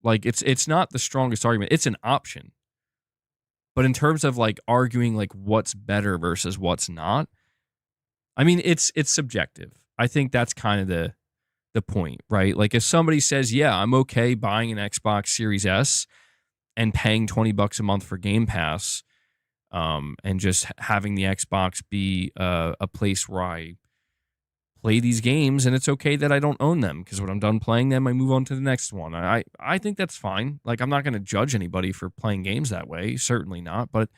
A: Like, it's not the strongest argument. It's an option. But in terms of, like, arguing, like, what's better versus what's not, I mean, it's subjective. I think that's kind of the point, right? Like, if somebody says, yeah, I'm okay buying an Xbox Series S and paying $20 a month for Game Pass, and just having the Xbox be a place where I play these games, and it's okay that I don't own them, because when I'm done playing them, I move on to the next one. I think that's fine. Like, I'm not going to judge anybody for playing games that way. Certainly not. But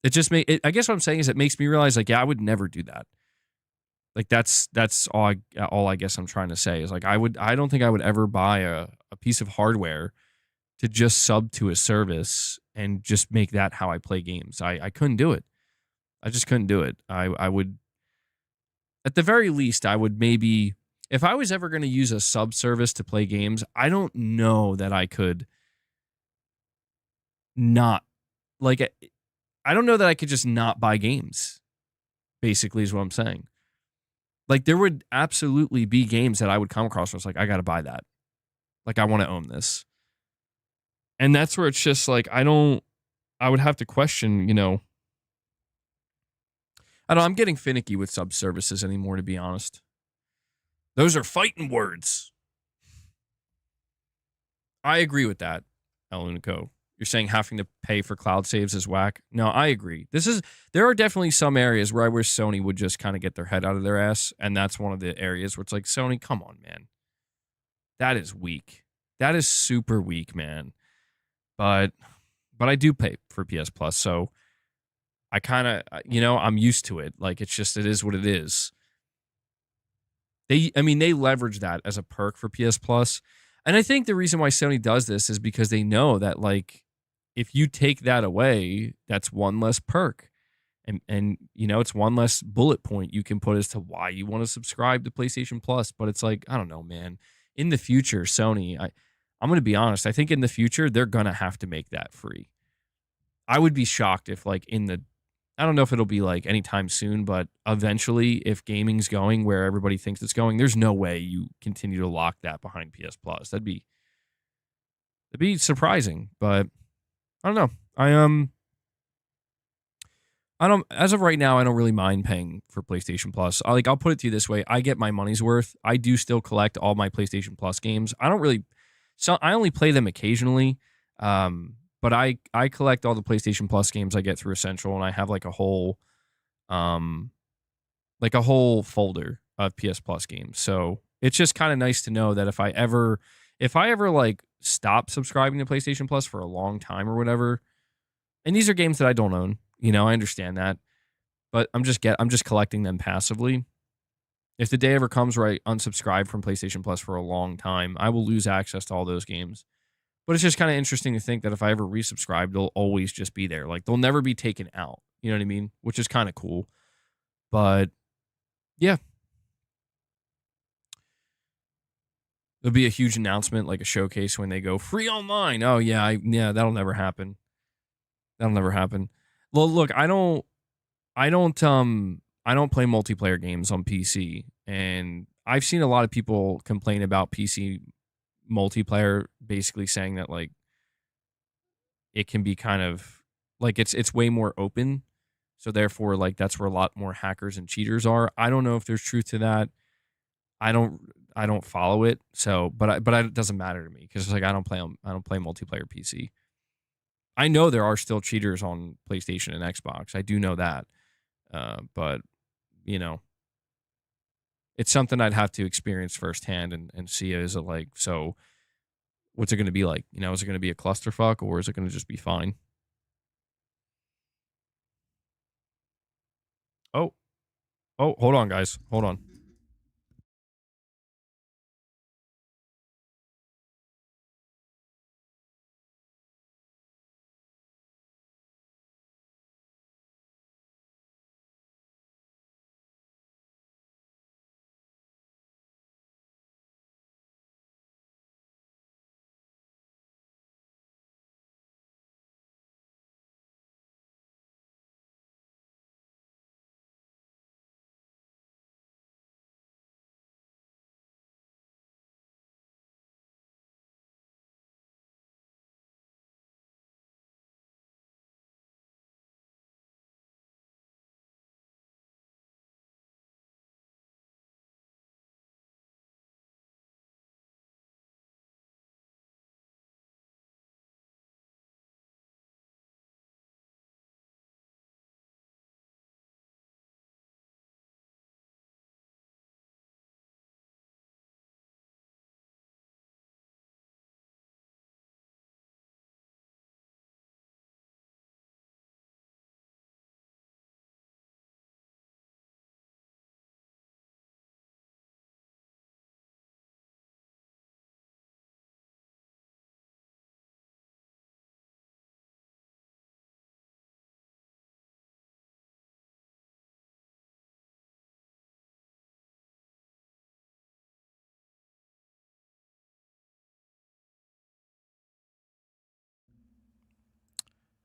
A: it just I guess what I'm saying is it makes me realize, like, yeah, I would never do that. Like, that's all I guess I'm trying to say is, like, I don't think I would ever buy a piece of hardware to just sub to a service and just make that how I play games. I couldn't do it. I just couldn't do it. I would, at the very least, I would maybe, if I was ever going to use a sub service to play games, I don't know that I could not, like, I don't know that I could just not buy games, basically, is what I'm saying. Like, there would absolutely be games that I would come across where it's like, I got to buy that. Like, I want to own this. And that's where it's just like, I would have to question, I don't know, I'm getting finicky with sub services anymore, to be honest. Those are fighting words. I agree with that, El Unico. You're saying having to pay for cloud saves is whack. No, I agree. There are definitely some areas where I wish Sony would just kind of get their head out of their ass, and that's one of the areas where it's like, Sony, come on, man. That is weak. That is super weak, man. But I do pay for PS Plus, so I kind of, I'm used to it. Like, it is what it is. They leverage that as a perk for PS Plus. And I think the reason why Sony does this is because they know that, like, if you take that away, that's one less perk. And it's one less bullet point you can put as to why you want to subscribe to PlayStation Plus. But it's like, I don't know, man. In the future, Sony, I'm going to be honest. I think in the future, they're going to have to make that free. I would be shocked if, like, I don't know if it'll be like anytime soon, but eventually, if gaming's going where everybody thinks it's going, there's no way you continue to lock that behind PS Plus. That'd be surprising, but I don't know. I don't, as of right now, I don't really mind paying for PlayStation Plus. I'll put it to you this way. I get my money's worth. I do still collect all my PlayStation Plus games. I only play them occasionally. But I collect all the PlayStation Plus games I get through Essential, and I have like a whole folder of PS Plus games. So it's just kind of nice to know that if I ever like stop subscribing to PlayStation Plus for a long time or whatever, and these are games that I don't own, I understand that, but I'm just collecting them passively. If the day ever comes where I unsubscribe from PlayStation Plus for a long time, I will lose access to all those games. But it's just kind of interesting to think that if I ever resubscribe, they'll always just be there. Like, they'll never be taken out. You know what I mean? Which is kind of cool. But, yeah. There'll be a huge announcement, like a showcase when they go free online. Oh, yeah, that'll never happen. That'll never happen. Well, look, I don't play multiplayer games on PC. And I've seen a lot of people complain about PC multiplayer, basically saying that, like, it can be kind of like it's way more open, so therefore, like, that's where a lot more hackers and cheaters are. I don't know if there's truth to that. I don't follow it, so but it doesn't matter to me because, like, I don't play multiplayer PC. I know there are still cheaters on PlayStation and Xbox. I do know that, but it's something I'd have to experience firsthand and see as a, like, so what's it going to be like? Is it going to be a clusterfuck, or is it going to just be fine? Oh, hold on, guys. Hold on.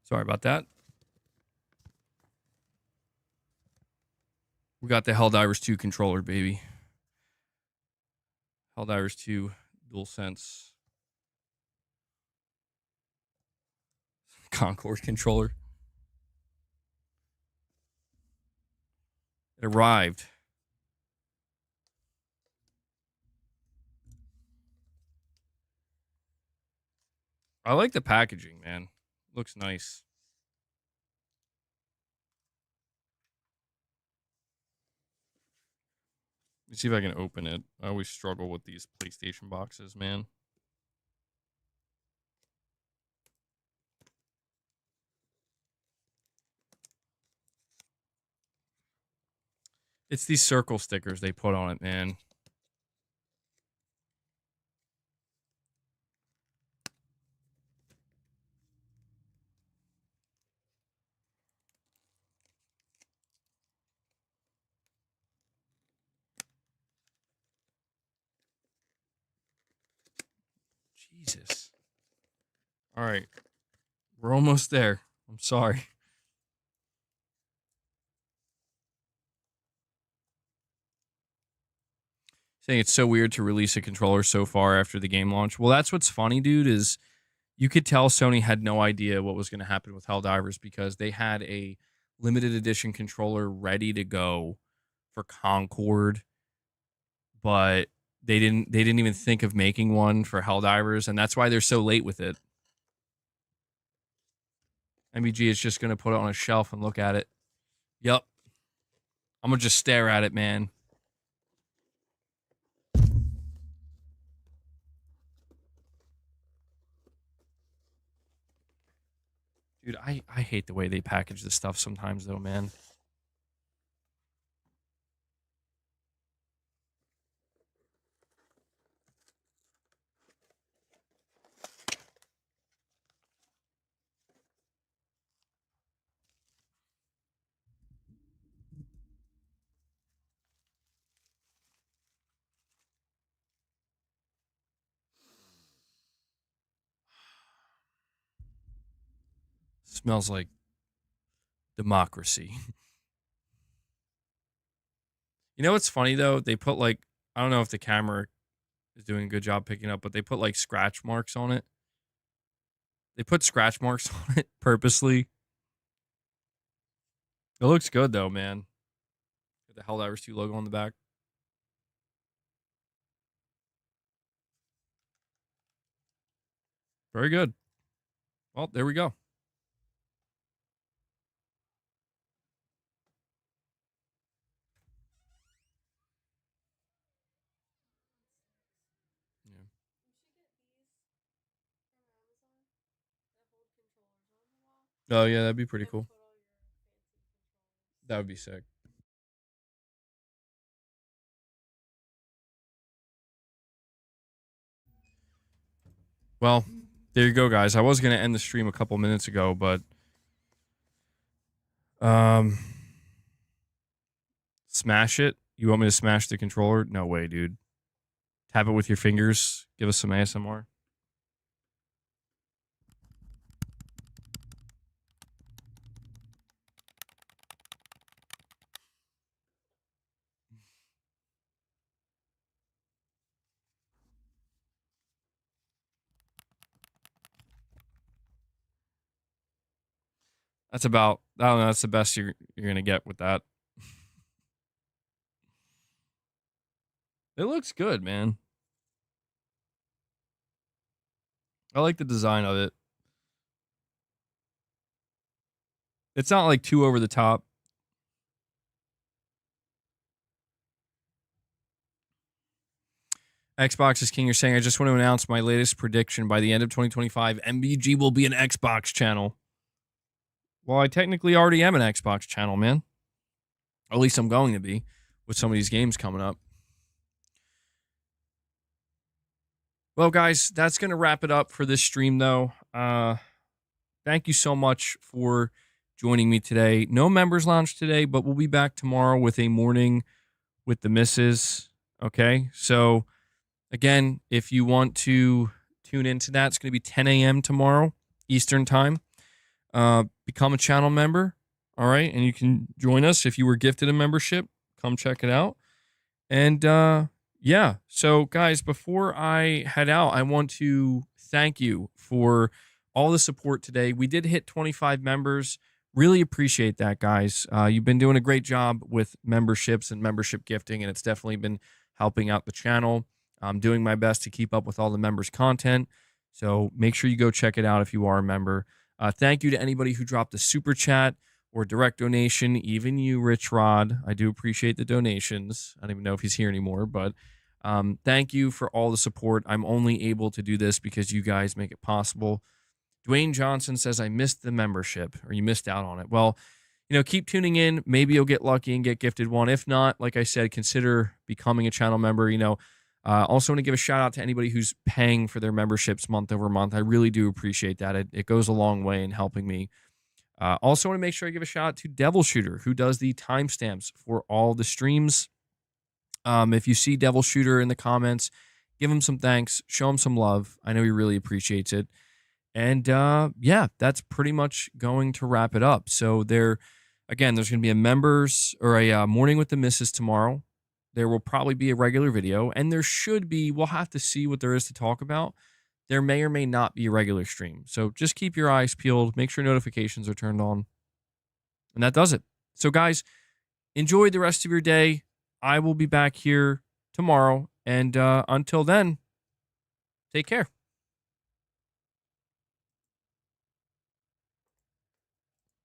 A: Sorry about that. We got the Helldivers 2 controller, baby. Helldivers 2 DualSense Concord controller. It arrived. I like the packaging, man. Looks nice. Let me see if I can open it. I always struggle with these PlayStation boxes, man. It's these circle stickers they put on it, man. Jesus. All right. We're almost there. I'm sorry. Saying it's so weird to release a controller so far after the game launch. Well, that's what's funny, dude, is you could tell Sony had no idea what was going to happen with Helldivers because they had a limited edition controller ready to go for Concord, but they didn't even think of making one for Helldivers, and that's why they're so late with it. MBG is just going to put it on a shelf and look at it. Yep. I'm going to just stare at it, man. Dude, I hate the way they package this stuff sometimes, though, man. Smells like democracy. You know what's funny, though? They put, like, I don't know if the camera is doing a good job picking up, but they put, like, scratch marks on it. They put scratch marks on it purposely. It looks good, though, man. Got the Helldivers 2 logo on the back. Very good. Well, there we go. Yeah. Oh, yeah, that'd be pretty cool. That would be sick. Well, there you go, guys. I was going to end the stream a couple minutes ago, but smash it. You want me to smash the controller? No way, dude. Tap it with your fingers. Give us some ASMR. That's about, I don't know, that's the best you're going to get with that. It looks good, man. I like the design of it. It's not like too over the top. Xbox is King. You're saying, I just want to announce my latest prediction. By the end of 2025, MBG will be an Xbox channel. Well, I technically already am an Xbox channel, man. Or at least I'm going to be with some of these games coming up. Well, guys, that's going to wrap it up for this stream, though. Thank you so much for joining me today. No members lounge today, but we'll be back tomorrow with a morning with the missus. Okay, so again, if you want to tune into that, it's going to be 10 a.m. tomorrow Eastern time. Become a channel member, all right, and you can join us if you were gifted a membership. Come check it out. And yeah, so guys, before I head out, I want to thank you for all the support today. We did hit 25 members. Really appreciate that, guys. You've been doing a great job with memberships and membership gifting, and it's definitely been helping out the channel. I'm doing my best to keep up with all the members' content, so make sure you go check it out if you are a member. Thank you to anybody who dropped a super chat or direct donation, even you, Rich Rod. I do appreciate the donations. I don't even know if he's here anymore, but thank you for all the support. I'm only able to do this because you guys make it possible. Dwayne Johnson says, I missed the membership, or you missed out on it. Well, keep tuning in. Maybe you'll get lucky and get gifted one. If not, like I said, consider becoming a channel member. Also want to give a shout out to anybody who's paying for their memberships month over month. I really do appreciate that. It goes a long way in helping me. Also want to make sure I give a shout out to Devil Shooter, who does the timestamps for all the streams. If you see Devil Shooter in the comments, give him some thanks, show him some love. I know he really appreciates it. And yeah, that's pretty much going to wrap it up. So there's going to be a members or a morning with the missus tomorrow. There will probably be a regular video, and there should be, we'll have to see what there is to talk about. There may or may not be a regular stream. So just keep your eyes peeled, make sure notifications are turned on. And that does it. So guys, enjoy the rest of your day. I will be back here tomorrow. And until then, take care.